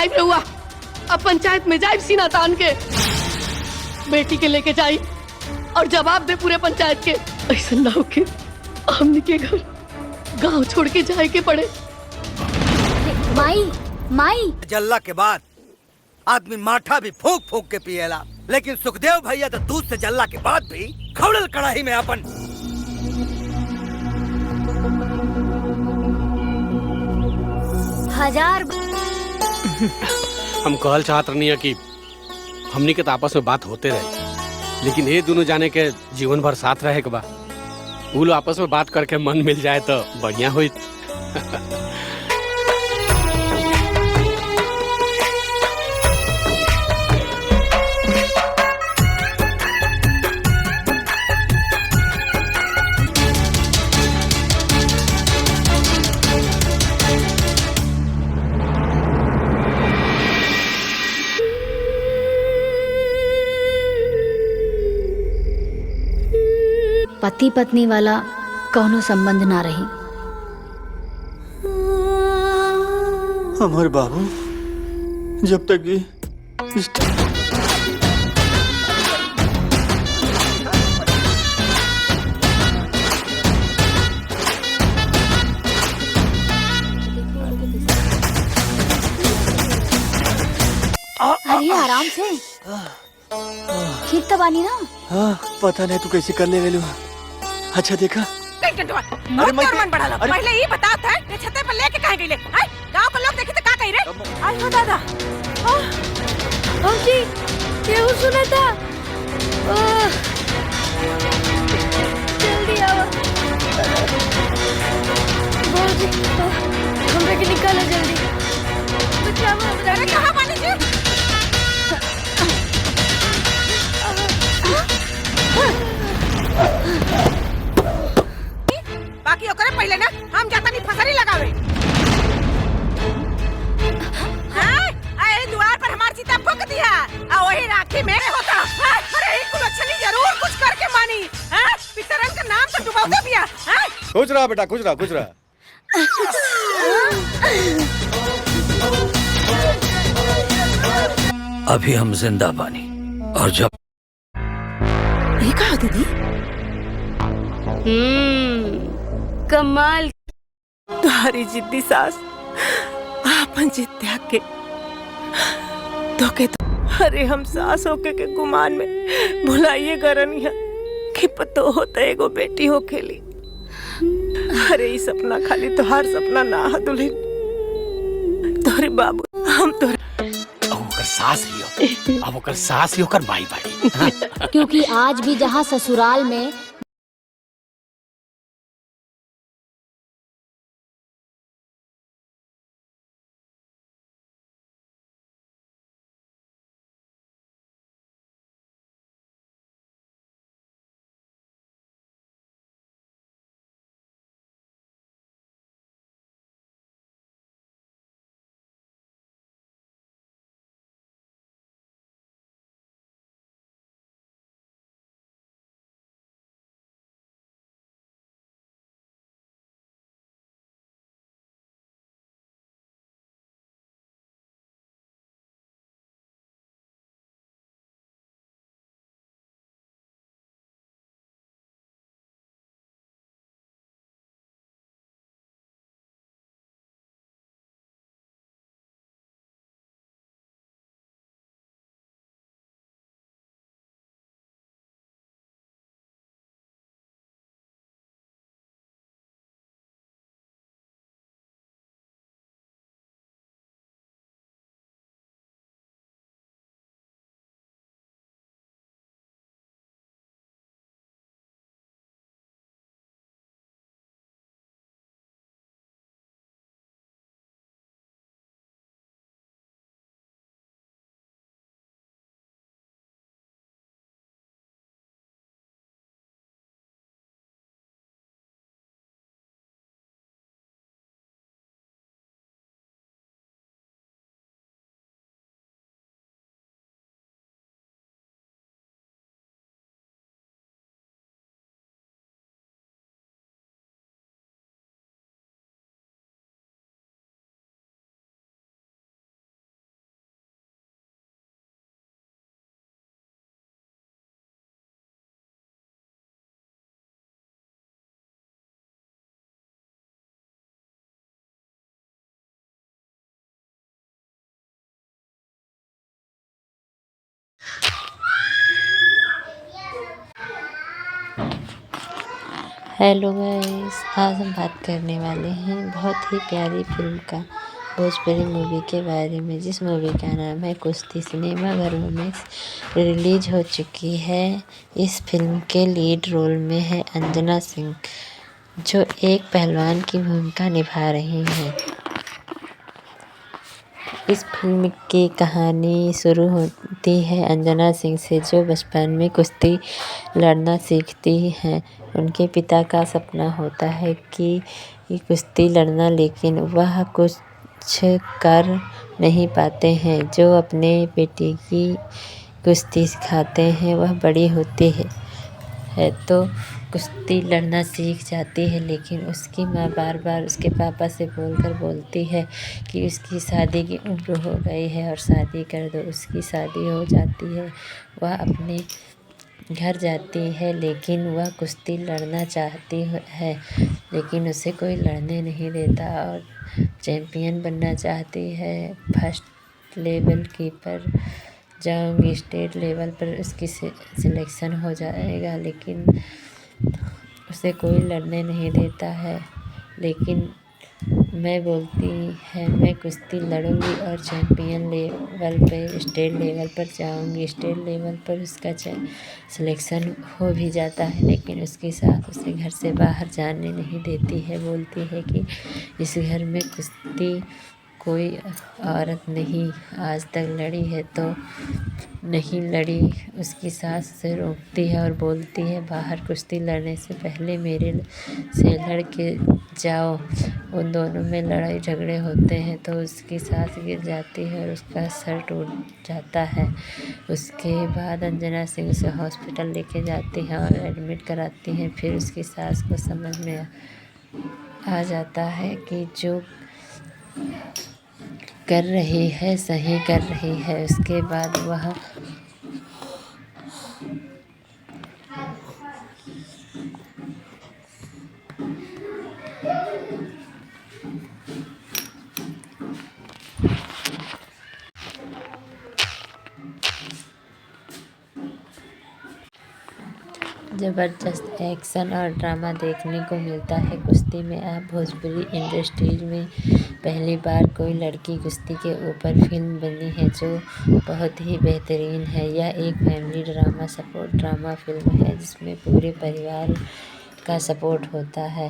जाइब रहुआ, अब पंचायत में जाइब सीना तान के बेटी के लेके जाई और जवाब दे पूरे पंचायत के। ऐसा ना हो के हमने के घर गांव छोड़ के जाए के पड़े। माई माई जल्ला के बाद आदमी माठा भी फूक फूक के पिएला, लेकिन सुखदेव भैया तो दूध से जल्ला के बाद भी खौड़ल कड़ाही में अपन 1000। हम कहल चाहत रहनी है कि हमनी के तो आपस में बात होते रहे, लेकिन ये दोनों जाने के जीवन भर साथ रहे के बा। वो लोग आपस में बात करके मन मिल जाए तो बढ़िया हुई। पति पत्नी वाला कौनो संबंध ना रही। हमारे बाबू जब तक ये अरे आराम से, ठीक तो बानी ना? हाँ, पता नहीं तू कैसे कर ले गलू। अच्छा देखा अरे मन बढ़ा पहले ही बता था कि छते पर लेके कहां गईले? गांव के लोग देखी तो का कही रे? आई हो दादा, जी केहू सुना था? जल्दी आओ जी, हमरे के निकालो जल्दी। बचाओ अरे कहां बानी जी? बाकी ओकरे पहले ना हम जाता नहीं फसरी लगावे। आए द्वार पर हमार सीता फूक दिया और वही राखी में होता। अरे ही कुलच्छनी जरूर कुछ करके मानी। पितरन का नाम तो डुबाते पिया। खुश रहा बेटा, खुश रहा, खुश रहा। अभी हम जिंदा बानी और जब ये कहा दीदी? कमाल। तुम्हारी जिद्दी सास आपन जिद त्याग के तो अरे हम सास होके के गुमान में भुलाइए गरनिया कि पतो होता एगो बेटी हो खेली। अरे ये सपना खाली तोहार सपना ना है दुल्हन, तोरे बाबू हम तो सास ही हो, अब ओकर सास ही होकर भाई भाई। क्योंकि आज भी जहाँ ससुराल में हेलो गाइस, आज हम बात करने वाले हैं बहुत ही प्यारी फिल्म का भोजपुरी मूवी के बारे में, जिस मूवी का नाम है कुश्ती। सिनेमाघरों में रिलीज हो चुकी है। इस फिल्म के लीड रोल में है अंजना सिंह, जो एक पहलवान की भूमिका निभा रही हैं। इस फिल्म की कहानी शुरू होती है अंजना सिंह से, जो बचपन में कुश्ती लड़ना सीखती हैं। उनके पिता का सपना होता है कि कुश्ती लड़ना, लेकिन वह कुछ कर नहीं पाते हैं। जो अपने बेटी की कुश्ती सिखाते हैं, वह बड़ी होती है तो कुश्ती लड़ना सीख जाती है, लेकिन उसकी माँ बार बार उसके पापा से बोलती है कि उसकी शादी की उम्र हो गई है और शादी कर दो। उसकी शादी हो जाती है, वह अपने घर जाती है, लेकिन वह कुश्ती लड़ना चाहती है, लेकिन उसे कोई लड़ने नहीं देता और चैम्पियन बनना चाहती है। फर्स्ट लेवल की पर जाऊंगी, स्टेट लेवल पर उसकी सिलेक्शन हो जाएगा, लेकिन उसे कोई लड़ने नहीं देता है। लेकिन मैं बोलती है मैं कुश्ती लड़ूंगी और चैम्पियन लेवल पे, स्टेट लेवल पर जाऊंगी। स्टेट लेवल पर उसका सिलेक्शन हो भी जाता है, लेकिन उसके साथ उसे घर से बाहर जाने नहीं देती है। बोलती है कि इस घर में कुश्ती कोई औरत नहीं आज तक लड़ी है तो नहीं लड़ी। उसकी सास से रोकती है और बोलती है बाहर कुश्ती लड़ने से पहले मेरे से लड़ के जाओ। उन दोनों में लड़ाई झगड़े होते हैं तो उसकी सास गिर जाती है और उसका सर टूट जाता है। उसके बाद अंजना सिंह उसे हॉस्पिटल लेके जाती है और एडमिट कराती हैं। फिर उसकी सास को समझ में आ जाता है कि जो कर रही है सही कर रही है। उसके बाद वह ज़बरदस्त एक्शन और ड्रामा देखने को मिलता है कुश्ती में। आप भोजपुरी इंडस्ट्रीज में पहली बार कोई लड़की कुश्ती के ऊपर फिल्म बनी है जो बहुत ही बेहतरीन है। यह एक family drama support drama film है जिसमें पूरे परिवार का सपोर्ट होता है।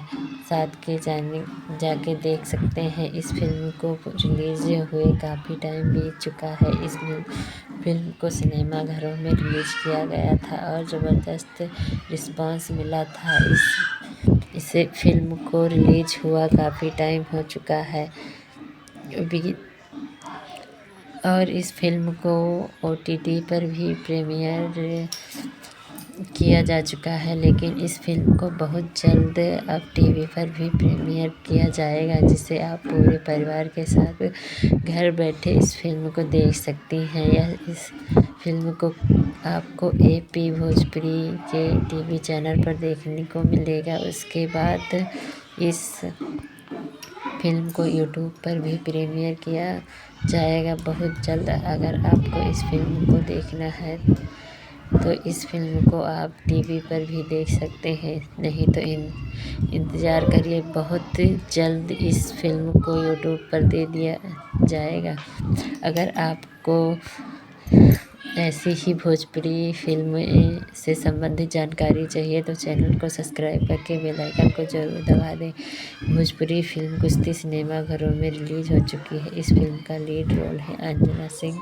साथ के जाके देख सकते हैं। इस फिल्म को रिलीज़ हुए काफ़ी टाइम बीत चुका है। इस फिल्म को सिनेमाघरों में रिलीज़ किया गया था और ज़बरदस्त रिस्पांस मिला था। इसे फिल्म को रिलीज़ हुआ काफ़ी टाइम हो चुका है और इस फिल्म को OTT पर भी प्रीमियर किया जा चुका है, लेकिन इस फिल्म को बहुत जल्द अब TV पर भी प्रीमियर किया जाएगा, जिसे आप पूरे परिवार के साथ घर बैठे इस फिल्म को देख सकती हैं। इस फिल्म को आपको AP भोजपुरी के TV चैनल पर देखने को मिलेगा। उसके बाद इस फिल्म को YouTube पर भी प्रीमियर किया जाएगा बहुत जल्द। अगर आपको इस फिल्म को देखना है तो इस फिल्म को आप TV पर भी देख सकते हैं, नहीं तो इंतज़ार करिए, बहुत जल्द इस फिल्म को YouTube पर दे दिया जाएगा। अगर आपको ऐसी ही भोजपुरी फिल्म से संबंधित जानकारी चाहिए तो चैनल को सब्सक्राइब करके बेल आइकन को ज़रूर दबा दें। भोजपुरी फिल्म कुश्ती सिनेमाघरों में रिलीज़ हो चुकी है। इस फिल्म का लीड रोल है अंजना सिंह।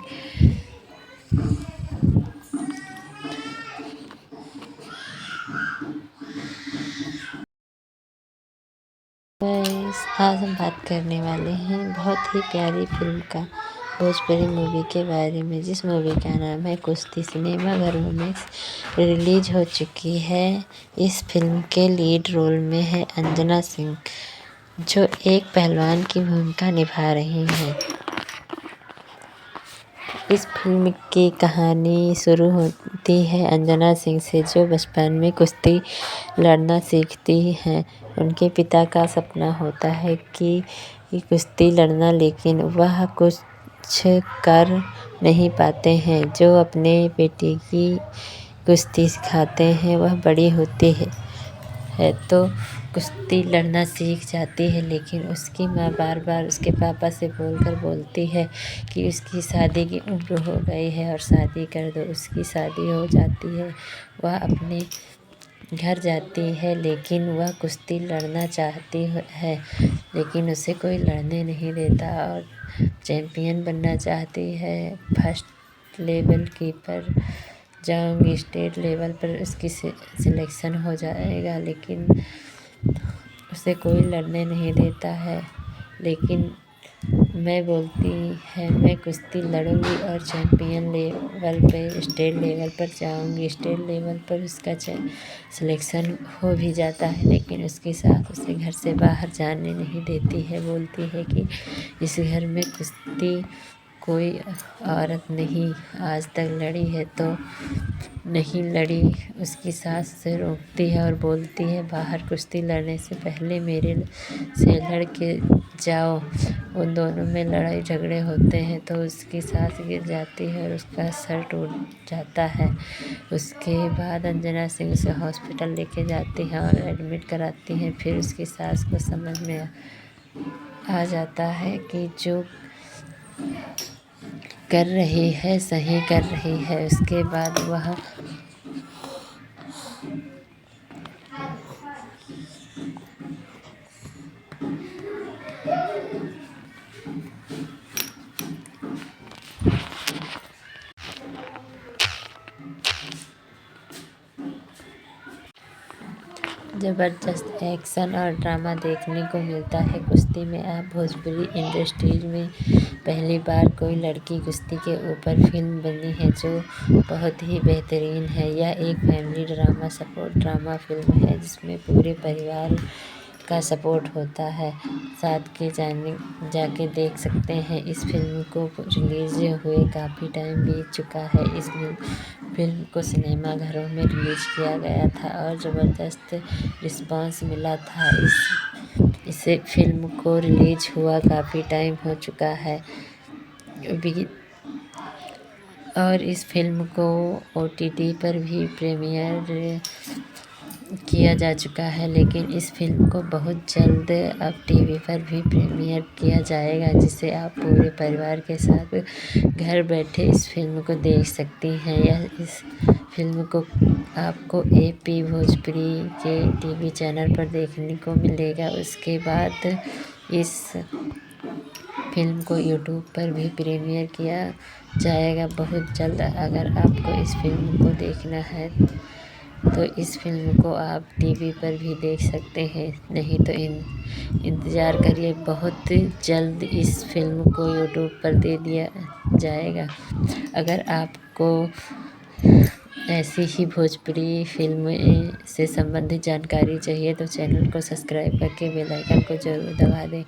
आज हम बात करने वाले हैं बहुत ही प्यारी फिल्म का भोजपुरी मूवी के बारे में, जिस मूवी का नाम है कुश्ती। सिनेमाघरों में रिलीज हो चुकी है। इस फिल्म के लीड रोल में है अंजना सिंह, जो एक पहलवान की भूमिका निभा रही हैं। इस फिल्म की कहानी शुरू होती है अंजना सिंह से, जो बचपन में कुश्ती लड़ना सीखती हैं। उनके पिता का सपना होता है कि कुश्ती लड़ना, लेकिन वह कुछ कर नहीं पाते हैं। जो अपने बेटी की कुश्ती सिखाते हैं, वह बड़ी होती है है तो कुश्ती लड़ना सीख जाती है, लेकिन उसकी माँ बार बार उसके पापा से बोलती है कि उसकी शादी की उम्र हो गई है और शादी कर दो। उसकी शादी हो जाती है, वह अपने घर जाती है, लेकिन वह कुश्ती लड़ना चाहती है, लेकिन उसे कोई लड़ने नहीं देता और चैम्पियन बनना चाहती है। फर्स्ट लेवल की पर जाऊंगी, स्टेट लेवल पर उसकी सिलेक्शन हो जाएगा, लेकिन उसे कोई लड़ने नहीं देता है। लेकिन मैं बोलती है मैं कुश्ती लड़ूंगी और चैम्पियन लेवल पे स्टेट लेवल पर जाऊंगी। स्टेट लेवल पर उसका सिलेक्शन हो भी जाता है, लेकिन उसके साथ उसे घर से बाहर जाने नहीं देती है। बोलती है कि इस घर में कुश्ती कोई औरत नहीं आज तक लड़ी है तो नहीं लड़ी। उसकी सास से रोकती है और बोलती है बाहर कुश्ती लड़ने से पहले मेरे से लड़ के जाओ। उन दोनों में लड़ाई झगड़े होते हैं तो उसकी सास गिर जाती है और उसका सर टूट जाता है। उसके बाद अंजना सिंह उसे हॉस्पिटल लेके जाती हैं और एडमिट कराती हैं। फिर उसकी सास को समझ में आ जाता है कि जो कर रही है सही कर रही है। उसके बाद वह ज़बरदस्त एक्शन और ड्रामा देखने को मिलता है कुश्ती में। आप भोजपुरी इंडस्ट्रीज में पहली बार कोई लड़की कुश्ती के ऊपर फिल्म बनी है जो बहुत ही बेहतरीन है। यह एक family drama support drama film है जिसमें पूरे परिवार का सपोर्ट होता है। साथ के जाके देख सकते हैं। इस फिल्म को रिलीज़ हुए काफ़ी टाइम बीत चुका है। इस फिल्म को सिनेमा घरों में रिलीज़ किया गया था और ज़बरदस्त रिस्पांस मिला था। इसे फिल्म को रिलीज़ हुआ काफ़ी टाइम हो चुका है और इस फिल्म को OTT पर भी प्रीमियर किया जा चुका है, लेकिन इस फिल्म को बहुत जल्द अब TV पर भी प्रीमियर किया जाएगा, जिसे आप पूरे परिवार के साथ घर बैठे इस फिल्म को देख सकती हैं। इस फिल्म को आपको AP भोजपुरी के TV चैनल पर देखने को मिलेगा। उसके बाद इस फिल्म को YouTube पर भी प्रीमियर किया जाएगा बहुत जल्द। अगर आपको इस फिल्म को देखना है तो इस फिल्म को आप TV पर भी देख सकते हैं, नहीं तो इंतज़ार करिए, बहुत जल्द इस फिल्म को YouTube पर दे दिया जाएगा। अगर आपको ऐसी ही भोजपुरी फिल्म से संबंधित जानकारी चाहिए तो चैनल को सब्सक्राइब करके बेल आइकन को ज़रूर दबा दें।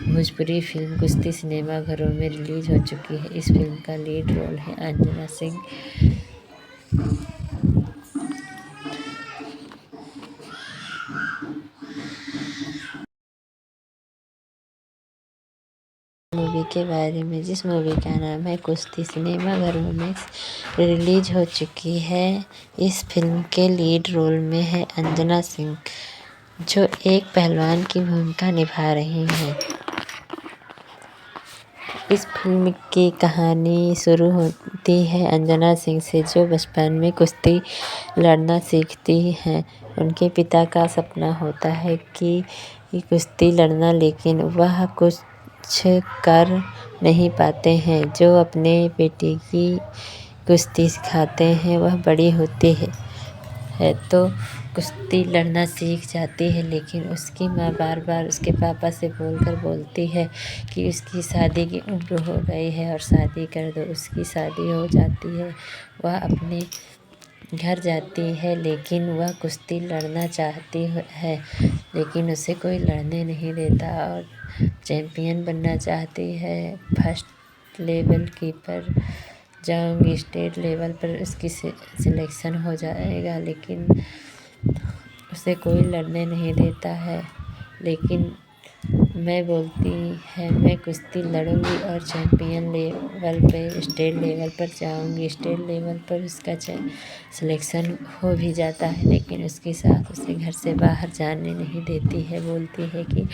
भोजपुरी फिल्म कुश्ती सिनेमा घरों में रिलीज़ हो चुकी है। इस फिल्म का लीड रोल है अंजना सिंह। मूवी के बारे में, जिस मूवी का नाम है कुश्ती, सिनेमा घरों में रिलीज हो चुकी है। इस फिल्म के लीड रोल में है अंजना सिंह, जो एक पहलवान की भूमिका निभा रही हैं। इस फिल्म की कहानी शुरू होती है अंजना सिंह से, जो बचपन में कुश्ती लड़ना सीखती हैं। उनके पिता का सपना होता है कि कुश्ती लड़ना, लेकिन वह कुछ कर नहीं पाते हैं। जो अपने बेटी की कुश्ती सिखाते हैं वह बड़ी होती है तो कुश्ती लड़ना सीख जाती है, लेकिन उसकी माँ बार बार उसके पापा से बोलती है कि उसकी शादी की उम्र हो गई है और शादी कर दो। उसकी शादी हो जाती है, वह अपने घर जाती है, लेकिन वह कुश्ती लड़ना चाहती है, लेकिन उसे कोई लड़ने नहीं देता और चैम्पियन बनना चाहती है। फर्स्ट लेवल की पर जाऊंगी, स्टेट लेवल पर उसकी सिलेक्शन हो जाएगा, लेकिन उसे कोई लड़ने नहीं देता है। लेकिन मैं बोलती है मैं कुश्ती लड़ूंगी और चैंपियन लेवल पे स्टेट लेवल पर जाऊंगी। स्टेट लेवल पर उसका सिलेक्शन हो भी जाता है, लेकिन उसकी सास उसे घर से बाहर जाने नहीं देती है। बोलती है कि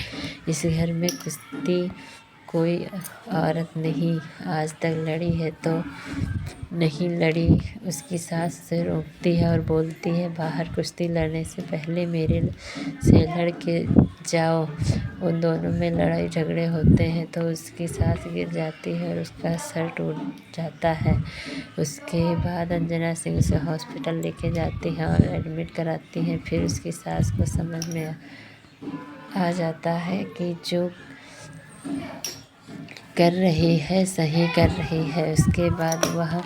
इस घर में कुश्ती कोई औरत नहीं आज तक लड़ी है तो नहीं लड़ी। उसकी सास से रोकती है और बोलती है बाहर कुश्ती लड़ने से पहले मेरे से लड़ के जाओ। उन दोनों में लड़ाई झगड़े होते हैं तो उसकी सास गिर जाती है और उसका सर टूट जाता है। उसके बाद अंजना सिंह उसे हॉस्पिटल लेके जाती हैं और एडमिट कराती हैं। फिर उसकी सास को समझ में आ जाता है कि जो कर रही है सही कर रही है। उसके बाद वह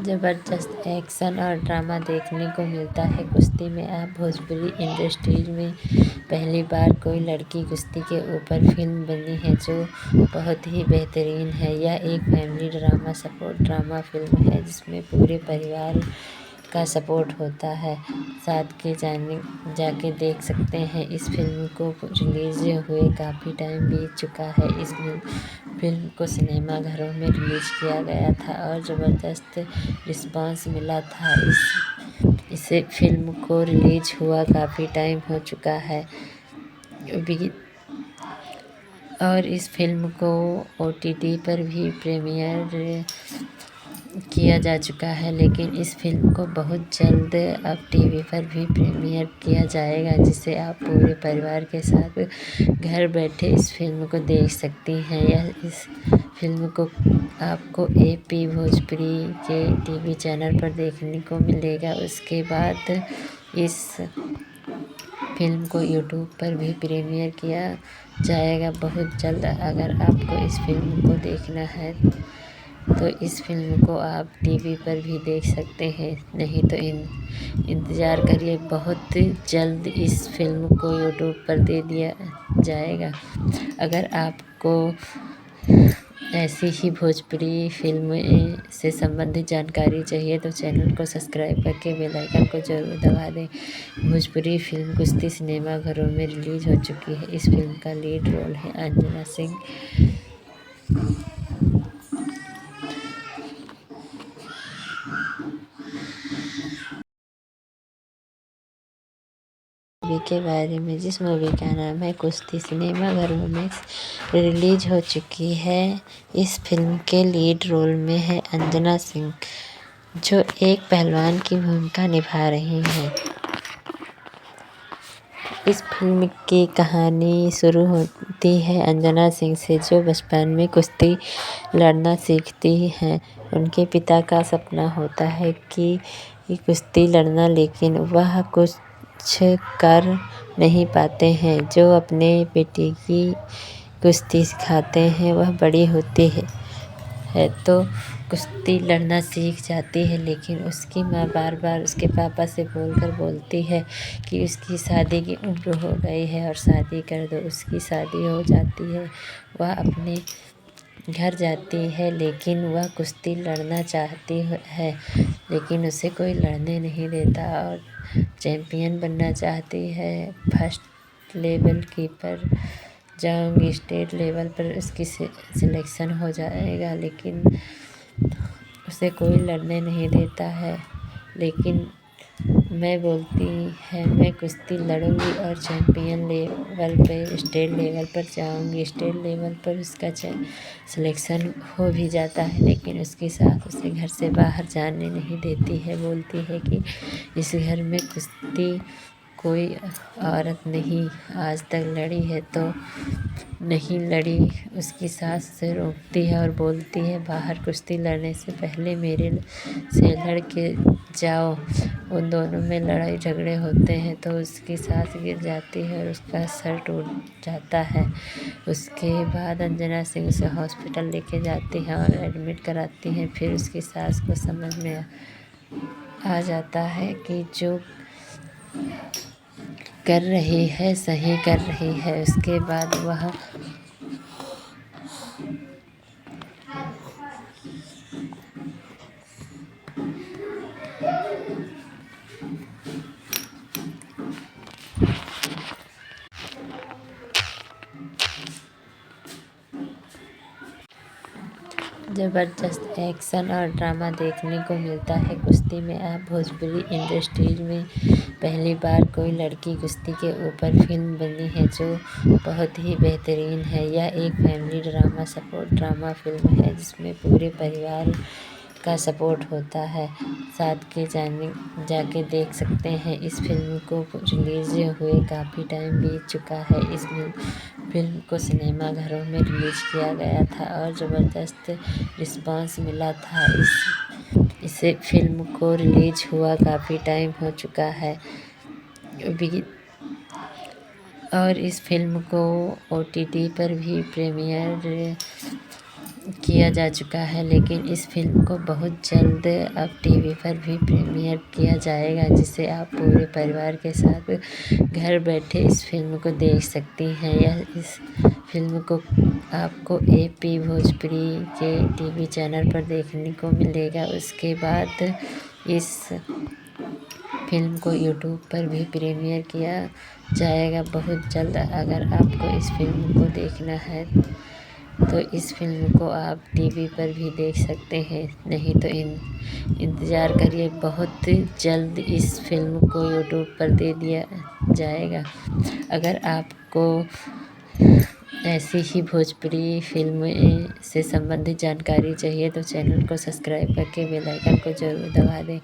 ज़बरदस्त एक्शन और ड्रामा देखने को मिलता है कुश्ती में। आप भोजपुरी इंडस्ट्रीज में पहली बार कोई लड़की कुश्ती के ऊपर फिल्म बनी है जो बहुत ही बेहतरीन है। यह एक family drama support drama film है जिसमें पूरे परिवार का सपोर्ट होता है। साथ के जाके देख सकते हैं। इस फिल्म को रिलीज़ हुए काफ़ी टाइम बीत चुका है। इस फिल्म को सिनेमा घरों में रिलीज़ किया गया था और ज़बरदस्त रिस्पांस मिला था। इसे फिल्म को रिलीज़ हुआ काफ़ी टाइम हो चुका है और इस फिल्म को OTT पर भी प्रीमियर किया जा चुका है, लेकिन इस फिल्म को बहुत जल्द अब TV पर भी प्रीमियर किया जाएगा जिसे आप पूरे परिवार के साथ घर बैठे इस फिल्म को देख सकती हैं। इस फिल्म को आपको AP भोजपुरी के TV चैनल पर देखने को मिलेगा। उसके बाद इस फिल्म को YouTube पर भी प्रीमियर किया जाएगा बहुत जल्द। अगर आपको इस फिल्म को देखना है तो इस फिल्म को आप TV पर भी देख सकते हैं, नहीं तो इंतज़ार करिए, बहुत जल्द इस फिल्म को YouTube पर दे दिया जाएगा। अगर आपको ऐसी ही भोजपुरी फिल्म से संबंधित जानकारी चाहिए तो चैनल को सब्सक्राइब करके बेल आइकन को ज़रूर दबा दें। भोजपुरी फिल्म कुश्ती सिनेमा घरों में रिलीज़ हो चुकी है। इस फिल्म का लीड रोल है अंजना सिंह। मूवी के बारे में, जिस मूवी का नाम है कुश्ती, सिनेमा घरों में रिलीज हो चुकी है। इस फिल्म के लीड रोल में है अंजना सिंह जो एक पहलवान की भूमिका निभा रही हैं। इस फिल्म की कहानी शुरू होती है अंजना सिंह से जो बचपन में कुश्ती लड़ना सीखती हैं। उनके पिता का सपना होता है कि कुश्ती लड़ना, लेकिन वह कुछ कर नहीं पाते हैं। जो अपने बेटी की कुश्ती सिखाते हैं वह बड़ी होती है तो कुश्ती लड़ना सीख जाती है, लेकिन उसकी माँ बार बार उसके पापा से बोलती है कि उसकी शादी की उम्र हो गई है और शादी कर दो। उसकी शादी हो जाती है, वह अपने घर जाती है, लेकिन वह कुश्ती लड़ना चाहती है, लेकिन उसे कोई लड़ने नहीं देता और चैम्पियन बनना चाहती है। फर्स्ट लेवल की पर जाऊंगी, स्टेट लेवल पर उसकी सिलेक्शन हो जाएगा, लेकिन उसे कोई लड़ने नहीं देता है। लेकिन मैं बोलती है मैं कुश्ती लड़ूंगी और चैम्पियन लेवल पे स्टेट लेवल पर जाऊंगी। स्टेट लेवल पर उसका सिलेक्शन हो भी जाता है, लेकिन उसकी सास उसे घर से बाहर जाने नहीं देती है। बोलती है कि इस घर में कुश्ती कोई औरत नहीं आज तक लड़ी है तो नहीं लड़ी। उसकी सास से रोकती है और बोलती है बाहर कुश्ती लड़ने से पहले मेरे से लड़ के जाओ। उन दोनों में लड़ाई झगड़े होते हैं तो उसकी सास गिर जाती है और उसका सर टूट जाता है। उसके बाद अंजना सिंह उसे हॉस्पिटल लेके जाती हैं और एडमिट कराती हैं। फिर उसकी सास को समझ में आ जाता है कि जो कर रही है, सही कर रही है, उसके बाद वह ज़बरदस्त एक्शन और ड्रामा देखने को मिलता है कुश्ती में। अब भोजपुरी इंडस्ट्रीज में पहली बार कोई लड़की कुश्ती के ऊपर फिल्म बनी है जो बहुत ही बेहतरीन है। यह एक family drama support drama film है जिसमें पूरे परिवार का सपोर्ट होता है। साथ के जाके देख सकते हैं। इस फिल्म को रिलीज़ हुए काफ़ी टाइम बीत चुका है। इस फिल्म को सिनेमा घरों में रिलीज़ किया गया था और ज़बरदस्त रिस्पांस मिला था। इस फिल्म को रिलीज़ हुआ काफ़ी टाइम हो चुका है और इस फिल्म को OTT पर भी प्रीमियर किया जा चुका है, लेकिन इस फिल्म को बहुत जल्द अब TV पर भी प्रीमियर किया जाएगा जिसे आप पूरे परिवार के साथ घर बैठे इस फिल्म को देख सकती हैं। इस फिल्म को आपको AP भोजपुरी के TV चैनल पर देखने को मिलेगा। उसके बाद इस फिल्म को YouTube पर भी प्रीमियर किया जाएगा बहुत जल्द। अगर आपको इस फिल्म को देखना है तो इस फिल्म को आप TV पर भी देख सकते हैं, नहीं तो इंतज़ार करिए, बहुत जल्द इस फिल्म को YouTube पर दे दिया जाएगा। अगर आपको ऐसी ही भोजपुरी फिल्म से संबंधित जानकारी चाहिए तो चैनल को सब्सक्राइब करके बेल आइकन को ज़रूर दबा दें।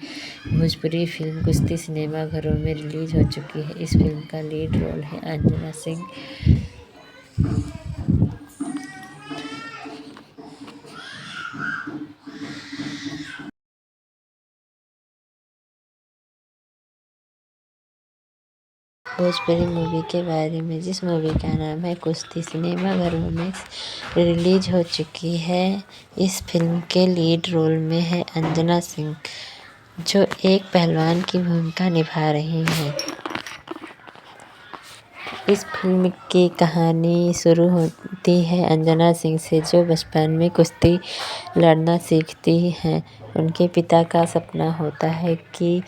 भोजपुरी फिल्म कुश्ती सिनेमा घरों में रिलीज़ हो चुकी है। इस फिल्म का लीड रोल है अंजना सिंह। भोजपुरी मूवी के बारे में, जिस मूवी का नाम है कुश्ती, सिनेमा घरों में रिलीज हो चुकी है। इस फिल्म के लीड रोल में है अंजना सिंह जो एक पहलवान की भूमिका निभा रही हैं। इस फिल्म की कहानी शुरू होती है अंजना सिंह से जो बचपन में कुश्ती लड़ना सीखती हैं। उनके पिता का सपना होता है कि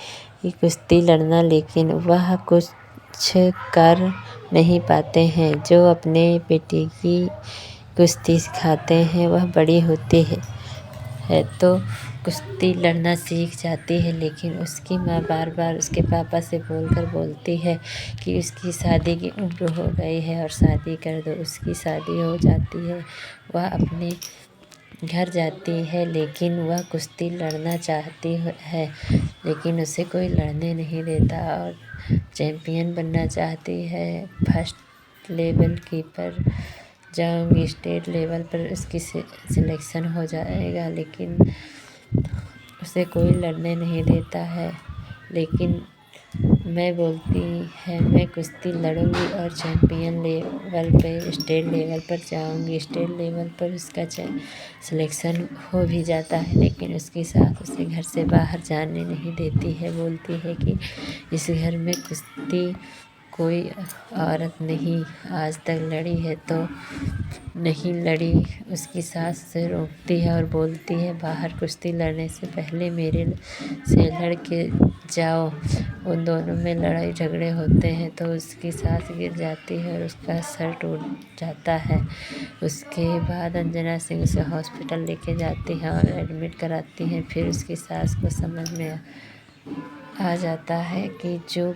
कुश्ती लड़ना, लेकिन वह कुछ कर नहीं पाते हैं। जो अपने बेटी की कुश्ती सिखाते हैं वह बड़ी होती है तो कुश्ती लड़ना सीख जाती है, लेकिन उसकी माँ बार बार उसके पापा से बोलती है कि उसकी शादी की उम्र हो गई है और शादी कर दो। उसकी शादी हो जाती है, वह अपने घर जाती है, लेकिन वह कुश्ती लड़ना चाहती है, लेकिन उसे कोई लड़ने नहीं देता और चैम्पियन बनना चाहती है। फर्स्ट लेवल की पर जाऊंगी, स्टेट लेवल पर उसकी सिलेक्शन हो जाएगा, लेकिन उसे कोई लड़ने नहीं देता है। लेकिन मैं बोलती है मैं कुश्ती लड़ूंगी और चैम्पियन लेवल पे स्टेट लेवल पर जाऊंगी। स्टेट लेवल पर उसका सिलेक्शन हो भी जाता है, लेकिन उसकी सास उसे घर से बाहर जाने नहीं देती है। बोलती है कि इस घर में कुश्ती कोई औरत नहीं आज तक लड़ी है तो नहीं लड़ी। उसकी सास से रोकती है और बोलती है बाहर कुश्ती लड़ने से पहले मेरे से लड़ के जाओ। उन दोनों में लड़ाई झगड़े होते हैं तो उसकी सास गिर जाती है और उसका सर टूट जाता है। उसके बाद अंजना सिंह उसे हॉस्पिटल लेके जाती हैं और एडमिट कराती हैं। फिर उसकी सास को समझ में आ जाता है कि जो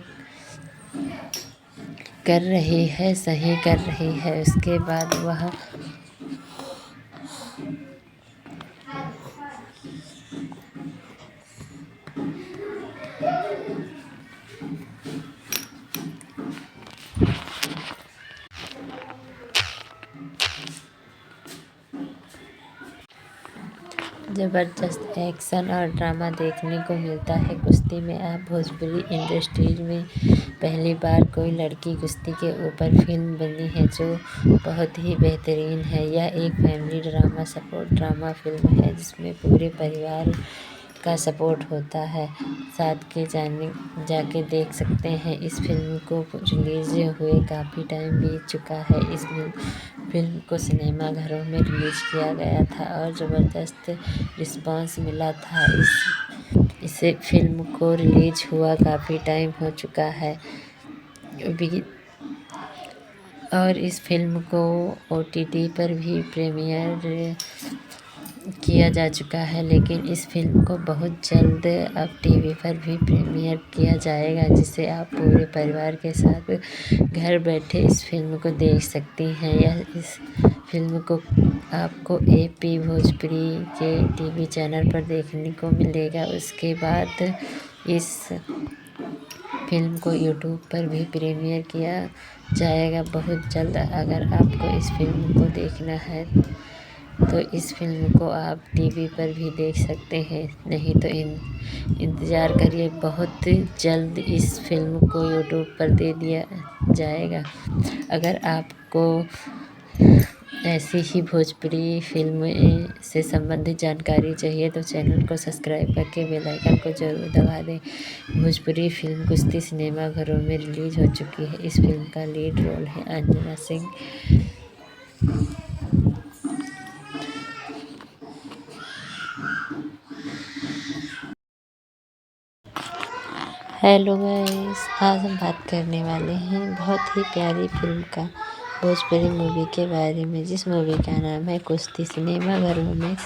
कर रही है सही कर रही है। उसके बाद वह ज़बरदस्त एक्शन और ड्रामा देखने को मिलता है कुश्ती में। अब भोजपुरी इंडस्ट्रीज में पहली बार कोई लड़की कुश्ती के ऊपर फिल्म बनी है जो बहुत ही बेहतरीन है। यह एक family drama support drama film है जिसमें पूरे परिवार का सपोर्ट होता है। साथ के जाके देख सकते हैं। इस फिल्म को रिलीज हुए काफ़ी टाइम बीत चुका है। इस फिल्म को सिनेमा घरों में रिलीज किया गया था और ज़बरदस्त रिस्पांस मिला था। इस फिल्म को रिलीज हुआ काफ़ी टाइम हो चुका है और इस फिल्म को OTT पर भी प्रीमियर किया जा चुका है, लेकिन इस फिल्म को बहुत जल्द अब TV पर भी प्रीमियर किया जाएगा, जिसे आप पूरे परिवार के साथ घर बैठे इस फिल्म को देख सकती हैं। इस फिल्म को आपको AP भोजपुरी के TV चैनल पर देखने को मिलेगा। उसके बाद इस फिल्म को YouTube पर भी प्रीमियर किया जाएगा बहुत जल्द। अगर आपको इस फिल्म को देखना है तो इस फिल्म को आप TV पर भी देख सकते हैं, नहीं तो इंतज़ार करिए, बहुत जल्द इस फिल्म को YouTube पर दे दिया जाएगा। अगर आपको ऐसी ही भोजपुरी फिल्म से संबंधित जानकारी चाहिए तो चैनल को सब्सक्राइब करके बेल आइकन को ज़रूर दबा दें। भोजपुरी फिल्म कुश्ती सिनेमा घरों में रिलीज हो चुकी है। इस फिल्म का लीड रोल है अंजना सिंह। हेलो गाइस, आज हम बात करने वाले हैं बहुत ही प्यारी फिल्म का भोजपुरी मूवी के बारे में, जिस मूवी का नाम है कुश्ती। सिनेमा घरों में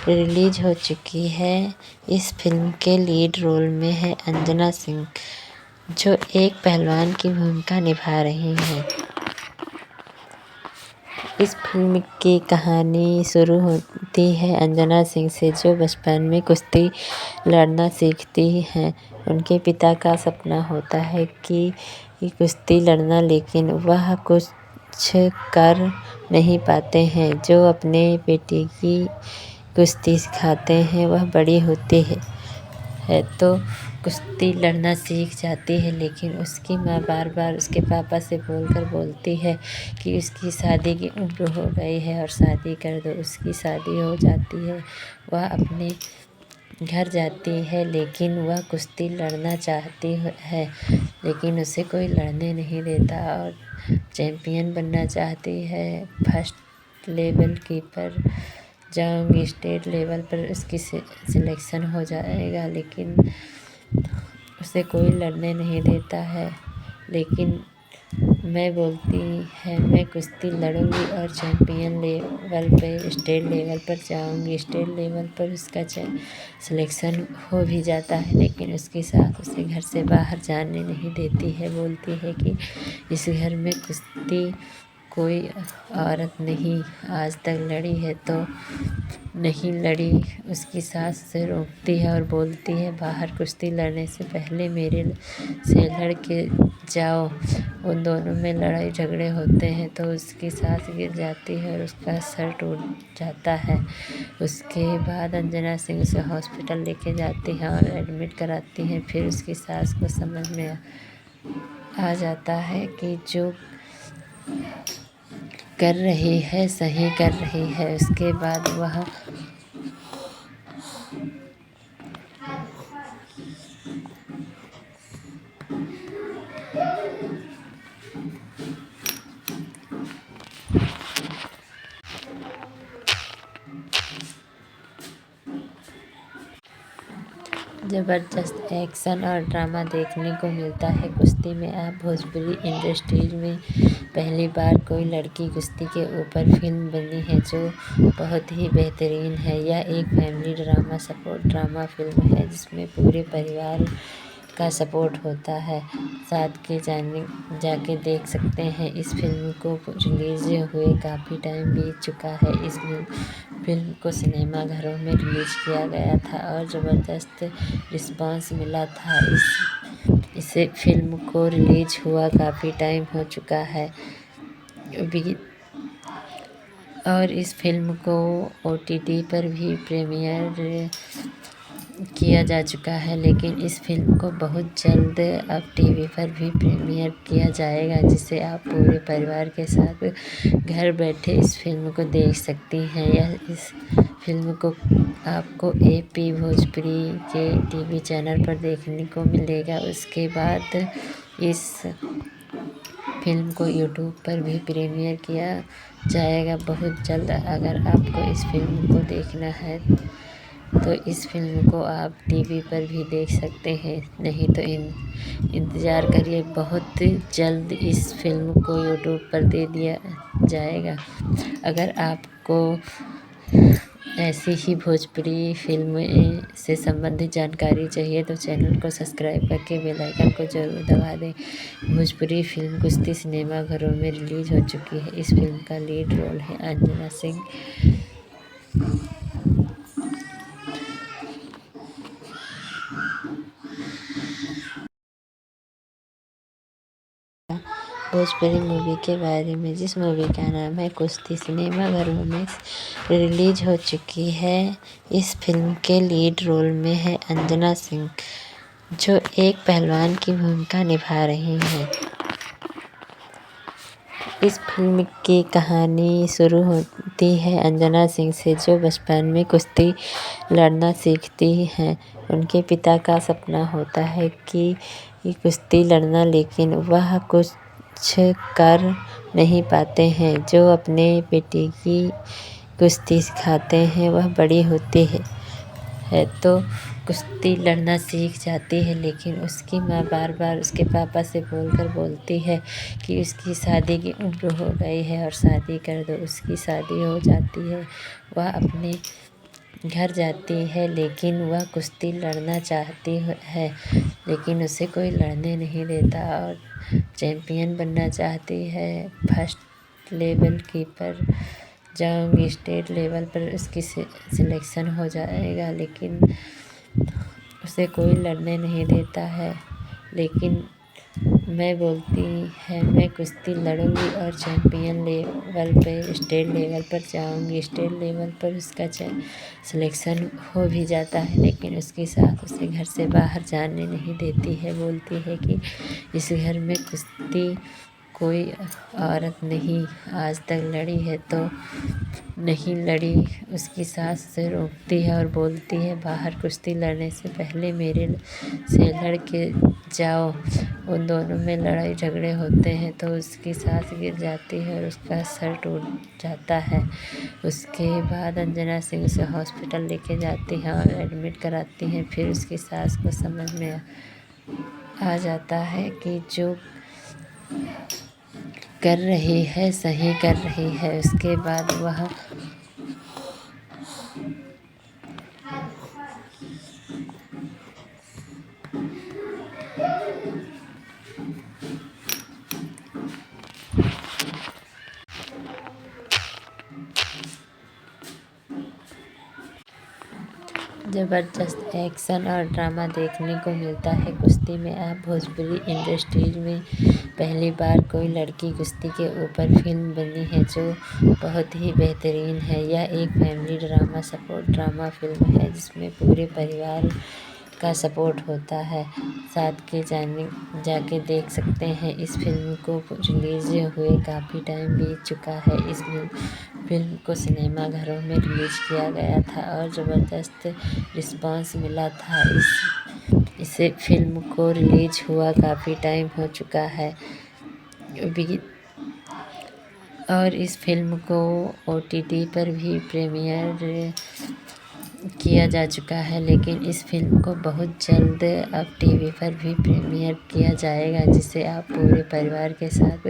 रिलीज हो चुकी है। इस फिल्म के लीड रोल में है अंजना सिंह, जो एक पहलवान की भूमिका निभा रही हैं। इस फिल्म की कहानी शुरू होती है अंजना सिंह से, जो बचपन में कुश्ती लड़ना सीखती हैं। उनके पिता का सपना होता है कि कुश्ती लड़ना, लेकिन वह कुछ कर नहीं पाते हैं। जो अपने बेटी की कुश्ती सिखाते हैं, वह बड़ी होती है तो कुश्ती लड़ना सीख जाती है, लेकिन उसकी माँ बार बार उसके पापा से बोलती है कि उसकी शादी की उम्र हो गई है और शादी कर दो। उसकी शादी हो जाती है, वह अपने घर जाती है, लेकिन वह कुश्ती लड़ना चाहती है, लेकिन उसे कोई लड़ने नहीं देता और चैम्पियन बनना चाहती है। फर्स्ट लेवल की पर जाऊंगी, स्टेट लेवल पर उसकी सिलेक्शन हो जाएगा, लेकिन उसे कोई लड़ने नहीं देता है। लेकिन मैं बोलती है मैं कुश्ती लड़ूंगी और चैम्पियन लेवल पे, स्टेट लेवल पर जाऊंगी। स्टेट लेवल पर उसका सिलेक्शन हो भी जाता है, लेकिन उसके साथ उसे घर से बाहर जाने नहीं देती है। बोलती है कि इस घर में कुश्ती कोई औरत नहीं आज तक लड़ी है तो नहीं लड़ी। उसकी सास से रोकती है और बोलती है बाहर कुश्ती लड़ने से पहले मेरे से लड़ के जाओ। उन दोनों में लड़ाई झगड़े होते हैं तो उसकी सास गिर जाती है और उसका सर टूट जाता है। उसके बाद अंजना सिंह उसे हॉस्पिटल लेके जाती हैं और एडमिट कराती हैं। फिर उसकी सास को समझ में आ जाता है कि जो कर रही है सही कर रही है। उसके बाद वह ज़बरदस्त एक्शन और ड्रामा देखने को मिलता है कुश्ती में। आप भोजपुरी इंडस्ट्रीज में पहली बार कोई लड़की कुश्ती के ऊपर फिल्म बनी है जो बहुत ही बेहतरीन है। यह एक family drama support drama film है जिसमें पूरे परिवार का सपोर्ट होता है। साथ के जाके देख सकते हैं। इस फिल्म को रिलीज हुए काफ़ी टाइम बीत चुका है। इस फिल्म को सिनेमा घरों में रिलीज किया गया था और ज़बरदस्त रिस्पांस मिला था। इस फिल्म को रिलीज हुआ काफ़ी टाइम हो चुका है और इस फिल्म को OTT पर भी प्रीमियर किया जा चुका है, लेकिन इस फिल्म को बहुत जल्द अब टीवी पर भी प्रीमियर किया जाएगा, जिसे आप पूरे परिवार के साथ घर बैठे इस फिल्म को देख सकती हैं। इस फिल्म को आपको AP भोजपुरी के टीवी चैनल पर देखने को मिलेगा। उसके बाद इस फिल्म को यूट्यूब पर भी प्रीमियर किया जाएगा बहुत जल्द। अगर आपको इस फिल्म को देखना है तो इस फिल्म को आप टीवी पर भी देख सकते हैं, नहीं तो इंतज़ार करिए, बहुत जल्द इस फिल्म को यूट्यूब पर दे दिया जाएगा। अगर आपको ऐसी ही भोजपुरी फिल्म से संबंधित जानकारी चाहिए तो चैनल को सब्सक्राइब करके बेल आइकन को ज़रूर दबा दें। भोजपुरी फिल्म कुश्ती सिनेमा घरों में रिलीज हो चुकी है। इस फिल्म का लीड रोल है अंजना सिंह। भोजपुरी मूवी के बारे में, जिस मूवी का नाम है कुश्ती, सिनेमा घरों में रिलीज हो चुकी है। इस फिल्म के लीड रोल में है अंजना सिंह, जो एक पहलवान की भूमिका निभा रही हैं। इस फिल्म की कहानी शुरू होती है अंजना सिंह से, जो बचपन में कुश्ती लड़ना सीखती हैं। उनके पिता का सपना होता है कि कुश्ती लड़ना, लेकिन वह कुछ कर नहीं पाते हैं। जो अपने बेटी की कुश्ती सिखाते हैं, वह बड़ी होती है तो कुश्ती लड़ना सीख जाती है, लेकिन उसकी माँ बार बार उसके पापा से बोलती है कि उसकी शादी की उम्र हो गई है और शादी कर दो। उसकी शादी हो जाती है, वह अपने घर जाती है, लेकिन वह कुश्ती लड़ना चाहती है, लेकिन उसे कोई लड़ने नहीं देता और चैम्पियन बनना चाहती है। फर्स्ट लेवल की पर जाऊंगी, स्टेट लेवल पर उसकी सिलेक्शन हो जाएगा, लेकिन उसे कोई लड़ने नहीं देता है। लेकिन मैं बोलती है मैं कुश्ती लड़ूंगी और चैम्पियन लेवल पे, स्टेट लेवल पर जाऊंगी। स्टेट लेवल पर उसका सिलेक्शन हो भी जाता है, लेकिन उसकी सास उसे घर से बाहर जाने नहीं देती है। बोलती है कि इस घर में कुश्ती कोई औरत नहीं आज तक लड़ी है तो नहीं लड़ी। उसकी सास से रोकती है और बोलती है बाहर कुश्ती लड़ने से पहले मेरे से लड़ के जाओ। उन दोनों में लड़ाई झगड़े होते हैं तो उसकी सास गिर जाती है और उसका सर टूट जाता है। उसके बाद अंजना सिंह उसे हॉस्पिटल लेके जाती हैं और एडमिट कराती हैं। फिर उसकी सास को समझ में आ जाता है कि जो कर रही है सही कर रही है। उसके बाद वह ज़बरदस्त एक्शन और ड्रामा देखने को मिलता है कुश्ती में। आप भोजपुरी इंडस्ट्रीज में पहली बार कोई लड़की कुश्ती के ऊपर फिल्म बनी है जो बहुत ही बेहतरीन है। यह एक family drama support drama film है जिसमें पूरे परिवार का सपोर्ट होता है। साथ के जाके देख सकते हैं। इस फिल्म को रिलीज हुए काफ़ी टाइम बीत चुका है। इस फिल्म को सिनेमा घरों में रिलीज किया गया था और ज़बरदस्त रिस्पांस मिला था। इस फिल्म को रिलीज हुआ काफ़ी टाइम हो चुका है और इस फिल्म को OTT पर भी प्रीमियर किया जा चुका है, लेकिन इस फिल्म को बहुत जल्द अब टीवी पर भी प्रीमियर किया जाएगा, जिसे आप पूरे परिवार के साथ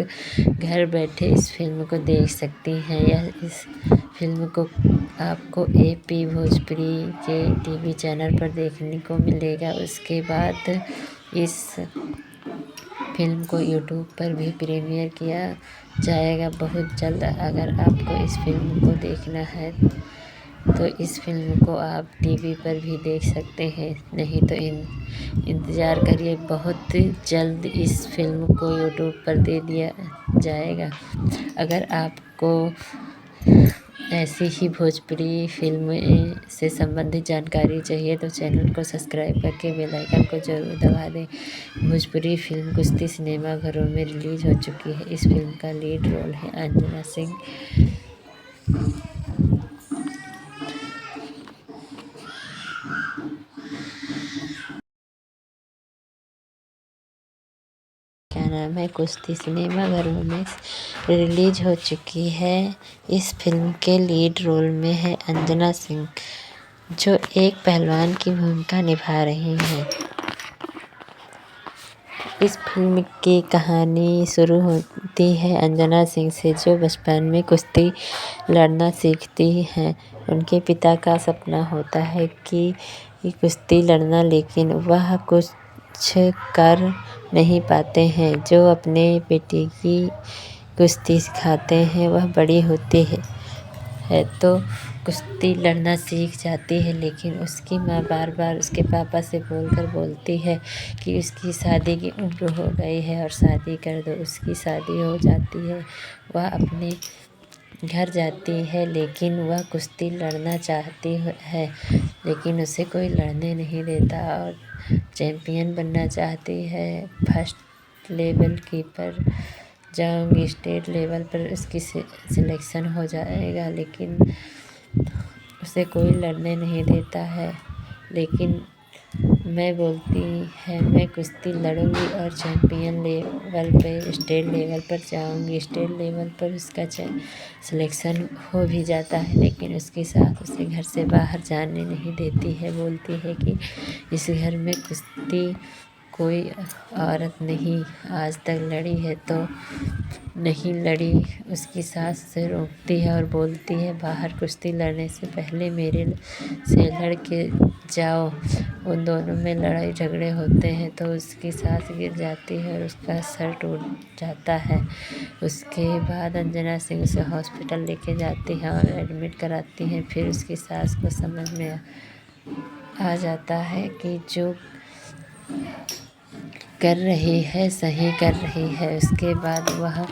घर बैठे इस फिल्म को देख सकती हैं। इस फिल्म को आपको AP भोजपुरी के टीवी चैनल पर देखने को मिलेगा। उसके बाद इस फिल्म को यूट्यूब पर भी प्रीमियर किया जाएगा बहुत जल्द। अगर आपको इस फिल्म को देखना है तो इस फिल्म को आप टीवी पर भी देख सकते हैं, नहीं तो इंतज़ार करिए, बहुत जल्द इस फिल्म को यूट्यूब पर दे दिया जाएगा। अगर आपको ऐसी ही भोजपुरी फिल्म से संबंधित जानकारी चाहिए तो चैनल को सब्सक्राइब करके बेल आइकन को जरूर दबा दें। भोजपुरी फिल्म कुश्ती सिनेमा घरों में रिलीज हो चुकी है। इस फिल्म का लीड रोल है अंजना सिंह। क्या नाम है, कुश्ती सिनेमा घरों में रिलीज हो चुकी है। इस फिल्म के लीड रोल में है अंजना सिंह, जो एक पहलवान की भूमिका निभा रही हैं। इस फिल्म की कहानी शुरू होती है अंजना सिंह से, जो बचपन में कुश्ती लड़ना सीखती हैं। उनके पिता का सपना होता है कि कुश्ती लड़ना, लेकिन वह कुछ कर नहीं पाते हैं। जो अपने बेटी की कुश्ती सिखाते हैं वह बड़ी होती है तो कुश्ती लड़ना सीख जाती है, लेकिन उसकी माँ बार बार उसके पापा से बोलती है कि उसकी शादी की उम्र हो गई है और शादी कर दो। उसकी शादी हो जाती है, वह अपने घर जाती है, लेकिन वह कुश्ती लड़ना चाहती है, लेकिन उसे कोई लड़ने नहीं देता और चैम्पियन बनना चाहती है। फर्स्ट लेवल की पर जाऊंगी, स्टेट लेवल पर उसकी सिलेक्शन हो जाएगा, लेकिन उसे कोई लड़ने नहीं देता है। लेकिन मैं बोलती है मैं कुश्ती लड़ूंगी और चैम्पियन लेवल पे स्टेट लेवल पर जाऊंगी। स्टेट लेवल पर उसका सिलेक्शन हो भी जाता है, लेकिन उसके साथ उसे घर से बाहर जाने नहीं देती है। बोलती है कि इस घर में कुश्ती कोई औरत नहीं आज तक लड़ी है तो नहीं लड़ी। उसकी सास से रोकती है और बोलती है बाहर कुश्ती लड़ने से पहले मेरे से लड़ के जाओ। उन दोनों में लड़ाई झगड़े होते हैं तो उसकी सास गिर जाती है और उसका सर टूट जाता है। उसके बाद अंजना सिंह उसे हॉस्पिटल लेके जाती है और एडमिट कराती हैं। फिर उसकी सास को समझ में आ जाता है कि जो कर रही है सही कर रही है। उसके बाद वह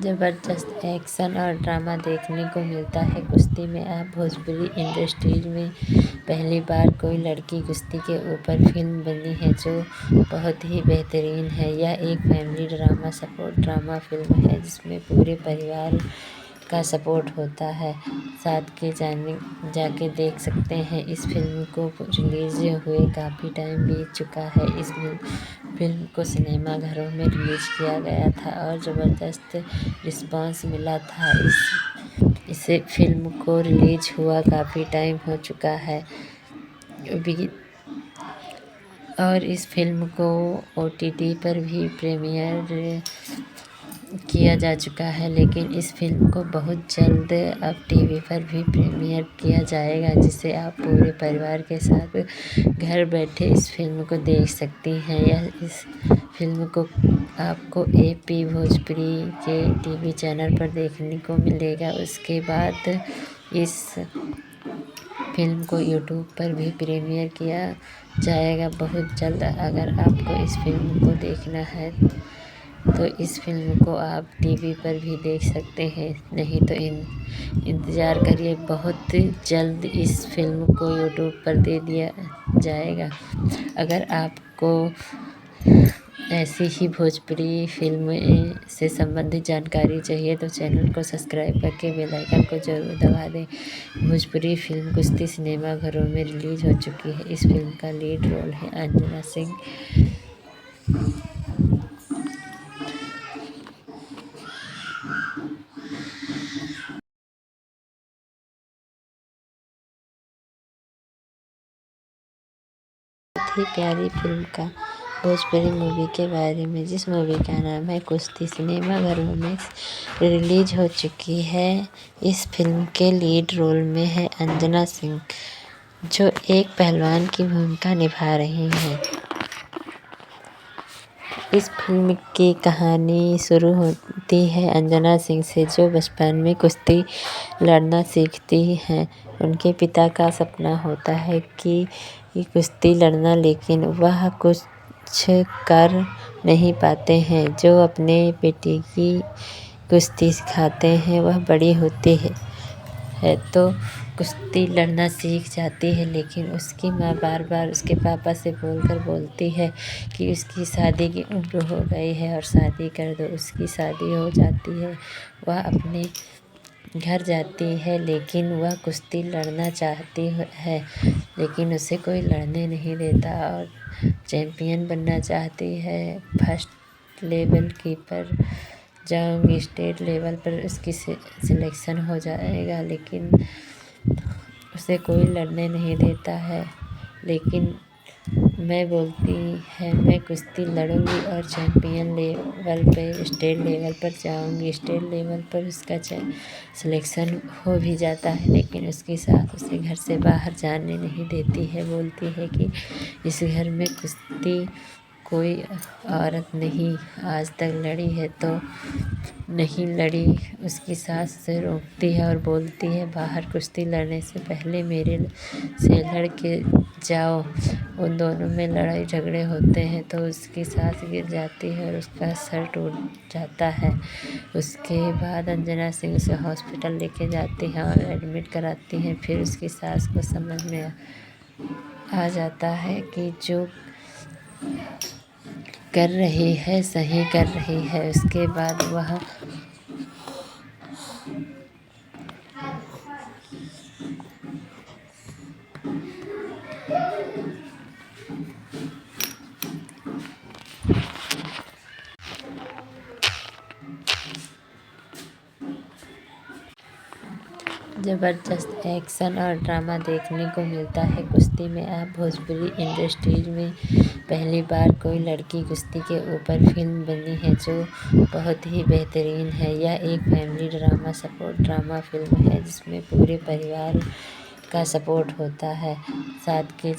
ज़बरदस्त एक्शन और ड्रामा देखने को मिलता है कुश्ती में। आप भोजपुरी इंडस्ट्रीज में पहली बार कोई लड़की कुश्ती के ऊपर फिल्म बनी है जो बहुत ही बेहतरीन है। यह एक family drama support drama film है जिसमें पूरे परिवार का सपोर्ट होता है। साथ के जाके देख सकते हैं। इस फिल्म को रिलीज हुए काफ़ी टाइम बीत चुका है। इस फिल्म को सिनेमा घरों में रिलीज किया गया था और ज़बरदस्त रिस्पांस मिला था। इसे फिल्म को रिलीज हुआ काफ़ी टाइम हो चुका है और इस फिल्म को OTT पर भी प्रीमियर किया जा चुका है, लेकिन इस फिल्म को बहुत जल्द अब TV पर भी प्रीमियर किया जाएगा, जिसे आप पूरे परिवार के साथ घर बैठे इस फिल्म को देख सकती हैं। इस फिल्म को आपको AP भोजपुरी के TV चैनल पर देखने को मिलेगा। उसके बाद इस फिल्म को YouTube पर भी प्रीमियर किया जाएगा बहुत जल्द। अगर आपको इस फिल्म को देखना है तो इस फिल्म को आप TV पर भी देख सकते हैं, नहीं तो इंतज़ार करिए, बहुत जल्द इस फिल्म को YouTube पर दे दिया जाएगा। अगर आपको ऐसी ही भोजपुरी फिल्म से संबंधित जानकारी चाहिए तो चैनल को सब्सक्राइब करके बेल आइकन को जरूर दबा दें। भोजपुरी फिल्म कुश्ती सिनेमा घरों में रिलीज हो चुकी है। इस फिल्म का लीड रोल है अंजना सिंह। बहुत ही प्यारी फिल्म का भोजपुरी मूवी के बारे में, जिस मूवी का नाम है कुश्ती, सिनेमा घरों में रिलीज हो चुकी है। इस फिल्म के लीड रोल में है अंजना सिंह, जो एक पहलवान की भूमिका निभा रही हैं। इस फिल्म की कहानी शुरू होती है अंजना सिंह से, जो बचपन में कुश्ती लड़ना सीखती हैं। उनके पिता का सपना होता है कि कुश्ती लड़ना, लेकिन वह कुछ कर नहीं पाते हैं। जो अपने बेटी की कुश्ती सिखाते हैं वह बड़ी होती है तो कुश्ती लड़ना सीख जाती है, लेकिन उसकी माँ बार बार उसके पापा से बोलती है कि उसकी शादी की उम्र हो गई है और शादी कर दो। उसकी शादी हो जाती है, वह अपने घर जाती है, लेकिन वह कुश्ती लड़ना चाहती है, लेकिन उसे कोई लड़ने नहीं देता और चैम्पियन बनना चाहती है। फर्स्ट लेवल की पर जाऊंगी, स्टेट लेवल पर उसकी सिलेक्शन हो जाएगा, लेकिन उसे कोई लड़ने नहीं देता है। लेकिन मैं बोलती है मैं कुश्ती लड़ूंगी और चैम्पियन लेवल पे स्टेट लेवल पर जाऊंगी। स्टेट लेवल पर उसका सिलेक्शन हो भी जाता है, लेकिन उसकी सास उसे घर से बाहर जाने नहीं देती है। बोलती है कि इस घर में कुश्ती कोई औरत नहीं आज तक लड़ी है तो नहीं लड़ी। उसकी सास से रोकती है और बोलती है बाहर कुश्ती लड़ने से पहले मेरे से लड़ के जाओ। उन दोनों में लड़ाई झगड़े होते हैं तो उसकी सास गिर जाती है और उसका सर टूट जाता है। उसके बाद अंजना सिंह उसे हॉस्पिटल लेके जाती हैं और एडमिट कराती हैं। फिर उसकी सास को समझ में आ जाता है कि जो कर रही है सही कर रही है। उसके बाद वह ज़बरदस्त एक्शन और ड्रामा देखने को मिलता है कुश्ती में। आप भोजपुरी इंडस्ट्रीज में पहली बार कोई लड़की कुश्ती के ऊपर फिल्म बनी है जो बहुत ही बेहतरीन है। यह एक family drama support drama film है जिसमें पूरे परिवार का सपोर्ट होता है। साथ के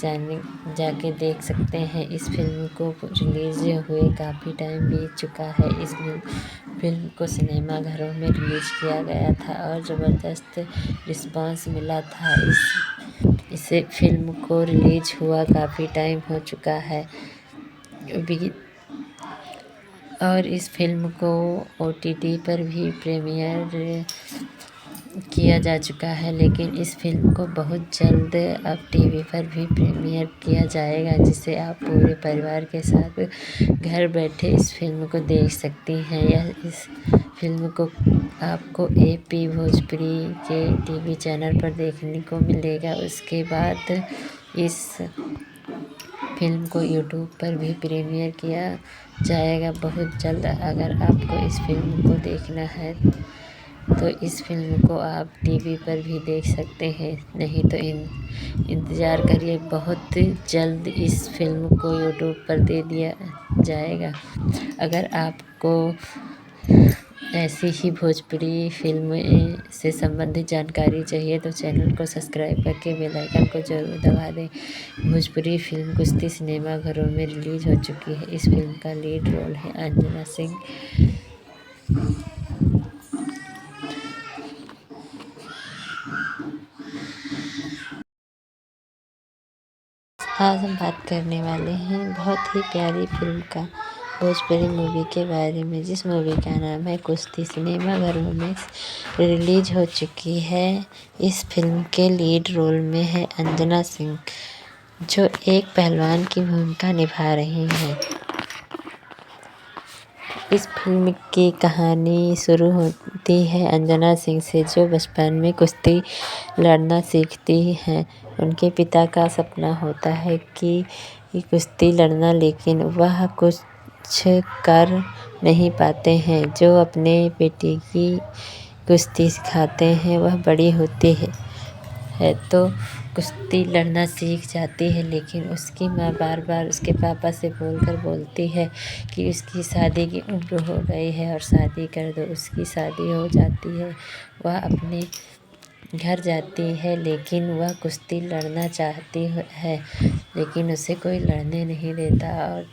जाके देख सकते हैं। इस फिल्म को रिलीज हुए काफ़ी टाइम बीत चुका है। इस फिल्म को सिनेमा घरों में रिलीज किया गया था और ज़बरदस्त रिस्पांस मिला था। इसे फिल्म को रिलीज हुआ काफ़ी टाइम हो चुका है और इस फिल्म को OTT पर भी प्रीमियर किया जा चुका है, लेकिन इस फिल्म को बहुत जल्द अब TV पर भी प्रीमियर किया जाएगा, जिसे आप पूरे परिवार के साथ घर बैठे इस फिल्म को देख सकती हैं। इस फिल्म को आपको AP भोजपुरी के TV चैनल पर देखने को मिलेगा। उसके बाद इस फिल्म को YouTube पर भी प्रीमियर किया जाएगा बहुत जल्द। अगर आपको इस फिल्म को देखना है तो इस फिल्म को आप TV पर भी देख सकते हैं, नहीं तो इंतज़ार करिए, बहुत जल्द इस फिल्म को YouTube पर दे दिया जाएगा। अगर आपको ऐसी ही भोजपुरी फिल्म से संबंधित जानकारी चाहिए तो चैनल को सब्सक्राइब करके बेल आइकन को ज़रूर दबा दें। भोजपुरी फिल्म कुश्ती सिनेमा घरों में रिलीज हो चुकी है। इस फिल्म का लीड रोल है अंजना सिंह। आज हम बात करने वाले हैं बहुत ही प्यारी फिल्म का भोजपुरी मूवी के बारे में, जिस मूवी का नाम है कुश्ती। सिनेमा घरों में रिलीज हो चुकी है। इस फिल्म के लीड रोल में है अंजना सिंह, जो एक पहलवान की भूमिका निभा रही हैं। इस फिल्म की कहानी शुरू होती है अंजना सिंह से, जो बचपन में कुश्ती लड़ना सीखती हैं। उनके पिता का सपना होता है कि कुश्ती लड़ना, लेकिन वह कुछ कर नहीं पाते हैं। जो अपने बेटी की कुश्ती सिखाते हैं वह बड़ी होती है तो कुश्ती लड़ना सीख जाती है, लेकिन उसकी माँ बार बार उसके पापा से बोलती है कि उसकी शादी की उम्र हो गई है और शादी कर दो। उसकी शादी हो जाती है, वह अपने घर जाती है, लेकिन वह कुश्ती लड़ना चाहती है, लेकिन उसे कोई लड़ने नहीं देता और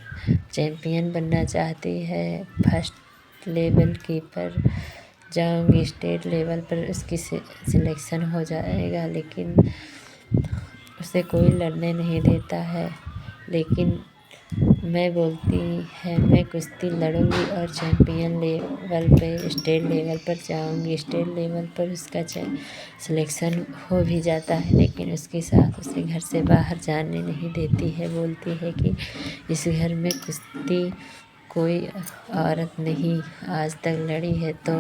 चैम्पियन बनना चाहती है। फर्स्ट लेवल की पर जाऊंगी, स्टेट लेवल पर उसकी सिलेक्शन हो जाएगा, लेकिन उसे कोई लड़ने नहीं देता है। लेकिन मैं बोलती है मैं कुश्ती लड़ूंगी और चैम्पियन लेवल पे, स्टेट लेवल पर जाऊंगी। स्टेट लेवल पर उसका सिलेक्शन हो भी जाता है, लेकिन उसके साथ उसे घर से बाहर जाने नहीं देती है। बोलती है कि इस घर में कुश्ती कोई औरत नहीं आज तक लड़ी है तो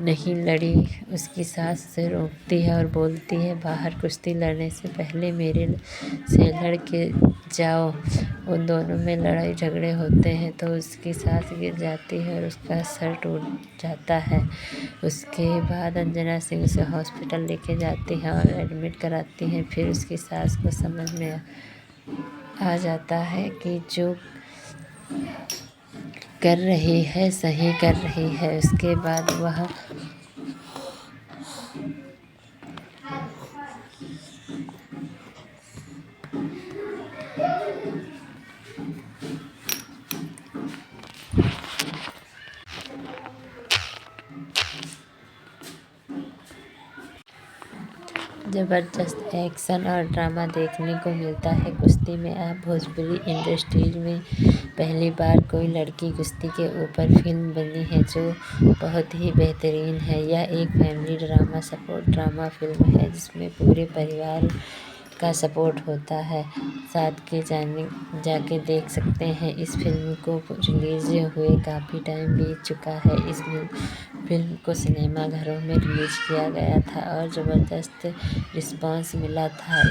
नहीं लड़ी। उसकी सास से रोकती है और बोलती है बाहर कुश्ती लड़ने से पहले मेरे से लड़ के जाओ। उन दोनों में लड़ाई झगड़े होते हैं तो उसकी सास गिर जाती है और उसका सर टूट जाता है। उसके बाद अंजना सिंह उसे हॉस्पिटल लेके जाती है और एडमिट कराती हैं। फिर उसकी सास को समझ में आ जाता है कि जो कर रही है सही कर रही है। उसके बाद वह ज़बरदस्त एक्शन और ड्रामा देखने को मिलता है कुश्ती में। आप भोजपुरी इंडस्ट्रीज में पहली बार कोई लड़की कुश्ती के ऊपर फिल्म बनी है जो बहुत ही बेहतरीन है। यह एक family drama support drama film है जिसमें पूरे परिवार का सपोर्ट होता है। साथ के जाके देख सकते हैं। इस फिल्म को रिलीज़ हुए काफ़ी टाइम बीत चुका है। इस फिल्म को सिनेमा घरों में रिलीज़ किया गया था और ज़बरदस्त रिस्पांस मिला था।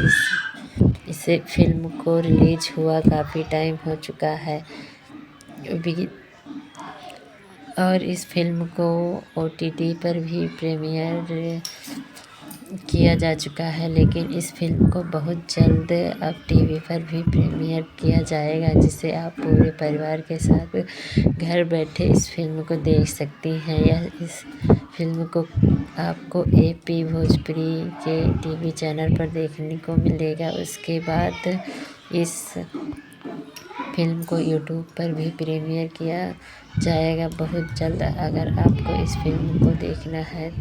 इसे फिल्म को रिलीज़ हुआ काफ़ी टाइम हो चुका है और इस फिल्म को OTT पर भी प्रीमियर किया जा चुका है, लेकिन इस फिल्म को बहुत जल्द अब TV पर भी प्रीमियर किया जाएगा जिसे आप पूरे परिवार के साथ घर बैठे इस फिल्म को देख सकती हैं। इस फिल्म को आपको AP भोजपुरी के TV चैनल पर देखने को मिलेगा। उसके बाद इस फिल्म को YouTube पर भी प्रीमियर किया जाएगा बहुत जल्द। अगर आपको इस फिल्म को देखना है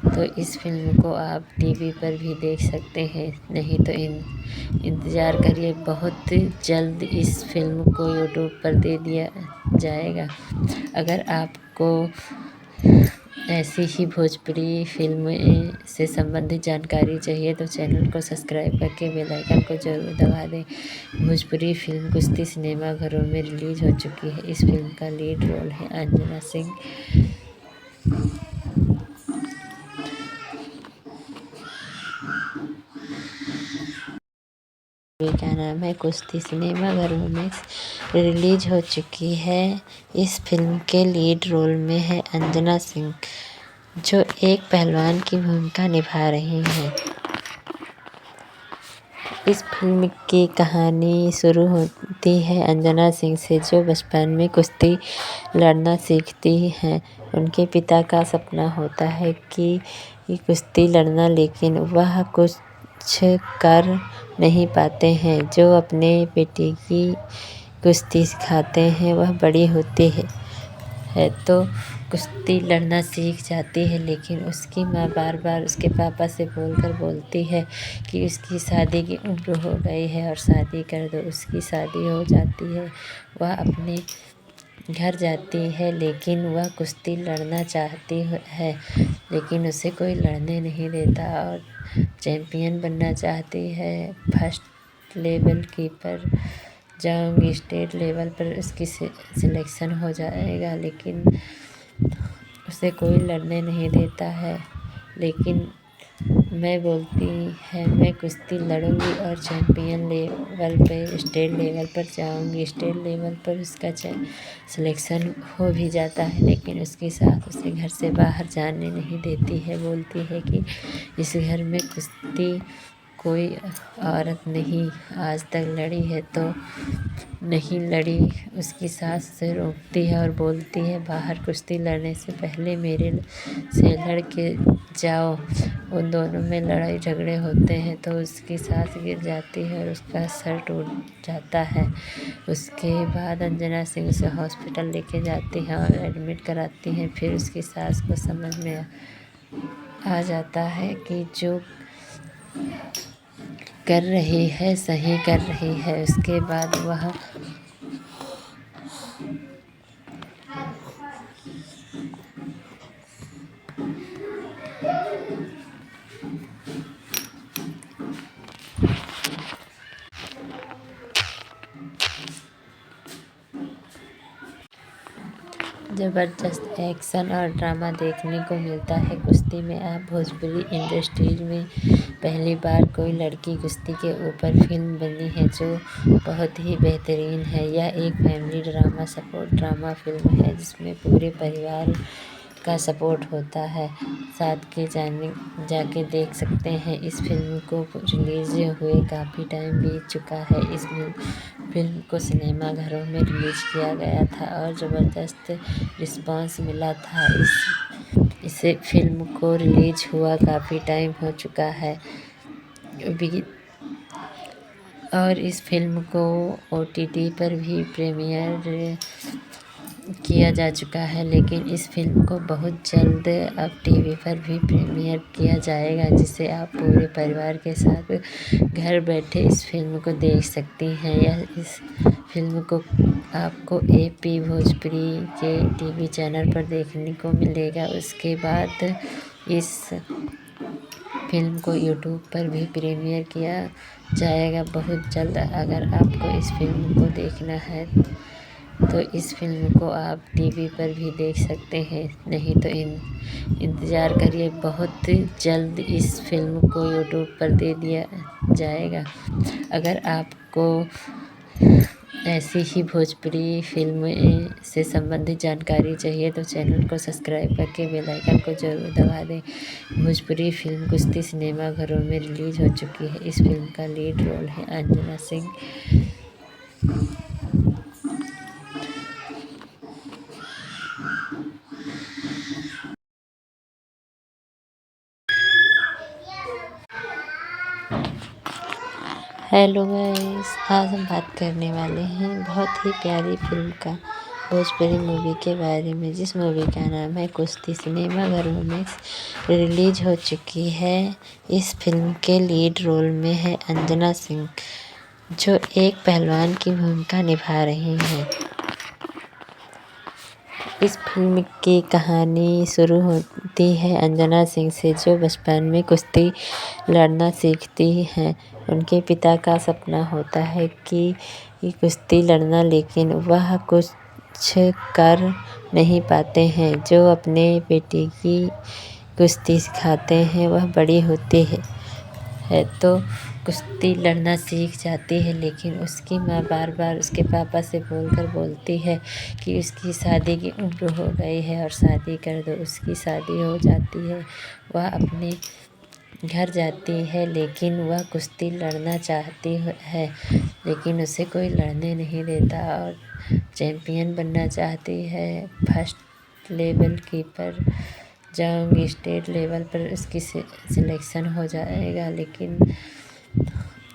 तो इस फिल्म को आप TV पर भी देख सकते हैं, नहीं तो इंतज़ार करिए, बहुत जल्द इस फिल्म को YouTube पर दे दिया जाएगा। अगर आपको ऐसी ही भोजपुरी फिल्म से संबंधित जानकारी चाहिए तो चैनल को सब्सक्राइब करके बेल आइकन को ज़रूर दबा दें। भोजपुरी फिल्म कुश्ती सिनेमा घरों में रिलीज़ हो चुकी है। इस फिल्म का लीड रोल है अंजना सिंह। क्या नाम है, कुश्ती सिनेमा घरों में रिलीज हो चुकी है। इस फिल्म के लीड रोल में है अंजना सिंह जो एक पहलवान की भूमिका निभा रही हैं। इस फिल्म की कहानी शुरू होती है अंजना सिंह से जो बचपन में कुश्ती लड़ना सीखती हैं। उनके पिता का सपना होता है कि कुश्ती लड़ना, लेकिन वह कुछ कर नहीं पाते हैं। जो अपने बेटी की कुश्ती सिखाते हैं वह बड़ी होती है तो कुश्ती लड़ना सीख जाती है, लेकिन उसकी माँ बार बार उसके पापा से बोलती है कि उसकी शादी की उम्र हो गई है और शादी कर दो। उसकी शादी हो जाती है, वह अपने घर जाती है, लेकिन वह कुश्ती लड़ना चाहती है, लेकिन उसे कोई लड़ने नहीं देता और चैम्पियन बनना चाहती है। फर्स्ट लेवल की पर जाऊंगी, स्टेट लेवल पर उसकी सिलेक्शन हो जाएगा, लेकिन उसे कोई लड़ने नहीं देता है। लेकिन मैं बोलती है मैं कुश्ती लड़ूंगी और चैम्पियन लेवल पे, स्टेट लेवल पर जाऊंगी। स्टेट लेवल पर उसका सिलेक्शन हो भी जाता है, लेकिन उसके साथ उसे घर से बाहर जाने नहीं देती है। बोलती है कि इस घर में कुश्ती कोई औरत नहीं आज तक लड़ी है तो नहीं लड़ी। उसकी सास से रोकती है और बोलती है बाहर कुश्ती लड़ने से पहले मेरे से लड़ के जाओ। उन दोनों में लड़ाई झगड़े होते हैं तो उसकी सास गिर जाती है और उसका सर टूट जाता है। उसके बाद अंजना सिंह उसे हॉस्पिटल लेके जाती हैं और एडमिट कराती हैं। फिर उसकी सास को समझ में आ जाता है कि जो कर रही है सही कर रही है। उसके बाद वह ज़बरदस्त एक्शन और ड्रामा देखने को मिलता है कुश्ती में। आप भोजपुरी इंडस्ट्रीज में पहली बार कोई लड़की कुश्ती के ऊपर फिल्म बनी है जो बहुत ही बेहतरीन है। यह एक family drama support drama film है जिसमें पूरे परिवार का सपोर्ट होता है। साथ के जाके देख सकते हैं। इस फिल्म को रिलीज़ हुए काफ़ी टाइम बीत चुका है। इस फिल्म को सिनेमा घरों में रिलीज़ किया गया था और ज़बरदस्त रिस्पांस मिला था। इस फिल्म को रिलीज़ हुआ काफ़ी टाइम हो चुका है और इस फिल्म को OTT पर भी प्रीमियर किया जा चुका है। लेकिन इस फिल्म को बहुत जल्द अब TV पर भी प्रीमियर किया जाएगा जिसे आप पूरे परिवार के साथ घर बैठे इस फिल्म को देख सकती हैं। इस फिल्म को आपको AP भोजपुरी के TV चैनल पर देखने को मिलेगा। उसके बाद इस फिल्म को YouTube पर भी प्रीमियर किया जाएगा बहुत जल्द। अगर आपको इस फिल्म को देखना है तो इस फिल्म को आप TV पर भी देख सकते हैं। नहीं तो इंतज़ार करिए, बहुत जल्द इस फिल्म को YouTube पर दे दिया जाएगा। अगर आपको ऐसी ही भोजपुरी फिल्म से संबंधित जानकारी चाहिए तो चैनल को सब्सक्राइब करके बेल आइकन को ज़रूर दबा दें। भोजपुरी फिल्म कुश्ती सिनेमा घरों में रिलीज़ हो चुकी है। इस फिल्म का लीड रोल है अंजना सिंह। हेलो गाइस, आज हम बात करने वाले हैं बहुत ही प्यारी फिल्म का भोजपुरी मूवी के बारे में जिस मूवी का नाम है कुश्ती। सिनेमा घरों में रिलीज हो चुकी है। इस फिल्म के लीड रोल में है अंजना सिंह जो एक पहलवान की भूमिका निभा रही हैं। इस फिल्म की कहानी शुरू होती है अंजना सिंह से जो बचपन में कुश्ती लड़ना सीखती हैं। उनके पिता का सपना होता है कि कुश्ती लड़ना, लेकिन वह कुछ कर नहीं पाते हैं। जो अपने बेटी की कुश्ती सिखाते हैं वह बड़ी होती है तो कुश्ती लड़ना सीख जाती है। लेकिन उसकी माँ बार बार उसके पापा से बोलती है कि उसकी शादी की उम्र हो गई है और शादी कर दो। उसकी शादी हो जाती है, वह अपने घर जाती है लेकिन वह कुश्ती लड़ना चाहती है लेकिन उसे कोई लड़ने नहीं देता और चैम्पियन बनना चाहती है। फर्स्ट लेवल की पर जाऊंगी, स्टेट लेवल पर उसकी सिलेक्शन हो जाएगा लेकिन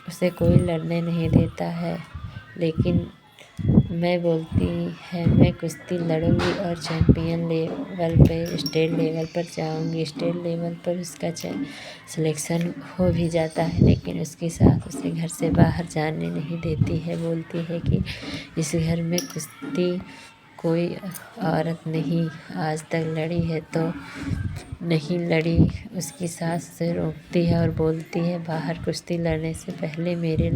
उसे कोई लड़ने नहीं देता है। लेकिन मैं बोलती है मैं कुश्ती लड़ूंगी और चैम्पियन लेवल पे स्टेट लेवल पर जाऊंगी। स्टेट लेवल पर उसका सिलेक्शन हो भी जाता है लेकिन उसकी सास उसे घर से बाहर जाने नहीं देती है। बोलती है कि इस घर में कुश्ती कोई औरत नहीं आज तक लड़ी है तो नहीं लड़ी। उसकी सास से रोकती है और बोलती है बाहर कुश्ती लड़ने से पहले मेरे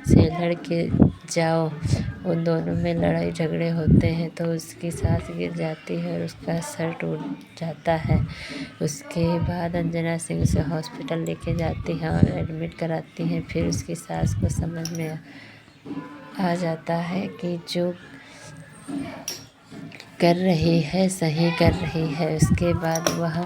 से लड़ के जाओ। उन दोनों में लड़ाई झगड़े होते हैं तो उसकी सास गिर जाती है और उसका सर टूट जाता है। उसके बाद अंजना सिंह उसे हॉस्पिटल लेके जाती हैं और एडमिट कराती हैं। फिर उसकी सास को समझ में आ जाता है कि जो कर रही है सही कर रही है। उसके बाद वह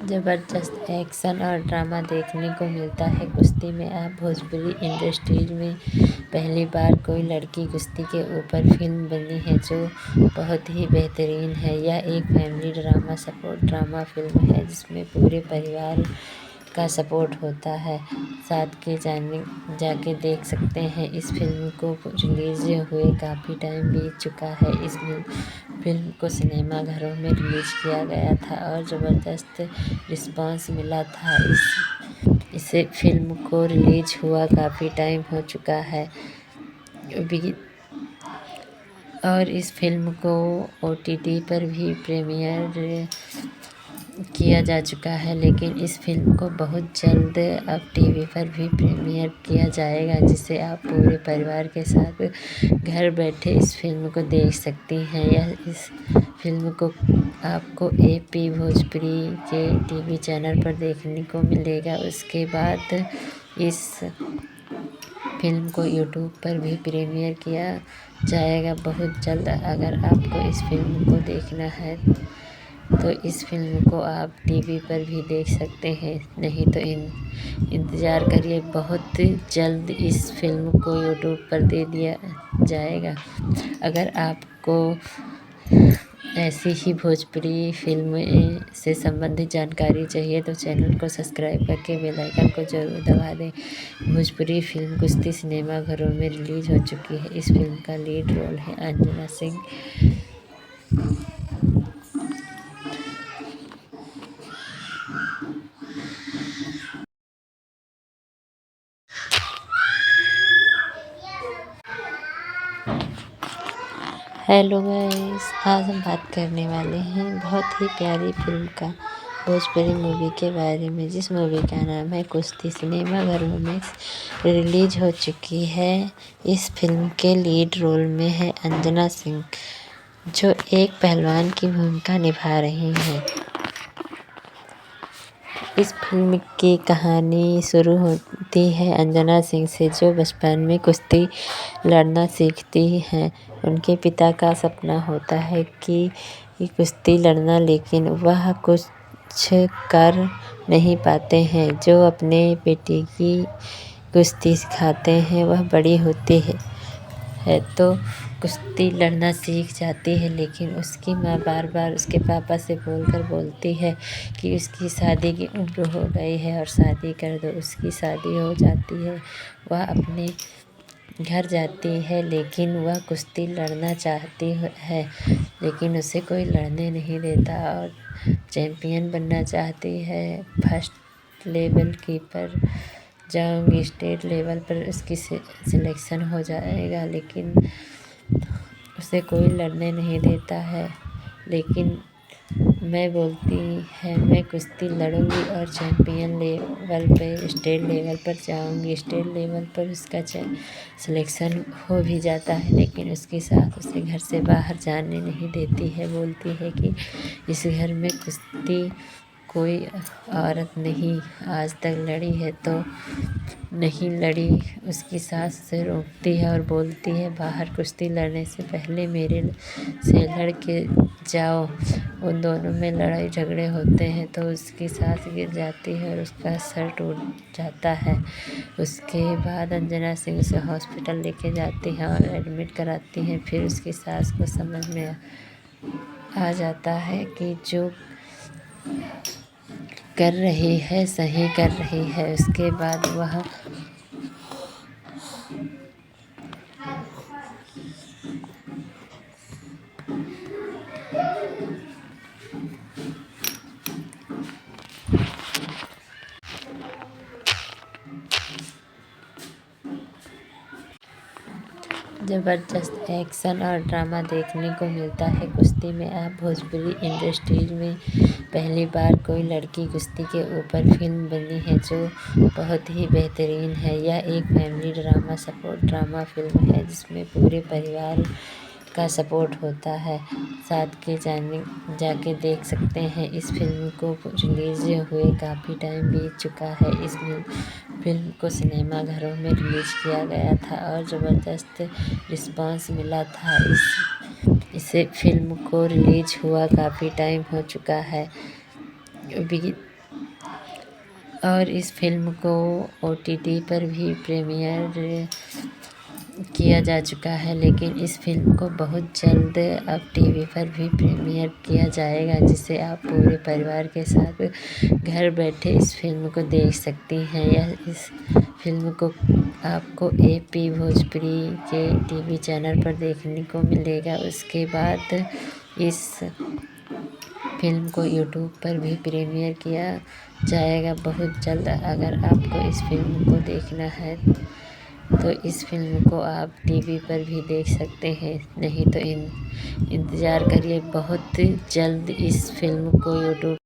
ज़बरदस्त एक्शन और ड्रामा देखने को मिलता है कुश्ती में। आप भोजपुरी इंडस्ट्रीज में पहली बार कोई लड़की कुश्ती के ऊपर फिल्म बनी है जो बहुत ही बेहतरीन है। यह एक family drama support drama film है जिसमें पूरे परिवार का सपोर्ट होता है। साथ के जाके देख सकते हैं। इस फिल्म को रिलीज हुए काफ़ी टाइम बीत चुका है। इस फिल्म को सिनेमा घरों में रिलीज किया गया था और ज़बरदस्त रिस्पांस मिला था। इसे फिल्म को रिलीज हुआ काफ़ी टाइम हो चुका है और इस फिल्म को OTT पर भी प्रीमियर किया जा चुका है, लेकिन इस फिल्म को बहुत जल्द अब TV पर भी प्रीमियर किया जाएगा जिसे आप पूरे परिवार के साथ घर बैठे इस फिल्म को देख सकती हैं। इस फिल्म को आपको AP भोजपुरी के TV चैनल पर देखने को मिलेगा। उसके बाद इस फिल्म को YouTube पर भी प्रीमियर किया जाएगा बहुत जल्द। अगर आपको इस फिल्म को देखना है तो इस फिल्म को आप TV पर भी देख सकते हैं, नहीं तो इंतज़ार करिए, बहुत जल्द इस फिल्म को YouTube पर दे दिया जाएगा। अगर आपको ऐसी ही भोजपुरी फिल्म से संबंधित जानकारी चाहिए तो चैनल को सब्सक्राइब करके बेल आइकन को ज़रूर दबा दें। भोजपुरी फिल्म कुश्ती सिनेमा घरों में रिलीज हो चुकी है। इस फिल्म का लीड रोल है अंजना सिंह। हेलो गाइस, आज हम बात करने वाले हैं बहुत ही प्यारी फिल्म का भोजपुरी मूवी के बारे में, जिस मूवी का नाम है कुश्ती। सिनेमा घरों में रिलीज हो चुकी है। इस फिल्म के लीड रोल में है अंजना सिंह, जो एक पहलवान की भूमिका निभा रही हैं। इस फिल्म की कहानी शुरू होती है अंजना सिंह से, जो बचपन में कुश्ती लड़ना सीखती हैं। उनके पिता का सपना होता है कि कुश्ती लड़ना, लेकिन वह कुछ कर नहीं पाते हैं। जो अपने बेटी की कुश्ती सिखाते हैं वह बड़ी होती है तो कुश्ती लड़ना सीख जाती है, लेकिन उसकी माँ बार बार उसके पापा से बोलती है कि उसकी शादी की उम्र हो गई है और शादी कर दो। उसकी शादी हो जाती है, वह अपने घर जाती है, लेकिन वह कुश्ती लड़ना चाहती है, लेकिन उसे कोई लड़ने नहीं देता और चैम्पियन बनना चाहती है। फर्स्ट लेवल की पर जाऊंगी, स्टेट लेवल पर उसकी सिलेक्शन हो जाएगा, लेकिन उसे कोई लड़ने नहीं देता है। लेकिन मैं बोलती है मैं कुश्ती लड़ूंगी और चैम्पियन लेवल पे स्टेट लेवल पर जाऊंगी। स्टेट लेवल पर उसका सिलेक्शन हो भी जाता है, लेकिन उसकी सास उसे घर से बाहर जाने नहीं देती है। बोलती है कि इस घर में कुश्ती कोई औरत नहीं आज तक लड़ी है तो नहीं लड़ी। उसकी सास से रोकती है और बोलती है बाहर कुश्ती लड़ने से पहले मेरे से लड़ के जाओ। उन दोनों में लड़ाई झगड़े होते हैं तो उसकी सास गिर जाती है और उसका सर टूट जाता है। उसके बाद अंजना सिंह उसे हॉस्पिटल लेके जाती हैं और एडमिट कराती हैं। फिर उसकी सास को समझ में आ जाता है कि जो कर रही है सही कर रही है। उसके बाद वह ज़बरदस्त एक्शन और ड्रामा देखने को मिलता है कुश्ती में। आप भोजपुरी इंडस्ट्रीज में पहली बार कोई लड़की कुश्ती के ऊपर फिल्म बनी है जो बहुत ही बेहतरीन है। यह एक family drama support drama film है जिसमें पूरे परिवार का सपोर्ट होता है। साथ के जाके देख सकते हैं। इस फिल्म को रिलीज हुए काफ़ी टाइम बीत चुका है। इस फिल्म को सिनेमा घरों में रिलीज किया गया था और ज़बरदस्त रिस्पांस मिला था। इसे फिल्म को रिलीज हुआ काफ़ी टाइम हो चुका है और इस फिल्म को OTT पर भी प्रीमियर किया जा चुका है, लेकिन इस फिल्म को बहुत जल्द अब TV पर भी प्रीमियर किया जाएगा, जिसे आप पूरे परिवार के साथ घर बैठे इस फिल्म को देख सकती हैं। इस फिल्म को आपको AP भोजपुरी के TV चैनल पर देखने को मिलेगा। उसके बाद इस फिल्म को YouTube पर भी प्रीमियर किया जाएगा बहुत जल्द। अगर आपको इस फिल्म को देखना है तो इस फिल्म को आप TV पर भी देख सकते हैं, नहीं तो इंतज़ार करिए, बहुत जल्द इस फिल्म को YouTube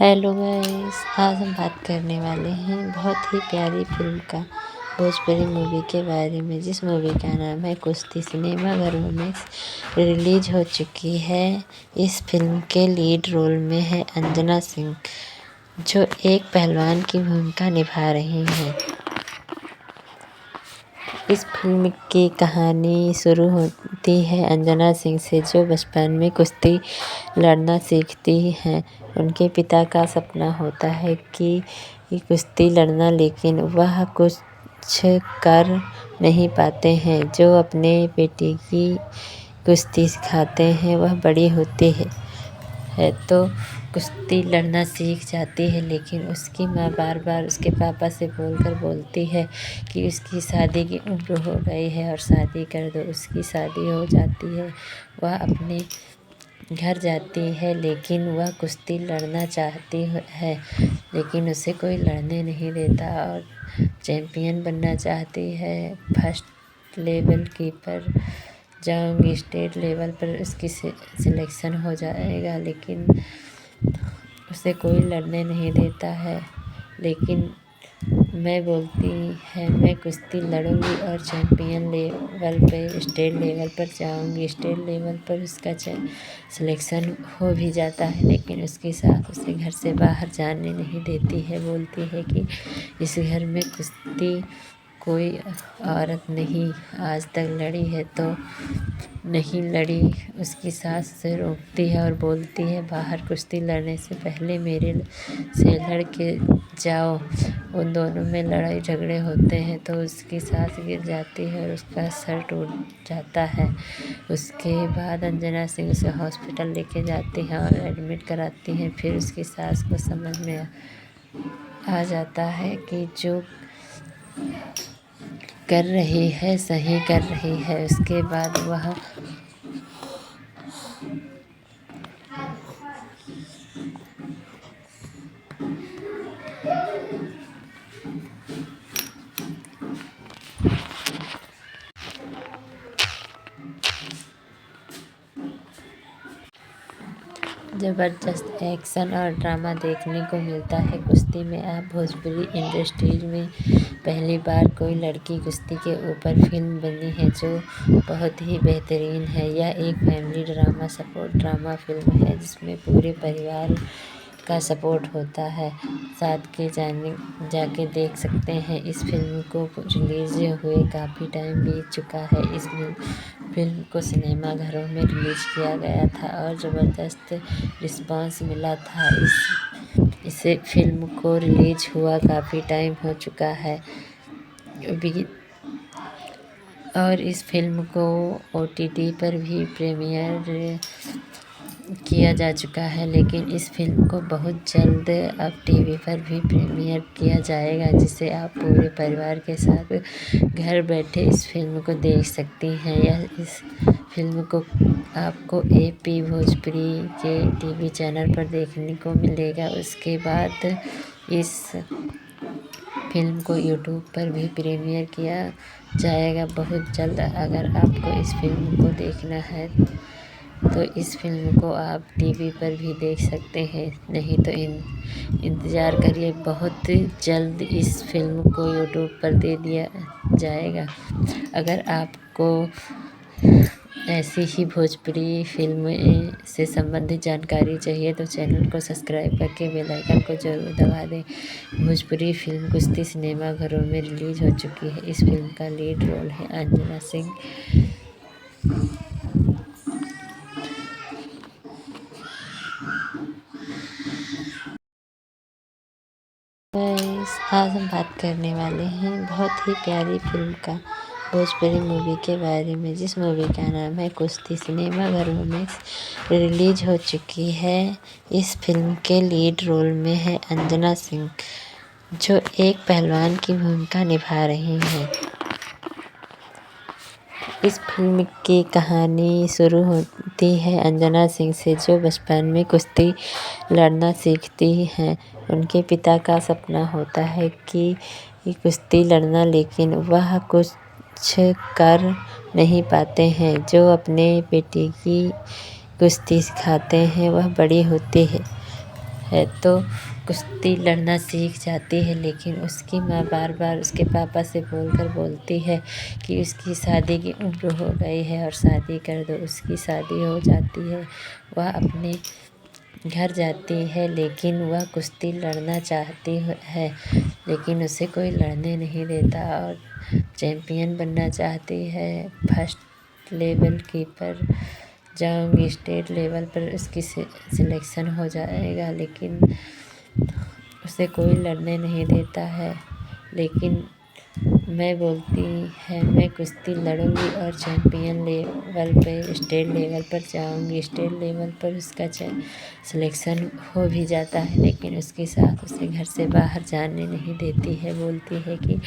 हेलो गाइस, आज हम बात करने वाले हैं बहुत ही प्यारी फिल्म का भोजपुरी मूवी के बारे में, जिस मूवी का नाम है कुश्ती। सिनेमा घरों में रिलीज हो चुकी है। इस फिल्म के लीड रोल में है अंजना सिंह, जो एक पहलवान की भूमिका निभा रही हैं। इस फिल्म की कहानी शुरू होती है अंजना सिंह से, जो बचपन में कुश्ती लड़ना सीखती हैं। उनके पिता का सपना होता है कि कुश्ती लड़ना, लेकिन वह कुछ कर नहीं पाते हैं। जो अपने बेटी की कुश्ती सिखाते हैं, वह बड़ी होती है तो कुश्ती लड़ना सीख जाती है, लेकिन उसकी माँ बार बार उसके पापा से बोलती है कि उसकी शादी की उम्र हो गई है और शादी कर दो। उसकी शादी हो जाती है, वह अपने घर जाती है, लेकिन वह कुश्ती लड़ना चाहती है, लेकिन उसे कोई लड़ने नहीं देता और चैम्पियन बनना चाहती है। फर्स्ट लेवल की पर जाऊंगी, स्टेट लेवल पर उसकी सिलेक्शन हो जाएगा, लेकिन उसे कोई लड़ने नहीं देता है। लेकिन मैं बोलती है मैं कुश्ती लड़ूंगी और चैम्पियन लेवल पे, स्टेट लेवल पर जाऊंगी। स्टेट लेवल पर उसका सिलेक्शन हो भी जाता है, लेकिन उसके साथ उसे घर से बाहर जाने नहीं देती है। बोलती है कि इस घर में कुश्ती कोई औरत नहीं आज तक लड़ी है तो नहीं लड़ी। उसकी सास उसे रोकती है और बोलती है बाहर कुश्ती लड़ने से पहले मेरे से लड़ के जाओ। उन दोनों में लड़ाई झगड़े होते हैं तो उसकी सास गिर जाती है और उसका सर टूट जाता है। उसके बाद अंजना सिंह उसे हॉस्पिटल लेके जाती हैं और एडमिट कराती हैं। फिर उसकी सास को समझ में आ जाता है कि जो कर रही है सही कर रही है। उसके बाद वह ज़बरदस्त एक्शन और ड्रामा देखने को मिलता है कुश्ती में। आप भोजपुरी इंडस्ट्रीज में पहली बार कोई लड़की कुश्ती के ऊपर फिल्म बनी है जो बहुत ही बेहतरीन है। यह एक family drama support drama film है जिसमें पूरे परिवार का सपोर्ट होता है। साथ के जाके देख सकते हैं। इस फिल्म को रिलीज हुए काफ़ी टाइम बीत चुका है। इस फिल्म को सिनेमा घरों में रिलीज किया गया था और ज़बरदस्त रिस्पांस मिला था। इसे फिल्म को रिलीज हुआ काफ़ी टाइम हो चुका है और इस फिल्म को OTT पर भी प्रीमियर किया जा चुका है। लेकिन इस फिल्म को बहुत जल्द अब TV पर भी प्रीमियर किया जाएगा जिसे आप पूरे परिवार के साथ घर बैठे इस फिल्म को देख सकती हैं। इस फिल्म को आपको AP भोजपुरी के TV चैनल पर देखने को मिलेगा। उसके बाद इस फिल्म को YouTube पर भी प्रीमियर किया जाएगा बहुत जल्द। अगर आपको इस फिल्म को देखना है तो इस फिल्म को आप TV पर भी देख सकते हैं, नहीं तो इंतज़ार करिए, बहुत जल्द इस फिल्म को YouTube पर दे दिया जाएगा। अगर आपको ऐसी ही भोजपुरी फिल्म से संबंधित जानकारी चाहिए तो चैनल को सब्सक्राइब करके बेल आइकन को ज़रूर दबा दें। भोजपुरी फिल्म कुश्ती सिनेमा घरों में रिलीज हो चुकी है। इस फिल्म का लीड रोल है अंजना सिंह। आज हम बात करने वाले हैं बहुत ही प्यारी फिल्म का भोजपुरी मूवी के बारे में, जिस मूवी का नाम है कुश्ती। सिनेमा घरों में रिलीज हो चुकी है। इस फिल्म के लीड रोल में है अंजना सिंह जो एक पहलवान की भूमिका निभा रही हैं। इस फिल्म की कहानी शुरू होती है अंजना सिंह से जो बचपन में कुश्ती लड़ना सीखती हैं। उनके पिता का सपना होता है कि कुश्ती लड़ना, लेकिन वह कुछ कर नहीं पाते हैं। जो अपने बेटी की कुश्ती सिखाते हैं वह बड़ी होती है तो कुश्ती लड़ना सीख जाती है। लेकिन उसकी माँ बार बार उसके पापा से बोलती है कि उसकी शादी की उम्र हो गई है और शादी कर दो। उसकी शादी हो जाती है, वह अपने घर जाती है, लेकिन वह कुश्ती लड़ना चाहती है लेकिन उसे कोई लड़ने नहीं देता और चैम्पियन बनना चाहती है। फर्स्ट लेवल की पर जाऊंगी, स्टेट लेवल पर उसकी सिलेक्शन हो जाएगा, लेकिन उसे कोई लड़ने नहीं देता है। लेकिन मैं बोलती है मैं कुश्ती लड़ूंगी और चैम्पियन लेवल पे स्टेट लेवल पर जाऊंगी। स्टेट लेवल पर उसका सिलेक्शन हो भी जाता है, लेकिन उसके साथ उसे घर से बाहर जाने नहीं देती है। बोलती है कि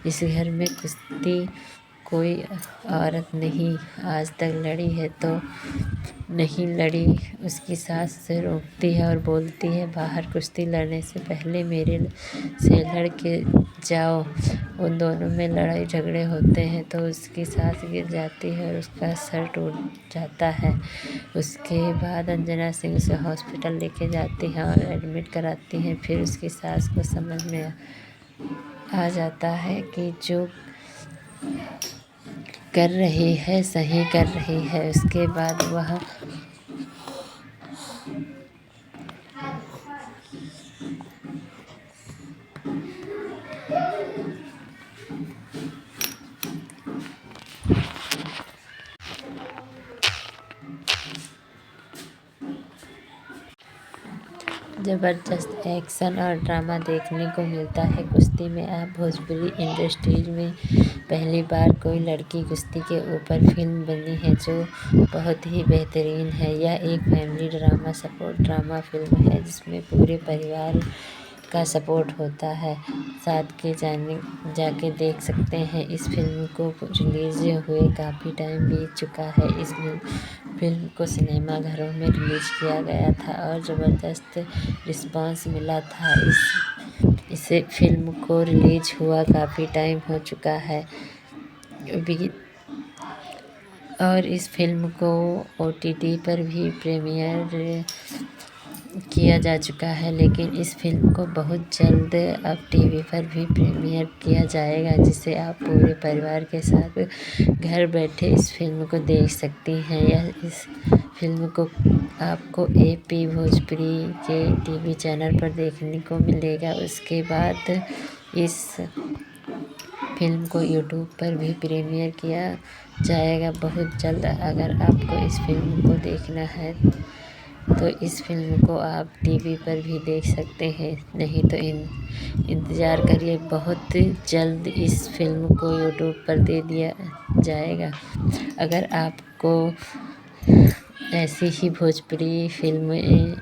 इस घर में कुश्ती कोई औरत नहीं आज तक लड़ी है तो नहीं लड़ी। उसकी सास उसे रोकती है और बोलती है बाहर कुश्ती लड़ने से पहले मेरे से लड़ के जाओ। उन दोनों में लड़ाई झगड़े होते हैं तो उसकी सास गिर जाती है और उसका सर टूट जाता है। उसके बाद अंजना सिंह उसे हॉस्पिटल लेके जाती हैं और एडमिट कराती हैं। फिर उसकी सास को समझ में आ जाता है कि जो कर रही है सही कर रही है। उसके बाद वह ज़बरदस्त एक्शन और ड्रामा देखने को मिलता है कुश्ती में। अब भोजपुरी इंडस्ट्रीज में पहली बार कोई लड़की कुश्ती के ऊपर फिल्म बनी है जो बहुत ही बेहतरीन है। यह एक family drama support drama film है जिसमें पूरे परिवार का सपोर्ट होता है। साथ के जाके देख सकते हैं। इस फिल्म को रिलीज़ हुए काफ़ी टाइम बीत चुका है। इस फिल्म को सिनेमा घरों में रिलीज़ किया गया था और ज़बरदस्त रिस्पांस मिला था। इस फिल्म को रिलीज़ हुआ काफ़ी टाइम हो चुका है और इस फिल्म को OTT पर भी प्रीमियर किया जा चुका है, लेकिन इस फिल्म को बहुत जल्द अब TV पर भी प्रीमियर किया जाएगा जिसे आप पूरे परिवार के साथ घर बैठे इस फिल्म को देख सकती हैं। इस फिल्म को आपको AP भोजपुरी के TV चैनल पर देखने को मिलेगा। उसके बाद इस फिल्म को YouTube पर भी प्रीमियर किया जाएगा बहुत जल्द। अगर आपको इस फिल्म को देखना है तो इस फिल्म को आप TV पर भी देख सकते हैं, नहीं तो इंतज़ार करिए, बहुत जल्द इस फिल्म को YouTube पर दे दिया जाएगा। अगर आपको ऐसी ही भोजपुरी फिल्म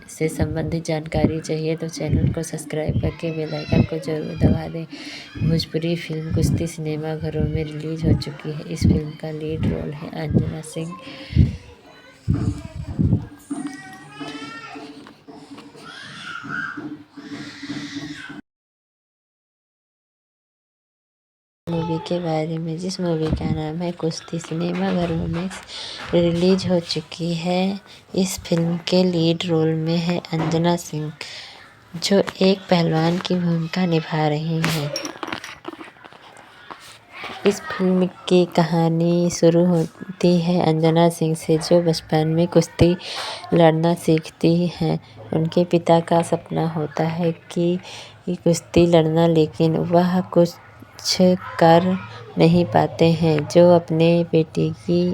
से संबंधित जानकारी चाहिए तो चैनल को सब्सक्राइब करके बेल आइकन को ज़रूर दबा दें। भोजपुरी फिल्म कुश्ती सिनेमा घरों में रिलीज़ हो चुकी है। इस फिल्म का लीड रोल है अंजना सिंह। मूवी के बारे में, जिस मूवी का नाम है कुश्ती, सिनेमा घरों में रिलीज हो चुकी है। इस फिल्म के लीड रोल में है अंजना सिंह जो एक पहलवान की भूमिका निभा रही हैं। इस फिल्म की कहानी शुरू होती है अंजना सिंह से जो बचपन में कुश्ती लड़ना सीखती हैं। उनके पिता का सपना होता है कि कुश्ती लड़ना, लेकिन वह कुछ कर नहीं पाते हैं। जो अपने बेटी की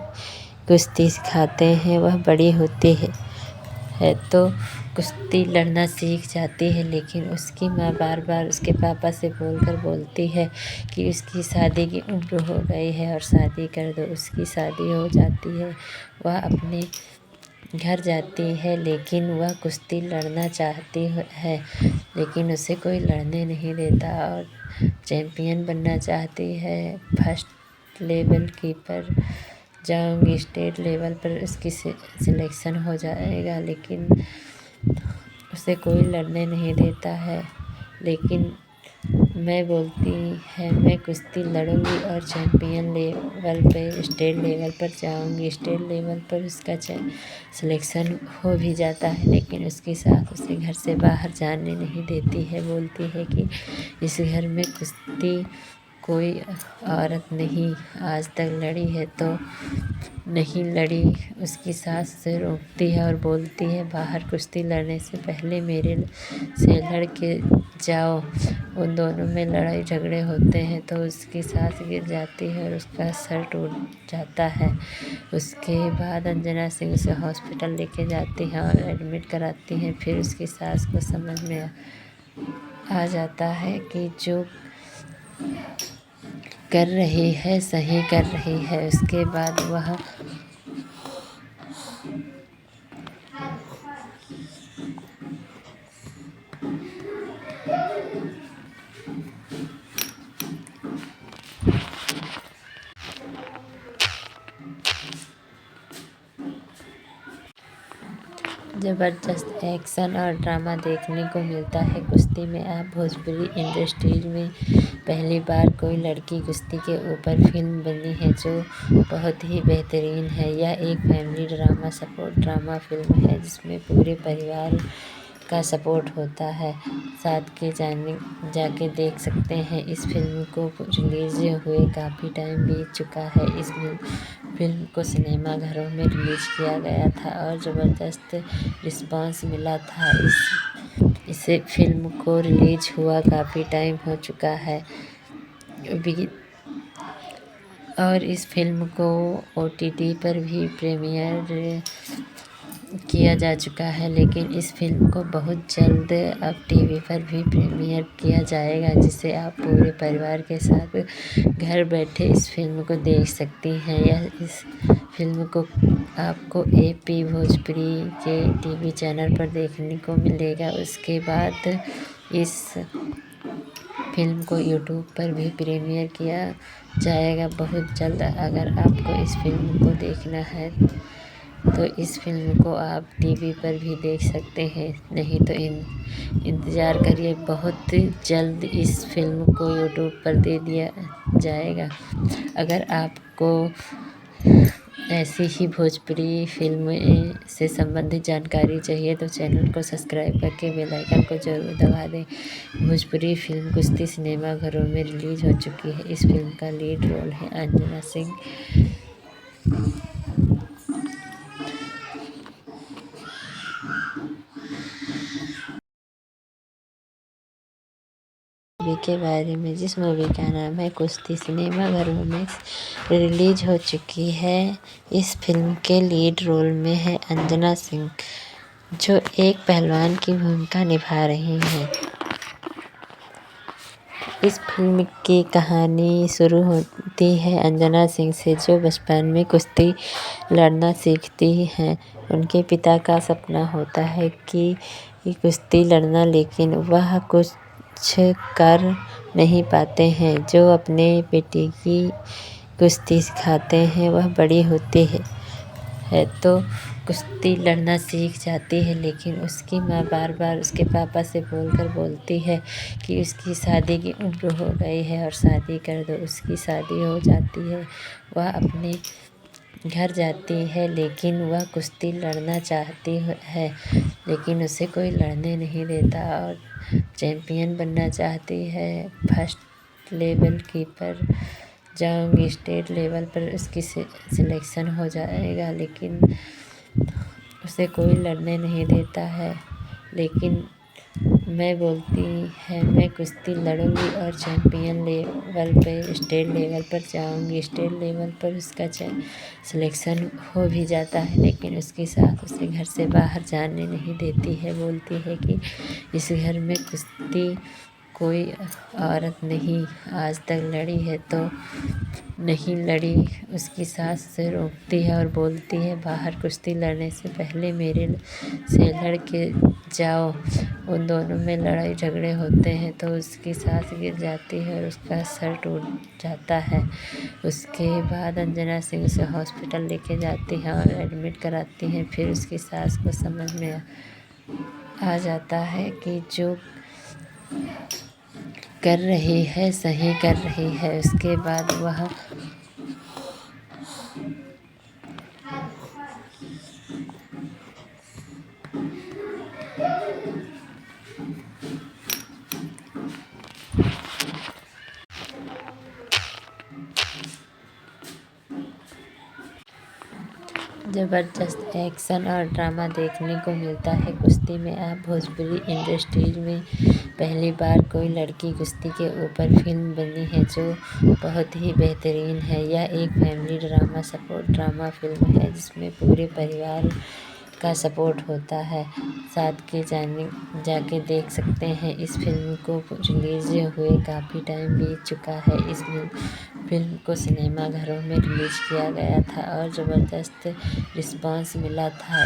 कुश्ती सिखाते हैं वह बड़ी होती है तो कुश्ती लड़ना सीख जाती है, लेकिन उसकी माँ बार बार उसके पापा से बोलती है कि उसकी शादी की उम्र हो गई है और शादी कर दो। उसकी शादी हो जाती है, वह अपने घर जाती है, लेकिन वह कुश्ती लड़ना चाहती है, लेकिन उसे कोई लड़ने नहीं देता और चैम्पियन बनना चाहती है। फर्स्ट लेवल की पर जाऊंगी, स्टेट लेवल पर उसकी सिलेक्शन हो जाएगा, लेकिन उसे कोई लड़ने नहीं देता है। लेकिन मैं बोलती है मैं कुश्ती लड़ूंगी और चैम्पियन लेवल पे, स्टेट लेवल पर जाऊंगी। स्टेट लेवल पर उसका सिलेक्शन हो भी जाता है, लेकिन उसकी सास उसे घर से बाहर जाने नहीं देती है। बोलती है कि इस घर में कुश्ती कोई औरत नहीं आज तक लड़ी है तो नहीं लड़ी। उसकी सास से रोकती है और बोलती है बाहर कुश्ती लड़ने से पहले मेरे से लड़ के जाओ। उन दोनों में लड़ाई झगड़े होते हैं तो उसकी सास गिर जाती है और उसका सर टूट जाता है। उसके बाद अंजना सिंह उसे हॉस्पिटल लेके जाती हैं और एडमिट कराती हैं। फिर उसकी सास को समझ में आ जाता है कि जो कर रही है सही कर रही है। उसके बाद वह ज़बरदस्त एक्शन और ड्रामा देखने को मिलता है कुश्ती में। अब भोजपुरी इंडस्ट्रीज में पहली बार कोई लड़की कुश्ती के ऊपर फिल्म बनी है जो बहुत ही बेहतरीन है। यह एक family drama support drama film है जिसमें पूरे परिवार का सपोर्ट होता है। साथ के जाके देख सकते हैं। इस फिल्म को रिलीज़ हुए काफ़ी टाइम बीत चुका है। इस फिल्म को सिनेमा घरों में रिलीज़ किया गया था और ज़बरदस्त रिस्पांस मिला था। इस फिल्म को रिलीज़ हुआ काफ़ी टाइम हो चुका है और इस फिल्म को OTT पर भी प्रीमियर किया जा चुका है, लेकिन इस फिल्म को बहुत जल्द अब टीवी पर भी प्रीमियर किया जाएगा, जिसे आप पूरे परिवार के साथ घर बैठे इस फिल्म को देख सकती हैं। इस फिल्म को आपको AP भोजपुरी के टीवी चैनल पर देखने को मिलेगा। उसके बाद इस फिल्म को यूट्यूब पर भी प्रीमियर किया जाएगा बहुत जल्द। अगर आपको इस फिल्म को देखना है तो इस फिल्म को आप टीवी पर भी देख सकते हैं, नहीं तो इंतज़ार करिए, बहुत जल्द इस फिल्म को यूट्यूब पर दे दिया जाएगा। अगर आपको ऐसी ही भोजपुरी फिल्म से संबंधित जानकारी चाहिए तो चैनल को सब्सक्राइब करके बेल आइकन को ज़रूर दबा दें। भोजपुरी फिल्म कुश्ती सिनेमा घरों में रिलीज हो चुकी है। इस फिल्म का लीड रोल है अंजना सिंह। मूवी के बारे में, जिस मूवी का नाम है कुश्ती, सिनेमा घरों में रिलीज हो चुकी है। इस फिल्म के लीड रोल में है अंजना सिंह, जो एक पहलवान की भूमिका निभा रही हैं। इस फिल्म की कहानी शुरू होती है अंजना सिंह से, जो बचपन में कुश्ती लड़ना सीखती हैं। उनके पिता का सपना होता है कि कुश्ती लड़ना, लेकिन वह कुछ कर नहीं पाते हैं। जो अपने बेटी की कुश्ती सिखाते हैं वह बड़ी होती है तो कुश्ती लड़ना सीख जाती है, लेकिन उसकी माँ बार बार उसके पापा से बोलती है कि उसकी शादी की उम्र हो गई है और शादी कर दो। उसकी शादी हो जाती है, वह अपने घर जाती है, लेकिन वह कुश्ती लड़ना चाहती है, लेकिन उसे कोई लड़ने नहीं देता और चैम्पियन बनना चाहती है। फर्स्ट लेवल की पर जाऊंगी, स्टेट लेवल पर उसकी सिलेक्शन हो जाएगा, लेकिन उसे कोई लड़ने नहीं देता है। लेकिन मैं बोलती है मैं कुश्ती लड़ूंगी और चैम्पियन लेवल पे, स्टेट लेवल पर जाऊंगी। स्टेट लेवल पर उसका सिलेक्शन हो भी जाता है, लेकिन उसकी सास उसे घर से बाहर जाने नहीं देती है। बोलती है कि इस घर में कुश्ती कोई औरत नहीं आज तक लड़ी है तो नहीं लड़ी। उसकी सास से रोकती है और बोलती है बाहर कुश्ती लड़ने से पहले मेरे से लड़ के जाओ। उन दोनों में लड़ाई झगड़े होते हैं तो उसकी सास गिर जाती है और उसका सर टूट जाता है। उसके बाद अंजना सिंह उसे हॉस्पिटल लेके जाती है और एडमिट कराती हैं। फिर उसकी सास को समझ में आ जाता है कि जो कर रही है सही कर रही है। उसके बाद वह ज़बरदस्त एक्शन और ड्रामा देखने को मिलता है कुश्ती में। आप भोजपुरी इंडस्ट्रीज में पहली बार कोई लड़की कुश्ती के ऊपर फिल्म बनी है जो बहुत ही बेहतरीन है। यह एक family drama support drama film है जिसमें पूरे परिवार का सपोर्ट होता है। साथ के जाके देख सकते हैं। इस फिल्म को रिलीज हुए काफ़ी टाइम बीत चुका है। इस फिल्म को सिनेमा घरों में रिलीज किया गया था और ज़बरदस्त रिस्पांस मिला था।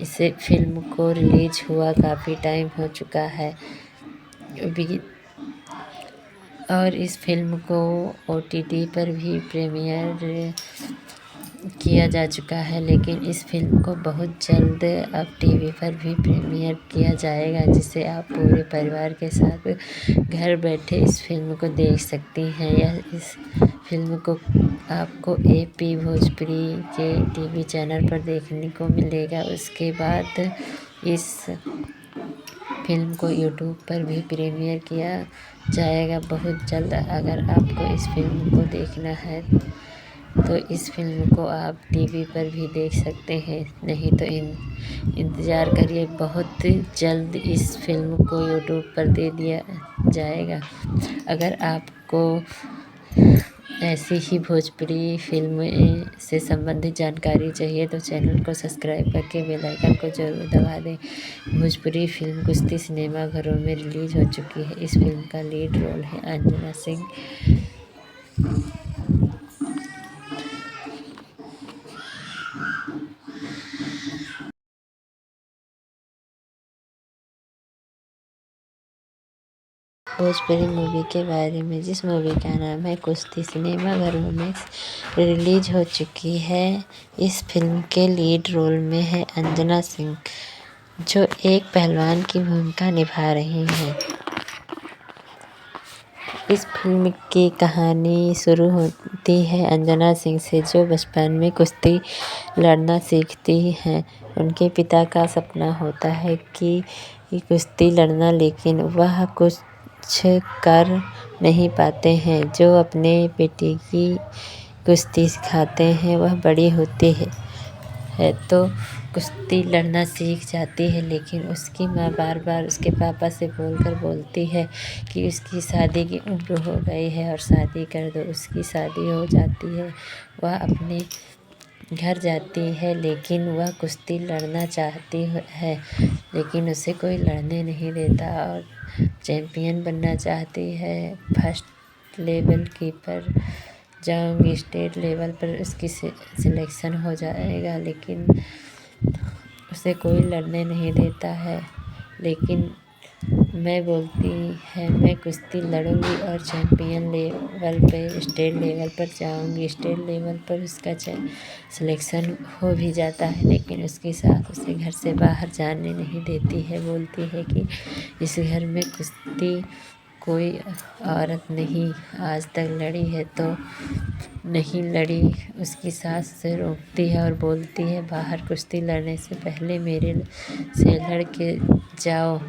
इसे फिल्म को रिलीज हुआ काफ़ी टाइम हो चुका है और इस फिल्म को OTT पर भी प्रीमियर किया जा चुका है, लेकिन इस फिल्म को बहुत जल्द अब टीवी पर भी प्रीमियर किया जाएगा, जिसे आप पूरे परिवार के साथ घर बैठे इस फिल्म को देख सकती हैं। इस फिल्म को आपको AP भोजपुरी के टीवी चैनल पर देखने को मिलेगा। उसके बाद इस फिल्म को यूट्यूब पर भी प्रीमियर किया जाएगा बहुत जल्द। अगर आपको इस फिल्म को देखना है तो इस फिल्म को आप टीवी पर भी देख सकते हैं, नहीं तो इंतज़ार करिए, बहुत जल्द इस फिल्म को यूट्यूब पर दे दिया जाएगा। अगर आपको ऐसी ही भोजपुरी फिल्म से संबंधित जानकारी चाहिए तो चैनल को सब्सक्राइब करके बेल आइकन को जरूर दबा दें। भोजपुरी फिल्म कुश्ती सिनेमा घरों में रिलीज हो चुकी है। इस फिल्म का लीड रोल है अंजना सिंह। भोजपुरी मूवी के बारे में, जिस मूवी का नाम है कुश्ती, सिनेमा घरों में रिलीज हो चुकी है। इस फिल्म के लीड रोल में है अंजना सिंह, जो एक पहलवान की भूमिका निभा रही हैं। इस फिल्म की कहानी शुरू होती है अंजना सिंह से, जो बचपन में कुश्ती लड़ना सीखती हैं। उनके पिता का सपना होता है कि कुश्ती लड़ना, लेकिन वह कुछ कर नहीं पाते हैं। जो अपने बेटी की कुश्ती सिखाते हैं, वह बड़ी होती है तो कुश्ती लड़ना सीख जाती है, लेकिन उसकी माँ बार बार उसके पापा से बोलती है कि उसकी शादी की उम्र हो गई है और शादी कर दो। उसकी शादी हो जाती है, वह अपने घर जाती है, लेकिन वह कुश्ती लड़ना चाहती है, लेकिन उसे कोई लड़ने नहीं देता और चैम्पियन बनना चाहती है। फर्स्ट लेवल की पर जाऊंगी, स्टेट लेवल पर उसकी सिलेक्शन हो जाएगा, लेकिन उसे कोई लड़ने नहीं देता है। लेकिन मैं बोलती है मैं कुश्ती लड़ूंगी और चैम्पियन लेवल पे, स्टेट लेवल पर जाऊंगी। स्टेट लेवल पर उसका सिलेक्शन हो भी जाता है, लेकिन उसके साथ उसे घर से बाहर जाने नहीं देती है। बोलती है कि इस घर में कुश्ती कोई औरत नहीं आज तक लड़ी है तो नहीं लड़ी। उसकी सास से रोकती है और बोलती है बाहर कुश्ती लड़ने से पहले मेरे से लड़ के जाओ।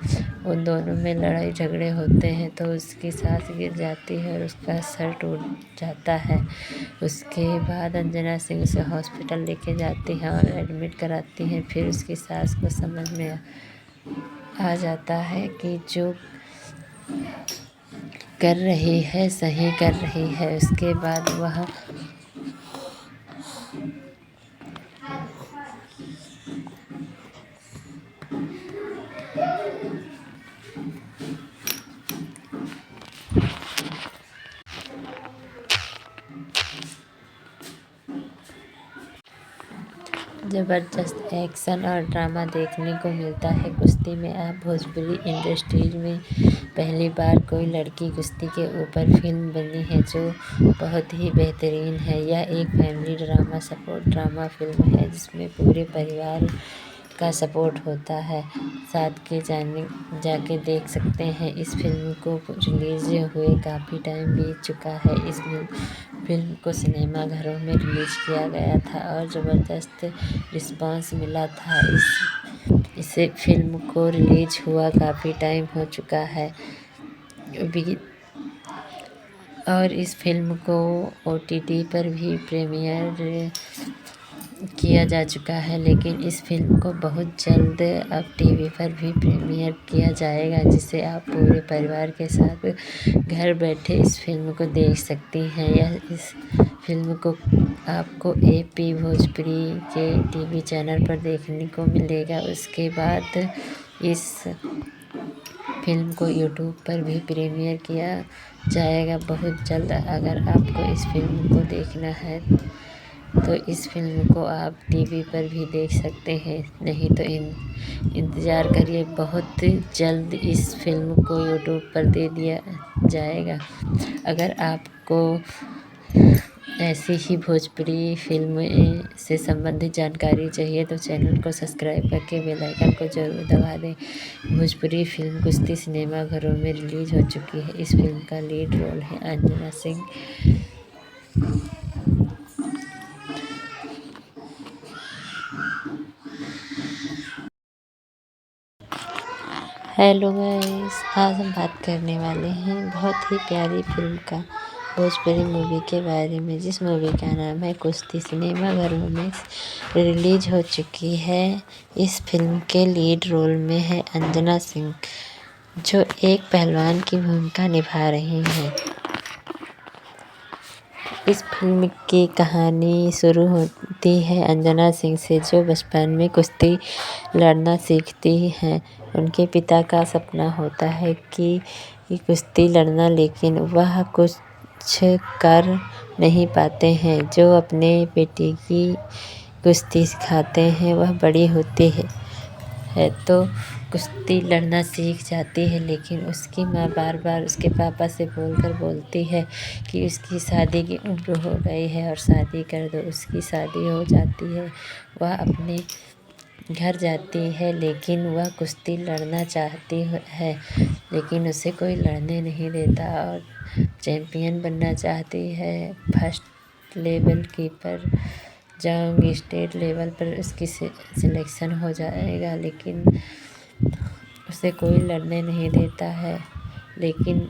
उन दोनों में लड़ाई झगड़े होते हैं तो उसकी सास गिर जाती है और उसका सर टूट जाता है। उसके बाद अंजना सिंह उसे हॉस्पिटल लेके जाती है और एडमिट कराती हैं। फिर उसकी सास को समझ में आ जाता है कि जो कर रही है सही कर रही है। उसके बाद वह ज़बरदस्त एक्शन और ड्रामा देखने को मिलता है कुश्ती में। आप भोजपुरी इंडस्ट्रीज में पहली बार कोई लड़की कुश्ती के ऊपर फिल्म बनी है जो बहुत ही बेहतरीन है। यह एक family drama support drama film है जिसमें पूरे परिवार का सपोर्ट होता है। साथ के जाके देख सकते हैं। इस फिल्म को रिलीज हुए काफ़ी टाइम बीत चुका है। इस फिल्म को सिनेमा घरों में रिलीज किया गया था और ज़बरदस्त रिस्पांस मिला था। इस फिल्म को रिलीज हुआ काफ़ी टाइम हो चुका है और इस फिल्म को OTT पर भी प्रीमियर किया जा चुका है, लेकिन इस फिल्म को बहुत जल्द अब TV पर भी प्रीमियर किया जाएगा, जिसे आप पूरे परिवार के साथ घर बैठे इस फिल्म को देख सकती हैं। इस फिल्म को आपको AP भोजपुरी के TV चैनल पर देखने को मिलेगा। उसके बाद इस फिल्म को YouTube पर भी प्रीमियर किया जाएगा बहुत जल्द। अगर आपको इस फिल्म को देखना है तो इस फिल्म को आप TV पर भी देख सकते हैं, नहीं तो इंतज़ार करिए, बहुत जल्द इस फिल्म को YouTube पर दे दिया जाएगा। अगर आपको ऐसी ही भोजपुरी फिल्म से संबंधित जानकारी चाहिए तो चैनल को सब्सक्राइब करके बेल आइकन को ज़रूर दबा दें। भोजपुरी फिल्म कुश्ती सिनेमा घरों में रिलीज हो चुकी है। इस फिल्म का लीड रोल है अंजना सिंह। हेलो गाइस, आज हम बात करने वाले हैं बहुत ही प्यारी फिल्म का, भोजपुरी मूवी के बारे में, जिस मूवी का नाम है कुश्ती, सिनेमा घरों में रिलीज हो चुकी है। इस फिल्म के लीड रोल में है अंजना सिंह, जो एक पहलवान की भूमिका निभा रही हैं। इस फिल्म की कहानी शुरू होती है अंजना सिंह से, जो बचपन में कुश्ती लड़ना सीखती हैं। उनके पिता का सपना होता है कि कुश्ती लड़ना, लेकिन वह कुछ कर नहीं पाते हैं। जो अपने बेटी की कुश्ती सिखाते हैं वह बड़ी होती है तो कुश्ती लड़ना सीख जाती है, लेकिन उसकी माँ बार बार उसके पापा से बोलती है कि उसकी शादी की उम्र हो गई है और शादी कर दो। उसकी शादी हो जाती है, वह अपने घर जाती है, लेकिन वह कुश्ती लड़ना चाहती है, लेकिन उसे कोई लड़ने नहीं देता और चैम्पियन बनना चाहती है। फर्स्ट लेवल की पर जाऊंगी, स्टेट लेवल पर उसकी सिलेक्शन हो जाएगा, लेकिन उसे कोई लड़ने नहीं देता है। लेकिन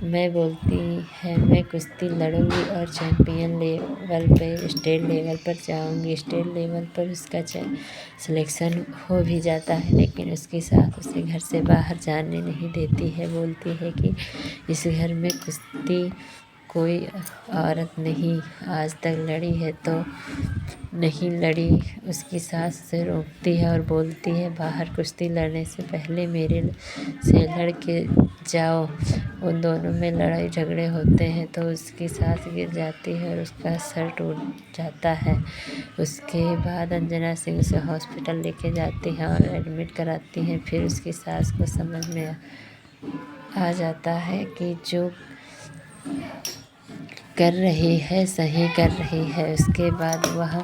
मैं बोलती है मैं कुश्ती लड़ूंगी और चैम्पियन लेवल पे स्टेट लेवल पर जाऊंगी। स्टेट लेवल पर उसका सिलेक्शन हो भी जाता है, लेकिन उसकी सास उसे घर से बाहर जाने नहीं देती है। बोलती है कि इस घर में कुश्ती कोई औरत नहीं आज तक लड़ी है तो नहीं लड़ी। उसकी सास से रोकती है और बोलती है बाहर कुश्ती लड़ने से पहले मेरे से लड़ के जाओ। उन दोनों में लड़ाई झगड़े होते हैं तो उसकी सास गिर जाती है और उसका सर टूट जाता है। उसके बाद अंजना सिंह उसे हॉस्पिटल लेके जाती हैं और एडमिट कराती हैं। फिर उसकी सास को समझ में आ जाता है कि जो कर रही है सही कर रही है। उसके बाद वह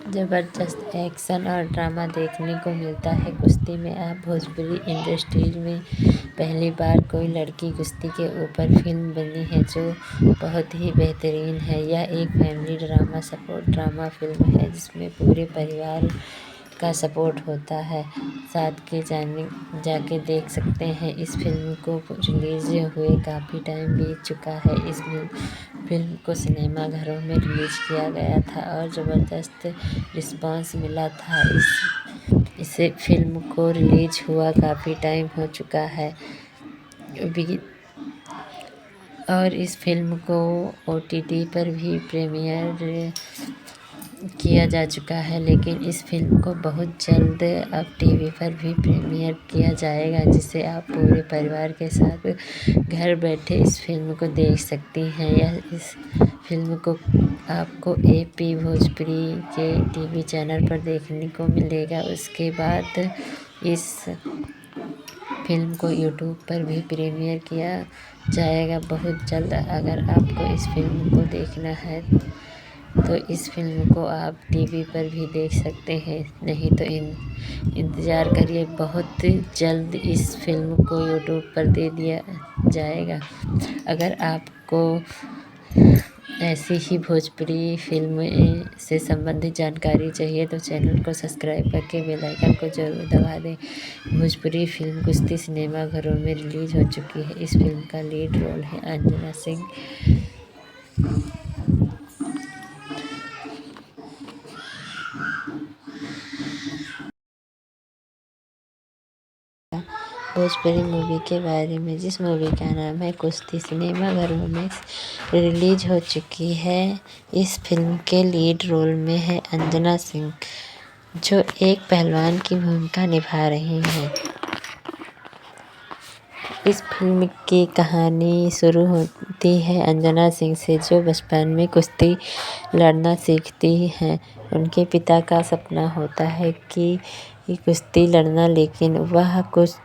ज़बरदस्त एक्शन और ड्रामा देखने को मिलता है कुश्ती में। आप भोजपुरी इंडस्ट्रीज में पहली बार कोई लड़की कुश्ती के ऊपर फिल्म बनी है जो बहुत ही बेहतरीन है। यह एक family drama support drama film है जिसमें पूरे परिवार का सपोर्ट होता है। साथ के जाके देख सकते हैं। इस फिल्म को रिलीज़ हुए काफ़ी टाइम बीत चुका है। इस फिल्म को सिनेमा घरों में रिलीज़ किया गया था और ज़बरदस्त रिस्पांस मिला था। इसे फिल्म को रिलीज़ हुआ काफ़ी टाइम हो चुका है और इस फिल्म को OTT पर भी प्रीमियर किया जा चुका है, लेकिन इस फिल्म को बहुत जल्द अब TV पर भी प्रीमियर किया जाएगा, जिसे आप पूरे परिवार के साथ घर बैठे इस फिल्म को देख सकती हैं। इस फिल्म को आपको AP भोजपुरी के TV चैनल पर देखने को मिलेगा। उसके बाद इस फिल्म को YouTube पर भी प्रीमियर किया जाएगा बहुत जल्द। अगर आपको इस फिल्म को देखना है तो इस फिल्म को आप TV पर भी देख सकते हैं, नहीं तो इंतज़ार करिए, बहुत जल्द इस फिल्म को YouTube पर दे दिया जाएगा। अगर आपको ऐसी ही भोजपुरी फिल्म से संबंधित जानकारी चाहिए तो चैनल को सब्सक्राइब करके बेल आइकन को ज़रूर दबा दें। भोजपुरी फिल्म कुश्ती सिनेमा घरों में रिलीज़ हो चुकी है। इस फिल्म का लीड रोल है अंजना सिंह। भोजपुरी मूवी के बारे में, जिस मूवी का नाम है कुश्ती, सिनेमा घरों में रिलीज हो चुकी है। इस फिल्म के लीड रोल में है अंजना सिंह, जो एक पहलवान की भूमिका निभा रही हैं। इस फिल्म की कहानी शुरू होती है अंजना सिंह से, जो बचपन में कुश्ती लड़ना सीखती हैं। उनके पिता का सपना होता है कि कुश्ती लड़ना, लेकिन वह कुछ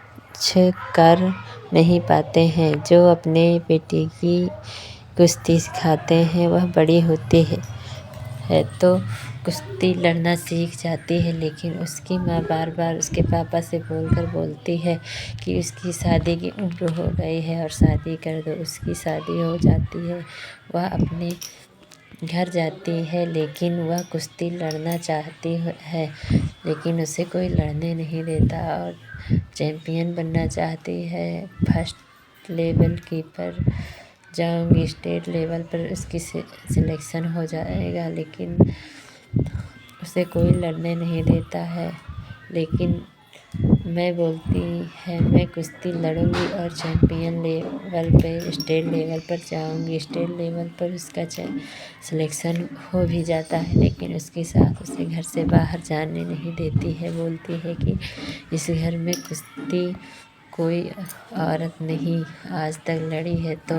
कर नहीं पाते हैं। जो अपने बेटी की कुश्ती सिखाते हैं वह बड़ी होती है तो कुश्ती लड़ना सीख जाती है, लेकिन उसकी माँ बार बार उसके पापा से बोलती है कि उसकी शादी की उम्र हो गई है और शादी कर दो। उसकी शादी हो जाती है, वह अपने घर जाती है, लेकिन वह कुश्ती लड़ना चाहती है, लेकिन उसे कोई लड़ने नहीं देता और चैम्पियन बनना चाहती है। फर्स्ट लेवल की पर जाऊंगी, स्टेट लेवल पर उसकी सिलेक्शन हो जाएगा, लेकिन उसे कोई लड़ने नहीं देता है। लेकिन मैं बोलती है मैं कुश्ती लड़ूंगी और चैम्पियन लेवल पे स्टेट लेवल पर जाऊंगी। स्टेट लेवल पर उसका सिलेक्शन हो भी जाता है, लेकिन उसके साथ उसे घर से बाहर जाने नहीं देती है। बोलती है कि इस घर में कुश्ती कोई औरत नहीं आज तक लड़ी है तो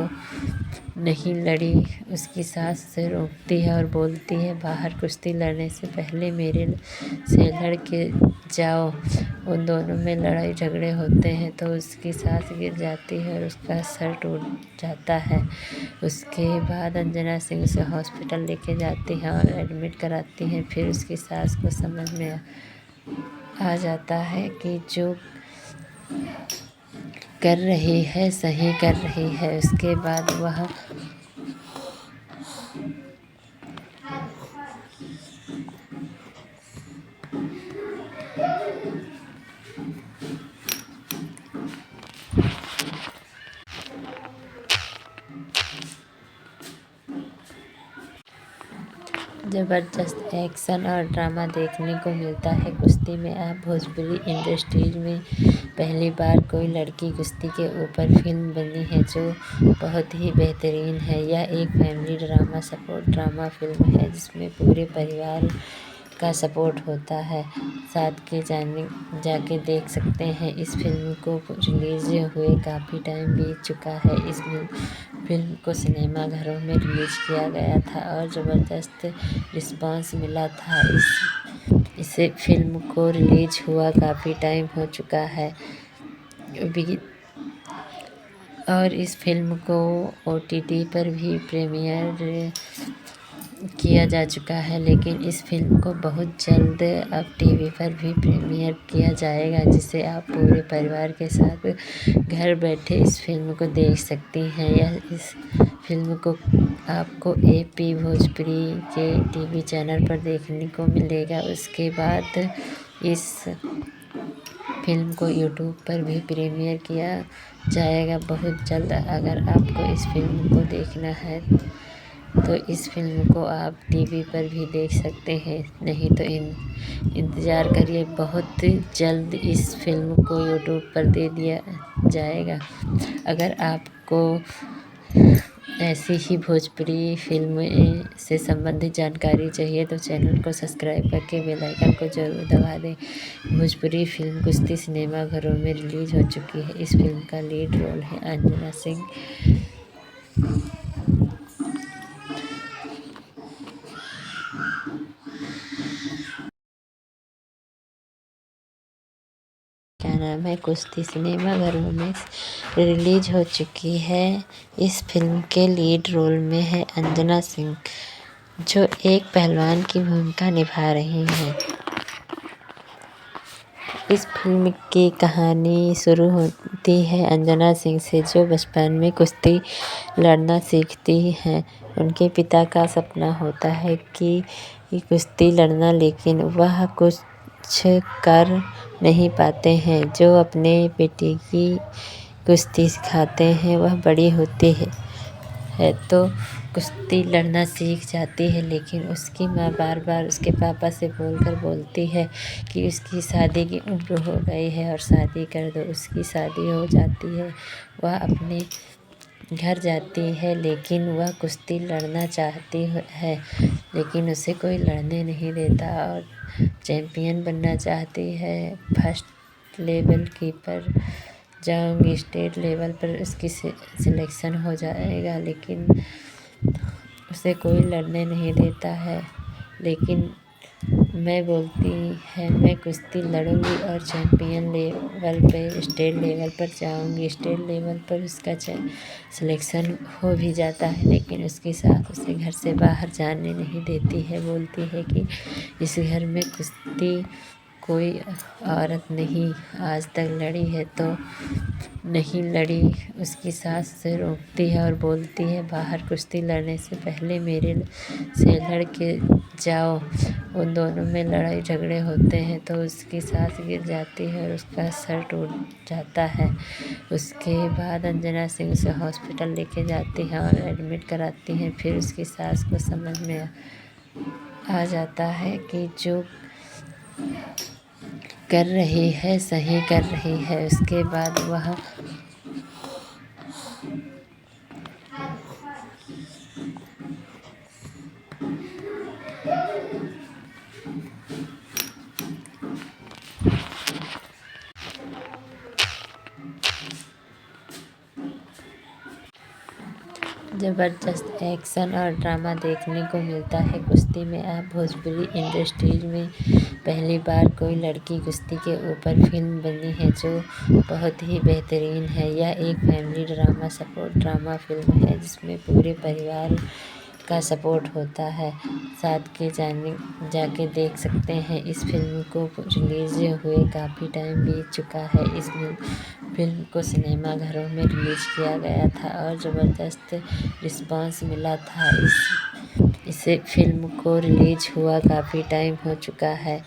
नहीं लड़ी। उसकी सास से रोकती है और बोलती है बाहर कुश्ती लड़ने से पहले मेरे से लड़ के जाओ। उन दोनों में लड़ाई झगड़े होते हैं तो उसकी सास गिर जाती है और उसका सर टूट जाता है। उसके बाद अंजना सिंह उसे हॉस्पिटल लेके जाती है और एडमिट कराती हैं। फिर उसकी सास को समझ में आ जाता है कि जो कर रही है सही कर रही है। उसके बाद वह ज़बरदस्त एक्शन और ड्रामा देखने को मिलता है कुश्ती में। आप भोजपुरी इंडस्ट्रीज में पहली बार कोई लड़की कुश्ती के ऊपर फिल्म बनी है जो बहुत ही बेहतरीन है। यह एक family drama support drama film है जिसमें पूरे परिवार का सपोर्ट होता है। साथ के जाके देख सकते हैं। इस फिल्म को रिलीज़ हुए काफ़ी टाइम बीत चुका है। इस फिल्म को सिनेमा घरों में रिलीज़ किया गया था और ज़बरदस्त रिस्पांस मिला था। इसे फिल्म को रिलीज़ हुआ काफ़ी टाइम हो चुका है और इस फिल्म को OTT पर भी प्रीमियर किया जा चुका है, लेकिन इस फिल्म को बहुत जल्द अब TV पर भी प्रीमियर किया जाएगा जिसे आप पूरे परिवार के साथ घर बैठे इस फिल्म को देख सकती हैं। इस फिल्म को आपको AP भोजपुरी के TV चैनल पर देखने को मिलेगा। उसके बाद इस फिल्म को YouTube पर भी प्रीमियर किया जाएगा बहुत जल्द। अगर आपको इस फिल्म को देखना है तो इस फिल्म को आप TV पर भी देख सकते हैं, नहीं तो इंतज़ार करिए, बहुत जल्द इस फिल्म को YouTube पर दे दिया जाएगा। अगर आपको ऐसी ही भोजपुरी फिल्म से संबंधित जानकारी चाहिए तो चैनल को सब्सक्राइब करके बेल आइकन को ज़रूर दबा दें। भोजपुरी फिल्म कुश्ती सिनेमा घरों में रिलीज़ हो चुकी है। इस फिल्म का लीड रोल है अंजना सिंह। क्या नाम है कुश्ती सिनेमा घरों में रिलीज हो चुकी है। इस फिल्म के लीड रोल में है अंजना सिंह जो एक पहलवान की भूमिका निभा रही हैं। इस फिल्म की कहानी शुरू होती है अंजना सिंह से जो बचपन में कुश्ती लड़ना सीखती हैं। उनके पिता का सपना होता है कि कुश्ती लड़ना, लेकिन वह कुछ कर नहीं पाते हैं। जो अपने बेटी की कुश्ती सिखाते हैं वह बड़ी होती है तो कुश्ती लड़ना सीख जाती है, लेकिन उसकी माँ बार बार उसके पापा से बोलती है कि उसकी शादी की उम्र हो गई है और शादी कर दो। उसकी शादी हो जाती है, वह अपने घर जाती है, लेकिन वह कुश्ती लड़ना चाहती है, लेकिन उसे कोई लड़ने नहीं देता और चैम्पियन बनना चाहती है। फर्स्ट लेवल की पर जाऊंगी, स्टेट लेवल पर उसकी सिलेक्शन हो जाएगा, लेकिन उसे कोई लड़ने नहीं देता है। लेकिन मैं बोलती है मैं कुश्ती लड़ूंगी और चैम्पियन लेवल पे स्टेट लेवल पर जाऊंगी। स्टेट लेवल पर उसका सिलेक्शन हो भी जाता है, लेकिन उसके साथ उसे घर से बाहर जाने नहीं देती है। बोलती है कि इस घर में कुश्ती कोई औरत नहीं आज तक लड़ी है तो नहीं लड़ी। उसकी सास से रोकती है और बोलती है बाहर कुश्ती लड़ने से पहले मेरे से लड़ के जाओ। उन दोनों में लड़ाई झगड़े होते हैं तो उसकी सास गिर जाती है और उसका सर टूट जाता है। उसके बाद अंजना सिंह उसे हॉस्पिटल लेके जाती है और एडमिट कराती हैं। फिर उसकी सास को समझ में आ जाता है कि जो कर रही है सही कर रही है। उसके बाद वह ज़बरदस्त एक्शन और ड्रामा देखने को मिलता है कुश्ती में। आप भोजपुरी इंडस्ट्रीज में पहली बार कोई लड़की कुश्ती के ऊपर फिल्म बनी है जो बहुत ही बेहतरीन है। यह एक family drama support drama film है जिसमें पूरे परिवार का सपोर्ट होता है। साथ के जाके देख सकते हैं। इस फिल्म को रिलीज़ हुए काफ़ी टाइम बीत चुका है। इस फिल्म को सिनेमा घरों में रिलीज़ किया गया था और ज़बरदस्त रिस्पांस मिला था। इस फिल्म को रिलीज़ हुआ काफ़ी टाइम हो चुका है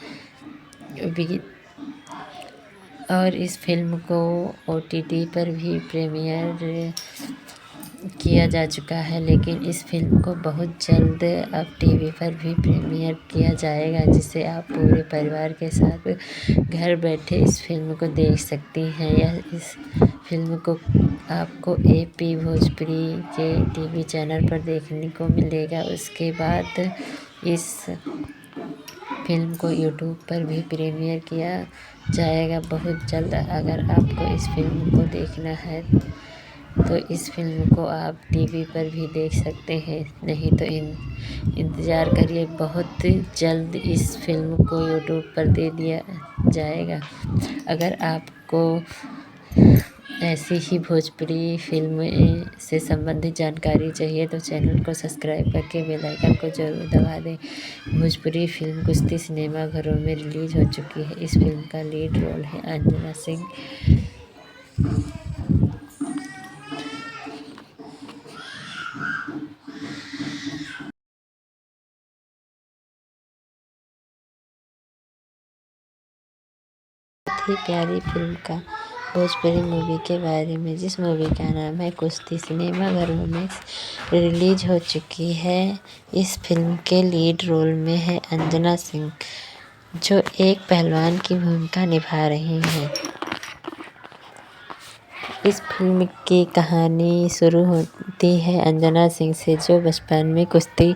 और इस फिल्म को OTT पर भी प्रीमियर किया जा चुका है। लेकिन इस फिल्म को बहुत जल्द अब TV पर भी प्रीमियर किया जाएगा जिसे आप पूरे परिवार के साथ घर बैठे इस फिल्म को देख सकती हैं। इस फिल्म को आपको AP भोजपुरी के TV चैनल पर देखने को मिलेगा। उसके बाद इस फिल्म को YouTube पर भी प्रीमियर किया जाएगा बहुत जल्द। अगर आपको इस फिल्म को देखना है तो इस फिल्म को आप TV पर भी देख सकते हैं। नहीं तो इंतज़ार करिए, बहुत जल्द इस फिल्म को YouTube पर दे दिया जाएगा। अगर आपको ऐसी ही भोजपुरी फिल्म से संबंधित जानकारी चाहिए तो चैनल को सब्सक्राइब करके बेल आइकन को ज़रूर दबा दें। भोजपुरी फिल्म कुश्ती सिनेमा घरों में रिलीज़ हो चुकी है। इस फिल्म का लीड रोल है अंजना सिंह। बहुत ही प्यारी फिल्म का भोजपुरी मूवी के बारे में, जिस मूवी का नाम है कुश्ती, सिनेमा घरों में रिलीज हो चुकी है। इस फिल्म के लीड रोल में है अंजना सिंह जो एक पहलवान की भूमिका निभा रही हैं। इस फिल्म की कहानी शुरू होती है अंजना सिंह से जो बचपन में कुश्ती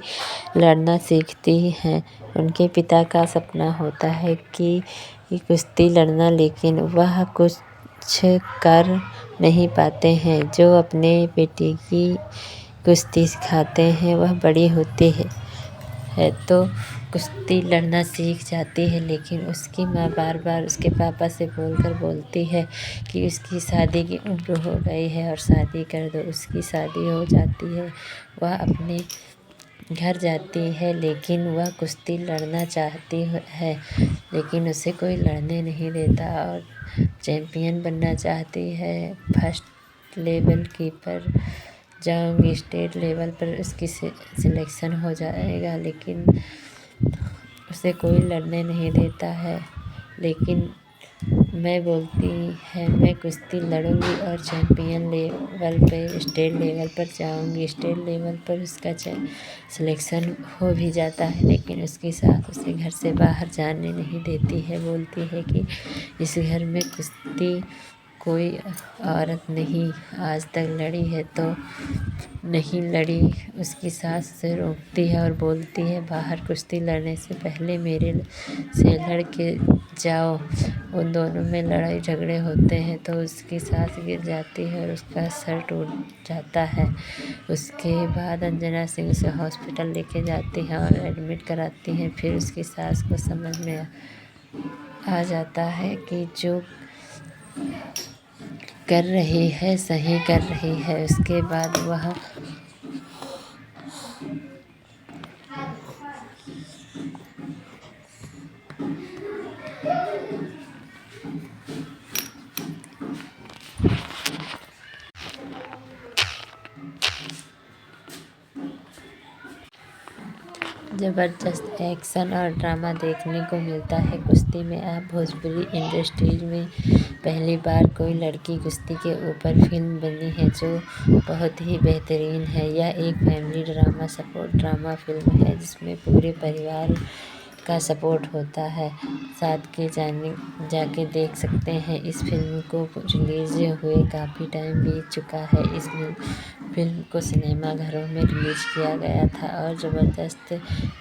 लड़ना सीखती हैं। उनके पिता का सपना होता है कि कुश्ती लड़ना, लेकिन वह कुछ कर नहीं पाते हैं। जो अपने बेटी की कुश्ती सिखाते हैं वह बड़ी होती है तो कुश्ती लड़ना सीख जाती है, लेकिन उसकी माँ बार बार उसके पापा से बोलती है कि उसकी शादी की उम्र हो गई है और शादी कर दो। उसकी शादी हो जाती है, वह अपने घर जाती है, लेकिन वह कुश्ती लड़ना चाहती है लेकिन उसे कोई लड़ने नहीं देता और चैम्पियन बनना चाहती है। फर्स्ट लेवल की पर जाऊंगी, स्टेट लेवल पर उसकी सिलेक्शन हो जाएगा, लेकिन उसे कोई लड़ने नहीं देता है। लेकिन मैं बोलती है मैं कुश्ती लड़ूंगी और चैम्पियन लेवल पे स्टेट लेवल पर जाऊंगी। स्टेट लेवल पर उसका सिलेक्शन हो भी जाता है, लेकिन उसकी सास उसे घर से बाहर जाने नहीं देती है। बोलती है कि इस घर में कुश्ती कोई औरत नहीं आज तक लड़ी है तो नहीं लड़ी। उसकी सास से रोकती है और बोलती है बाहर कुश्ती लड़ने से पहले मेरे से लड़ के जाओ। उन दोनों में लड़ाई झगड़े होते हैं तो उसकी सास गिर जाती है और उसका सर टूट जाता है। उसके बाद अंजना सिंह उसे हॉस्पिटल लेके जाती हैं और एडमिट कराती हैं। फिर उसकी सास को समझ में आ जाता है कि जो कर रही है सही कर रही है। उसके बाद वह ज़बरदस्त एक्शन और ड्रामा देखने को मिलता है कुश्ती में। अब भोजपुरी इंडस्ट्रीज में पहली बार कोई लड़की कुश्ती के ऊपर फिल्म बनी है जो बहुत ही बेहतरीन है। यह एक family drama support drama film है जिसमें पूरे परिवार का सपोर्ट होता है। साथ के जाके देख सकते हैं। इस फिल्म को रिलीज़ हुए काफ़ी टाइम बीत चुका है। इस फिल्म को सिनेमा घरों में रिलीज़ किया गया था और ज़बरदस्त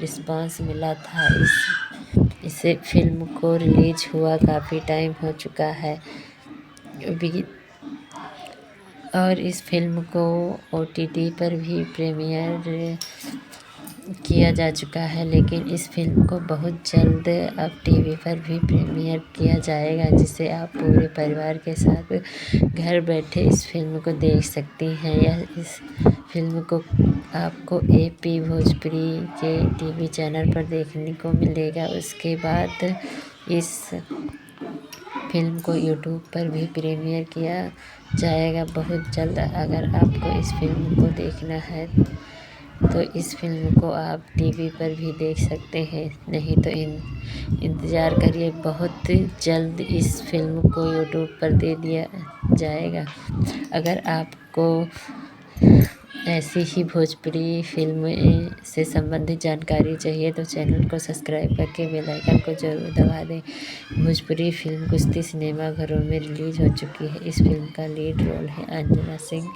रिस्पांस मिला था। इसे फिल्म को रिलीज़ हुआ काफ़ी टाइम हो चुका है और इस फिल्म को OTT पर भी प्रीमियर किया जा चुका है, लेकिन इस फिल्म को बहुत जल्द अब TV पर भी प्रीमियर किया जाएगा जिसे आप पूरे परिवार के साथ घर बैठे इस फिल्म को देख सकती हैं। इस फिल्म को आपको AP भोजपुरी के TV चैनल पर देखने को मिलेगा। उसके बाद इस फिल्म को YouTube पर भी प्रीमियर किया जाएगा बहुत जल्द। अगर आपको इस फिल्म को देखना है तो इस फिल्म को आप TV पर भी देख सकते हैं, नहीं तो इंतज़ार करिए, बहुत जल्द इस फिल्म को YouTube पर दे दिया जाएगा। अगर आपको ऐसी ही भोजपुरी फिल्म से संबंधित जानकारी चाहिए तो चैनल को सब्सक्राइब करके बेल आइकन को ज़रूर दबा दें। भोजपुरी फिल्म कुश्ती सिनेमा घरों में रिलीज़ हो चुकी है। इस फिल्म का लीड रोल है अंजना सिंह।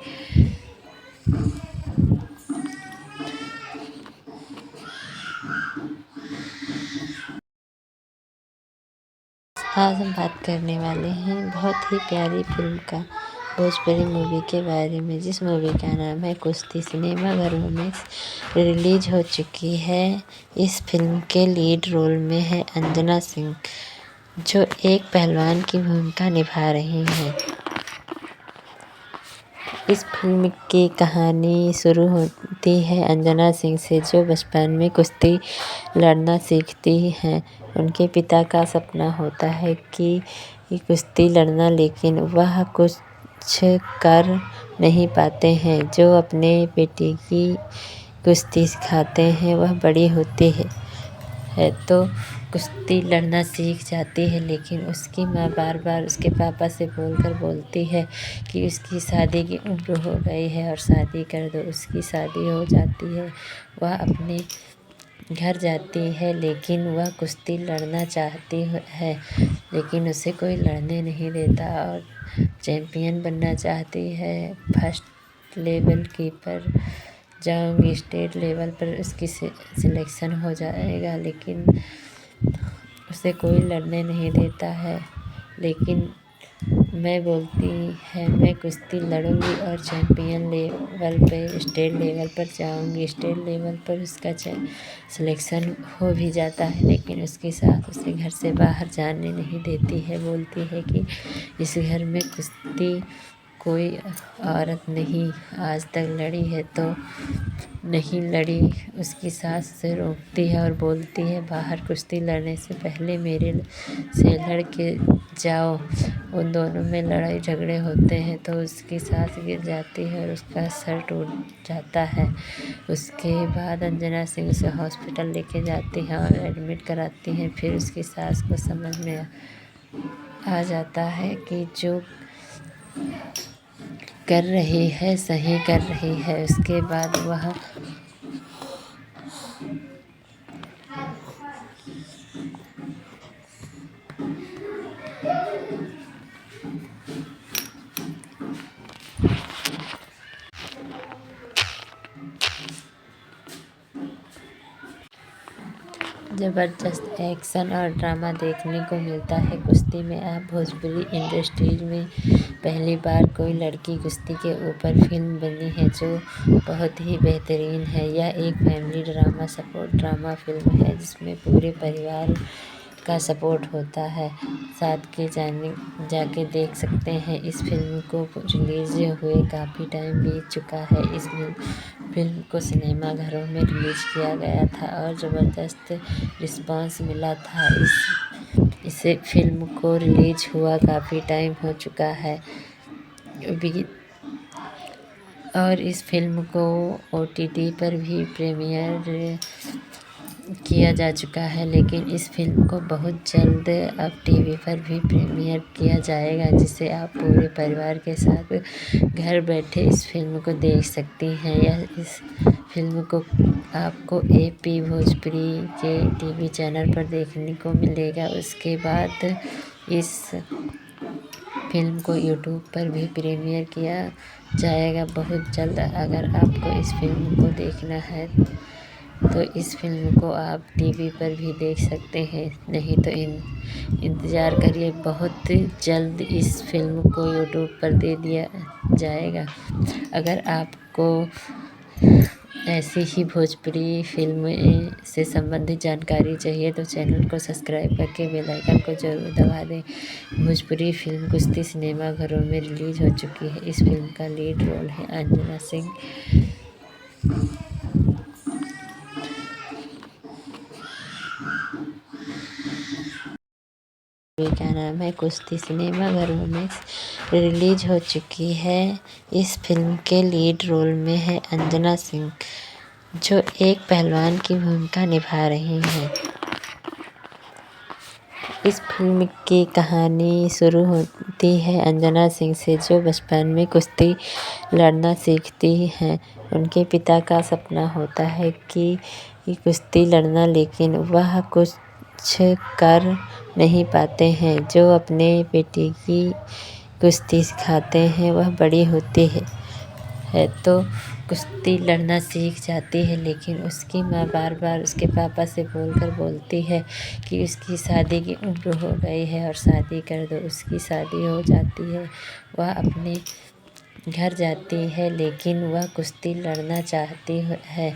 आज हम बात करने वाले हैं बहुत ही प्यारी फिल्म का भोजपुरी मूवी के बारे में, जिस मूवी का नाम है कुश्ती। सिनेमा घरों में रिलीज हो चुकी है। इस फिल्म के लीड रोल में है अंजना सिंह, जो एक पहलवान की भूमिका निभा रही हैं। इस फिल्म की कहानी शुरू होती है अंजना सिंह से, जो बचपन में कुश्ती लड़ना सीखती हैं। उनके पिता का सपना होता है कि कुश्ती लड़ना, लेकिन वह कुछ कर नहीं पाते हैं। जो अपने बेटी की कुश्ती सिखाते हैं वह बड़ी होती है तो कुश्ती लड़ना सीख जाती है, लेकिन उसकी माँ बार बार उसके पापा से बोलती है कि उसकी शादी की उम्र हो गई है और शादी कर दो। उसकी शादी हो जाती है, वह अपने घर जाती है, लेकिन वह कुश्ती लड़ना चाहती है, लेकिन उसे कोई लड़ने नहीं देता और चैम्पियन बनना चाहती है। फर्स्ट लेवल की पर जाऊंगी, स्टेट लेवल पर उसकी सिलेक्शन हो जाएगा, लेकिन उसे कोई लड़ने नहीं देता है। लेकिन मैं बोलती है मैं कुश्ती लड़ूंगी और चैम्पियन लेवल पे स्टेट लेवल पर जाऊंगी। स्टेट लेवल पर उसका सिलेक्शन हो भी जाता है, लेकिन उसके साथ उसे घर से बाहर जाने नहीं देती है। बोलती है कि इस घर में कुश्ती कोई औरत नहीं आज तक लड़ी है तो नहीं लड़ी। उसकी सास से रोकती है और बोलती है बाहर कुश्ती लड़ने से पहले मेरे से लड़ के जाओ। उन दोनों में लड़ाई झगड़े होते हैं तो उसकी सास गिर जाती है और उसका सर टूट जाता है। उसके बाद अंजना सिंह उसे हॉस्पिटल लेके जाती हैं और एडमिट कराती हैं। फिर उसकी सास को समझ में आ जाता है कि जो कर रही है सही कर रही है। उसके बाद वह ज़बरदस्त एक्शन और ड्रामा देखने को मिलता है कुश्ती में। अब भोजपुरी इंडस्ट्रीज में पहली बार कोई लड़की कुश्ती के ऊपर फिल्म बनी है जो बहुत ही बेहतरीन है। यह एक family drama support drama film है जिसमें पूरे परिवार का सपोर्ट होता है। साथ के जाके देख सकते हैं। इस फिल्म को रिलीज़ हुए काफ़ी टाइम बीत चुका है। इस फिल्म को सिनेमा घरों में रिलीज़ किया गया था और ज़बरदस्त रिस्पांस मिला था। इसे फिल्म को रिलीज़ हुआ काफ़ी टाइम हो चुका है और इस फिल्म को OTT पर भी प्रीमियर किया जा चुका है, लेकिन इस फिल्म को बहुत जल्द अब टीवी पर भी प्रीमियर किया जाएगा, जिसे आप पूरे परिवार के साथ घर बैठे इस फिल्म को देख सकती हैं। इस फिल्म को आपको AP भोजपुरी के टीवी चैनल पर देखने को मिलेगा। उसके बाद इस फिल्म को यूट्यूब पर भी प्रीमियर किया जाएगा बहुत जल्द। अगर आपको इस फिल्म को देखना है तो इस फिल्म को आप टीवी पर भी देख सकते हैं, नहीं तो इंतज़ार करिए, बहुत जल्द इस फिल्म को यूट्यूब पर दे दिया जाएगा। अगर आपको ऐसी ही भोजपुरी फिल्म से संबंधित जानकारी चाहिए तो चैनल को सब्सक्राइब करके बेल आइकन को जरूर दबा दें। भोजपुरी फिल्म कुश्ती सिनेमा घरों में रिलीज हो चुकी है। इस फिल्म का लीड रोल है अंजना सिंह। क्या नाम है, कुश्ती सिनेमा घरों में रिलीज हो चुकी है। इस फिल्म के लीड रोल में है अंजना सिंह, जो एक पहलवान की भूमिका निभा रही हैं। इस फिल्म की कहानी शुरू होती है अंजना सिंह से, जो बचपन में कुश्ती लड़ना सीखती हैं। उनके पिता का सपना होता है कि कुश्ती लड़ना, लेकिन वह कुछ कर नहीं पाते हैं। जो अपने बेटी की कुश्ती सिखाते हैं, वह बड़ी होती है तो कुश्ती लड़ना सीख जाती है, लेकिन उसकी माँ बार बार उसके पापा से बोलती है कि उसकी शादी की उम्र हो गई है और शादी कर दो। उसकी शादी हो जाती है, वह अपने घर जाती है, लेकिन वह कुश्ती लड़ना चाहती है,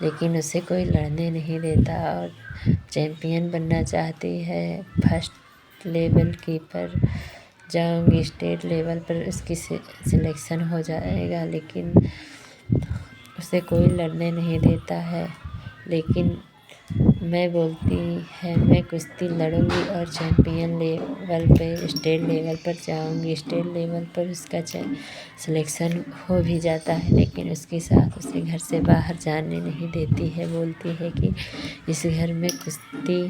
लेकिन उसे कोई लड़ने नहीं देता और चैम्पियन बनना चाहती है। फर्स्ट लेवल की पर जाऊंगी, स्टेट लेवल पर उसकी सिलेक्शन हो जाएगा, लेकिन उसे कोई लड़ने नहीं देता है। लेकिन मैं बोलती है मैं कुश्ती लड़ूंगी और चैम्पियन लेवल पे स्टेट लेवल पर जाऊंगी। स्टेट लेवल पर उसका सिलेक्शन हो भी जाता है, लेकिन उसकी सास उसे घर से बाहर जाने नहीं देती है। बोलती है कि इस घर में कुश्ती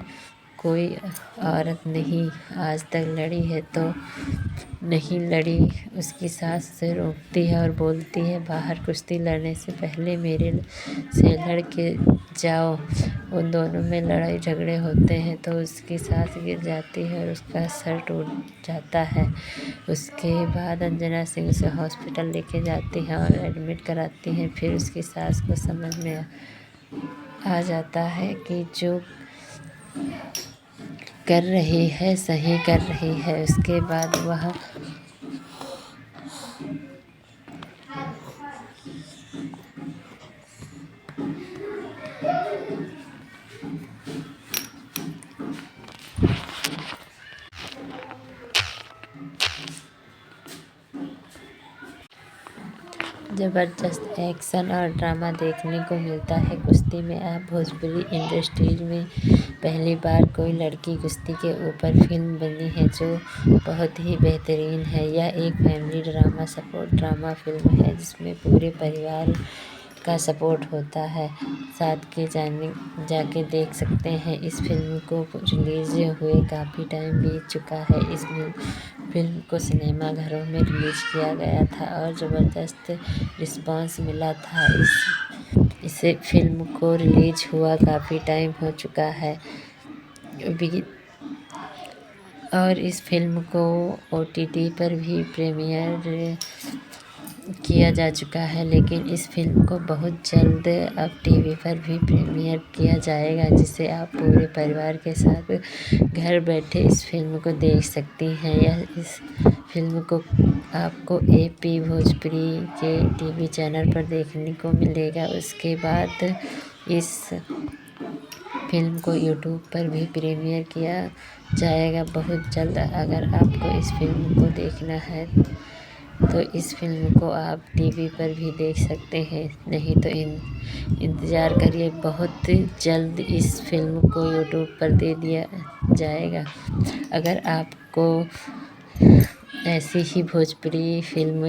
कोई औरत नहीं आज तक लड़ी है तो नहीं लड़ी। उसकी सास से रोकती है और बोलती है बाहर कुश्ती लड़ने से पहले मेरे से लड़ के जाओ। उन दोनों में लड़ाई झगड़े होते हैं तो उसकी सास गिर जाती है और उसका सर टूट जाता है। उसके बाद अंजना सिंह उसे हॉस्पिटल लेके जाती हैं और एडमिट कराती हैं। फिर उसकी सास को समझ में आ जाता है कि जो कर रही है सही कर रही है। उसके बाद वह ज़बरदस्त एक्शन और ड्रामा देखने को मिलता है कुश्ती में। आप भोजपुरी इंडस्ट्रीज में पहली बार कोई लड़की कुश्ती के ऊपर फिल्म बनी है जो बहुत ही बेहतरीन है। यह एक family drama support drama film है जिसमें पूरे परिवार का सपोर्ट होता है। साथ के जाके देख सकते हैं। इस फिल्म को रिलीज हुए काफ़ी टाइम बीत चुका है। इस फिल्म को सिनेमा घरों में रिलीज किया गया था और ज़बरदस्त रिस्पांस मिला था। इसे फिल्म को रिलीज हुआ काफ़ी टाइम हो चुका है और इस फिल्म को OTT पर भी प्रीमियर किया जा चुका है, लेकिन इस फिल्म को बहुत जल्द अब टीवी पर भी प्रीमियर किया जाएगा, जिसे आप पूरे परिवार के साथ घर बैठे इस फिल्म को देख सकती हैं। इस फिल्म को आपको AP भोजपुरी के टीवी चैनल पर देखने को मिलेगा। उसके बाद इस फिल्म को यूट्यूब पर भी प्रीमियर किया जाएगा बहुत जल्द। अगर आपको इस फिल्म को देखना है तो इस फिल्म को आप टीवी पर भी देख सकते हैं, नहीं तो इंतज़ार करिए, बहुत जल्द इस फिल्म को यूट्यूब पर दे दिया जाएगा। अगर आपको ऐसी ही भोजपुरी फिल्म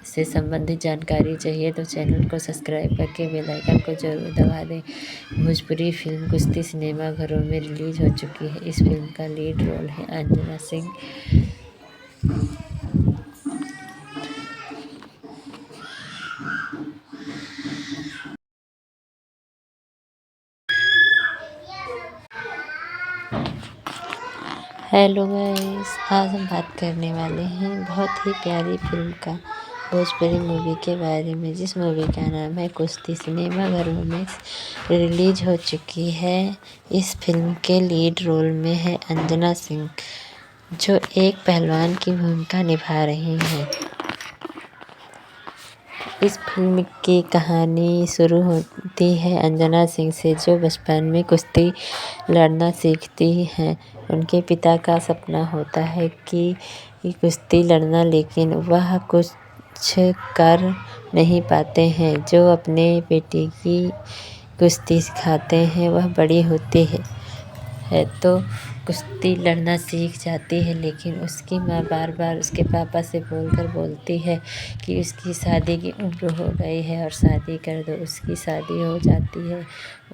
से संबंधित जानकारी चाहिए तो चैनल को सब्सक्राइब करके बेल आइकन को जरूर दबा दें। भोजपुरी फिल्म कुश्ती सिनेमा घरों में रिलीज हो चुकी है। इस फिल्म का लीड रोल है अंजना सिंह। हेलो गाइस, आज हम बात करने वाले हैं बहुत ही प्यारी फिल्म का भोजपुरी मूवी के बारे में, जिस मूवी का नाम है कुश्ती। सिनेमा घरों में रिलीज हो चुकी है। इस फिल्म के लीड रोल में है अंजना सिंह, जो एक पहलवान की भूमिका निभा रही हैं। इस फिल्म की कहानी शुरू होती है अंजना सिंह से, जो बचपन में कुश्ती लड़ना सीखती हैं। उनके पिता का सपना होता है कि कुश्ती लड़ना, लेकिन वह कुछ कर नहीं पाते हैं। जो अपने बेटी की कुश्ती सिखाते हैं, वह बड़ी होती है तो कुश्ती लड़ना सीख जाती है, लेकिन उसकी माँ बार बार उसके पापा से बोलती है कि उसकी शादी की उम्र हो गई है और शादी कर दो। उसकी शादी हो जाती है,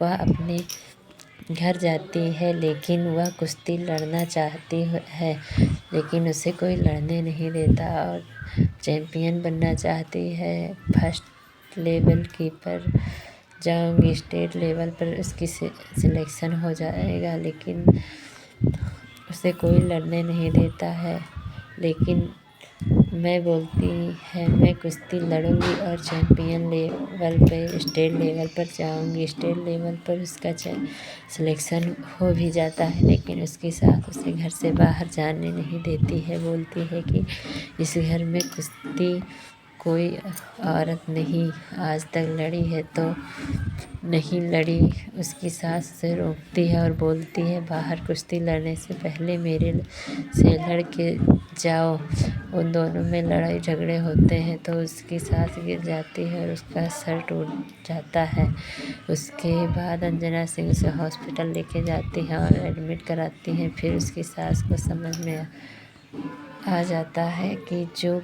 वह अपने घर जाती है, लेकिन वह कुश्ती लड़ना चाहती है, लेकिन उसे कोई लड़ने नहीं देता और चैम्पियन बनना चाहती है। फर्स्ट लेवल की पर जाऊंगी, स्टेट लेवल पर उसकी सिलेक्शन हो जाएगा, लेकिन उसे कोई लड़ने नहीं देता है। लेकिन मैं बोलती है मैं कुश्ती लड़ूंगी और चैम्पियन लेवल पे स्टेट लेवल पर जाऊंगी। स्टेट लेवल पर उसका सिलेक्शन हो भी जाता है, लेकिन उसकी सास उसे घर से बाहर जाने नहीं देती है। बोलती है कि इस घर में कुश्ती कोई औरत नहीं आज तक लड़ी है तो नहीं लड़ी। उसकी सास से रोकती है और बोलती है बाहर कुश्ती लड़ने से पहले मेरे से लड़ के जाओ। उन दोनों में लड़ाई झगड़े होते हैं तो उसकी सास गिर जाती है और उसका सर टूट जाता है। उसके बाद अंजना सिंह उसे हॉस्पिटल लेके जाती है और एडमिट कराती हैं। फिर उसकी सास को समझ में आ जाता है कि जो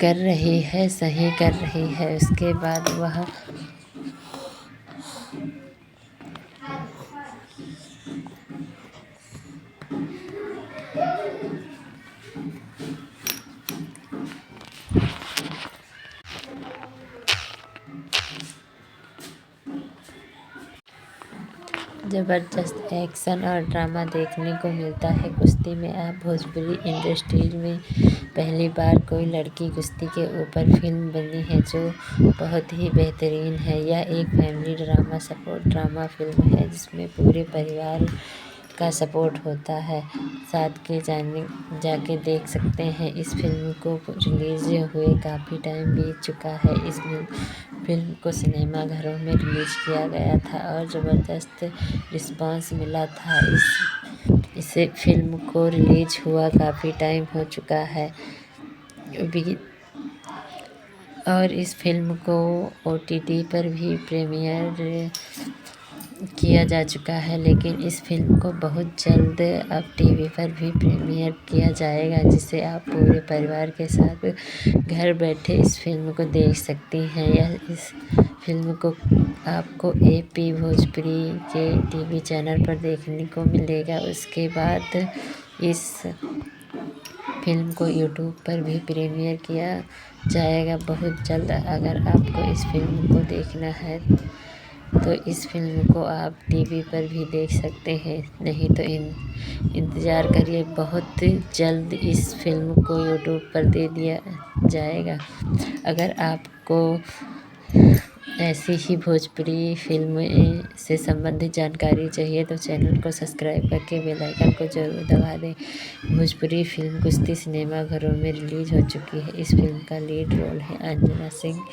कर रही है सही कर रही है। उसके बाद वह ज़बरदस्त एक्शन और ड्रामा देखने को मिलता है कुश्ती में। आप भोजपुरी इंडस्ट्री में पहली बार कोई लड़की कुश्ती के ऊपर फिल्म बनी है जो बहुत ही बेहतरीन है। यह एक family drama support drama film है जिसमें पूरे परिवार का सपोर्ट होता है। साथ के जाके देख सकते हैं। इस फिल्म को रिलीज हुए काफ़ी टाइम बीत चुका है। इस फिल्म को सिनेमा घरों में रिलीज किया गया था और ज़बरदस्त रिस्पांस मिला था। इस फिल्म को रिलीज हुआ काफ़ी टाइम हो चुका है और इस फिल्म को OTT पर भी प्रीमियर किया जा चुका है, लेकिन इस फिल्म को बहुत जल्द अब TV पर भी प्रीमियर किया जाएगा, जिसे आप पूरे परिवार के साथ घर बैठे इस फिल्म को देख सकती हैं। इस फिल्म को आपको AP भोजपुरी के TV चैनल पर देखने को मिलेगा। उसके बाद इस फिल्म को YouTube पर भी प्रीमियर किया जाएगा बहुत जल्द। अगर आपको इस फिल्म को देखना है तो इस फिल्म को आप TV पर भी देख सकते हैं, नहीं तो इंतज़ार करिए, बहुत जल्द इस फिल्म को YouTube पर दे दिया जाएगा। अगर आपको ऐसी ही भोजपुरी फिल्म से संबंधित जानकारी चाहिए तो चैनल को सब्सक्राइब करके बेल आइकन को ज़रूर दबा दें। भोजपुरी फिल्म कुश्ती सिनेमा घरों में रिलीज हो चुकी है। इस फिल्म का लीड रोल है अंजना सिंह।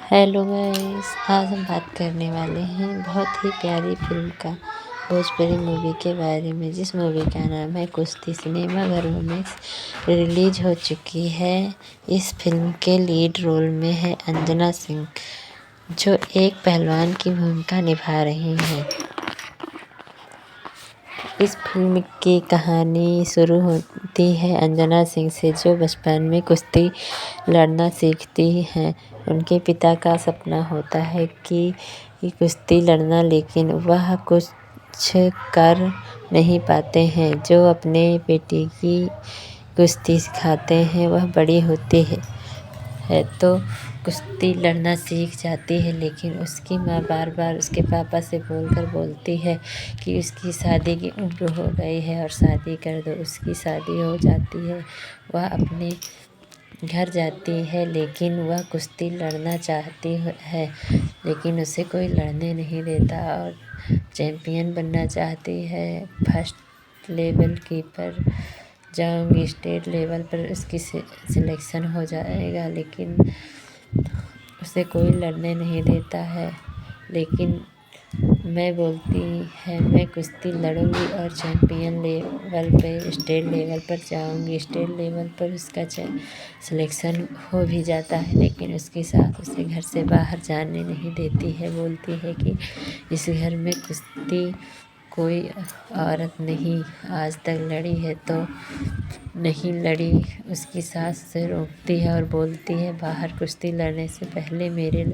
हेलो गाइस, आज हम बात करने वाले हैं बहुत ही प्यारी फिल्म का भोजपुरी मूवी के बारे में, जिस मूवी का नाम है कुश्ती, सिनेमाघरों में रिलीज हो चुकी है। इस फिल्म के लीड रोल में है अंजना सिंह, जो एक पहलवान की भूमिका निभा रही हैं। इस फिल्म की कहानी शुरू होती है अंजना सिंह से, जो बचपन में कुश्ती लड़ना सीखती हैं। उनके पिता का सपना होता है कि कुश्ती लड़ना, लेकिन वह कुछ कर नहीं पाते हैं। जो अपने बेटी की कुश्ती सिखाते हैं, वह बड़ी होती है तो कुश्ती लड़ना सीख जाती है, लेकिन उसकी माँ बार बार उसके पापा से बोलती है कि उसकी शादी की उम्र हो गई है और शादी कर दो। उसकी शादी हो जाती है, वह अपने घर जाती है, लेकिन वह कुश्ती लड़ना चाहती है, लेकिन उसे कोई लड़ने नहीं देता और चैम्पियन बनना चाहती है। फर्स्ट लेवल की पर जाऊंगी, स्टेट लेवल पर उसकी सिलेक्शन हो जाएगा, लेकिन उसे कोई लड़ने नहीं देता है। लेकिन मैं बोलती है मैं कुश्ती लड़ूंगी और चैम्पियन लेवल पे, स्टेट लेवल पर जाऊंगी। स्टेट लेवल पर उसका सिलेक्शन हो भी जाता है, लेकिन उसके साथ उसे घर से बाहर जाने नहीं देती है। बोलती है कि इस घर में कुश्ती कोई औरत नहीं आज तक लड़ी है तो नहीं लड़ी। उसकी सास से रोकती है और बोलती है बाहर कुश्ती लड़ने से पहले मेरे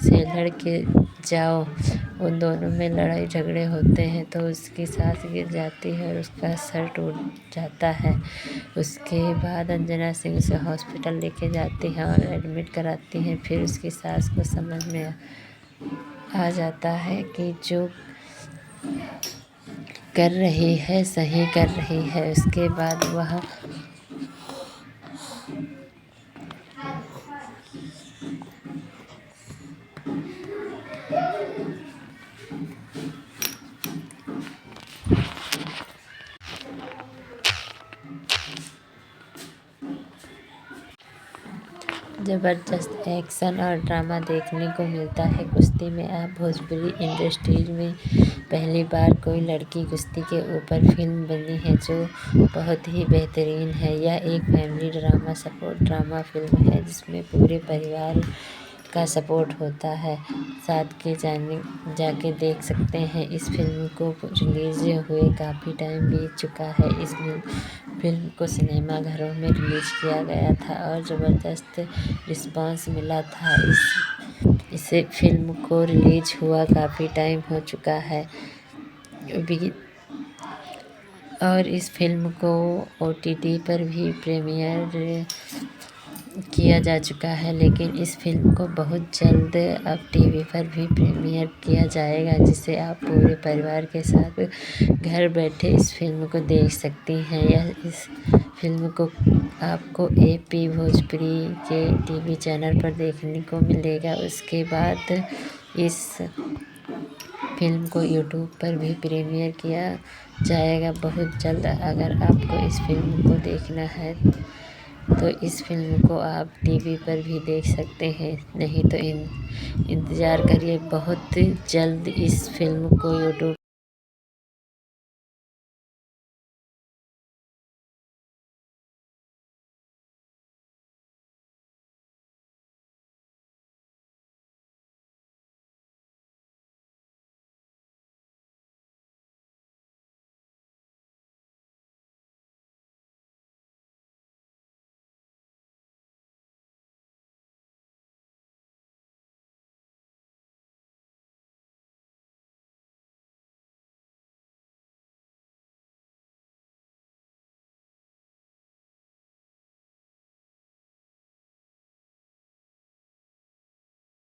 से लड़ के जाओ। उन दोनों में लड़ाई झगड़े होते हैं तो उसकी सास गिर जाती है और उसका सर टूट जाता है। उसके बाद अंजना सिंह उसे हॉस्पिटल लेके जाती हैं और एडमिट कराती हैं। फिर उसकी सास को समझ में आ जाता है कि जो कर रही है सही कर रही है। उसके बाद वह ज़बरदस्त एक्शन और ड्रामा देखने को मिलता है कुश्ती में। आप भोजपुरी इंडस्ट्रीज में पहली बार कोई लड़की कुश्ती के ऊपर फिल्म बनी है जो बहुत ही बेहतरीन है। यह एक family drama support drama film है जिसमें पूरे परिवार का सपोर्ट होता है। साथ के जाके देख सकते हैं। इस फिल्म को रिलीज़ हुए काफ़ी टाइम बीत चुका है। इस फिल्म को सिनेमाघरों में रिलीज़ किया गया था और ज़बरदस्त रिस्पांस मिला था। इस फिल्म को रिलीज़ हुआ काफ़ी टाइम हो चुका है और इस फिल्म को OTT पर भी प्रीमियर किया जा चुका है, लेकिन इस फिल्म को बहुत जल्द अब TV पर भी प्रीमियर किया जाएगा, जिसे आप पूरे परिवार के साथ घर बैठे इस फिल्म को देख सकती हैं। इस फिल्म को आपको AP भोजपुरी के TV चैनल पर देखने को मिलेगा। उसके बाद इस फिल्म को YouTube पर भी प्रीमियर किया जाएगा बहुत जल्द। अगर आपको इस फिल्म को देखना है तो इस फिल्म को आप TV पर भी देख सकते हैं, नहीं तो इंतज़ार करिए। बहुत जल्द इस फिल्म को YouTube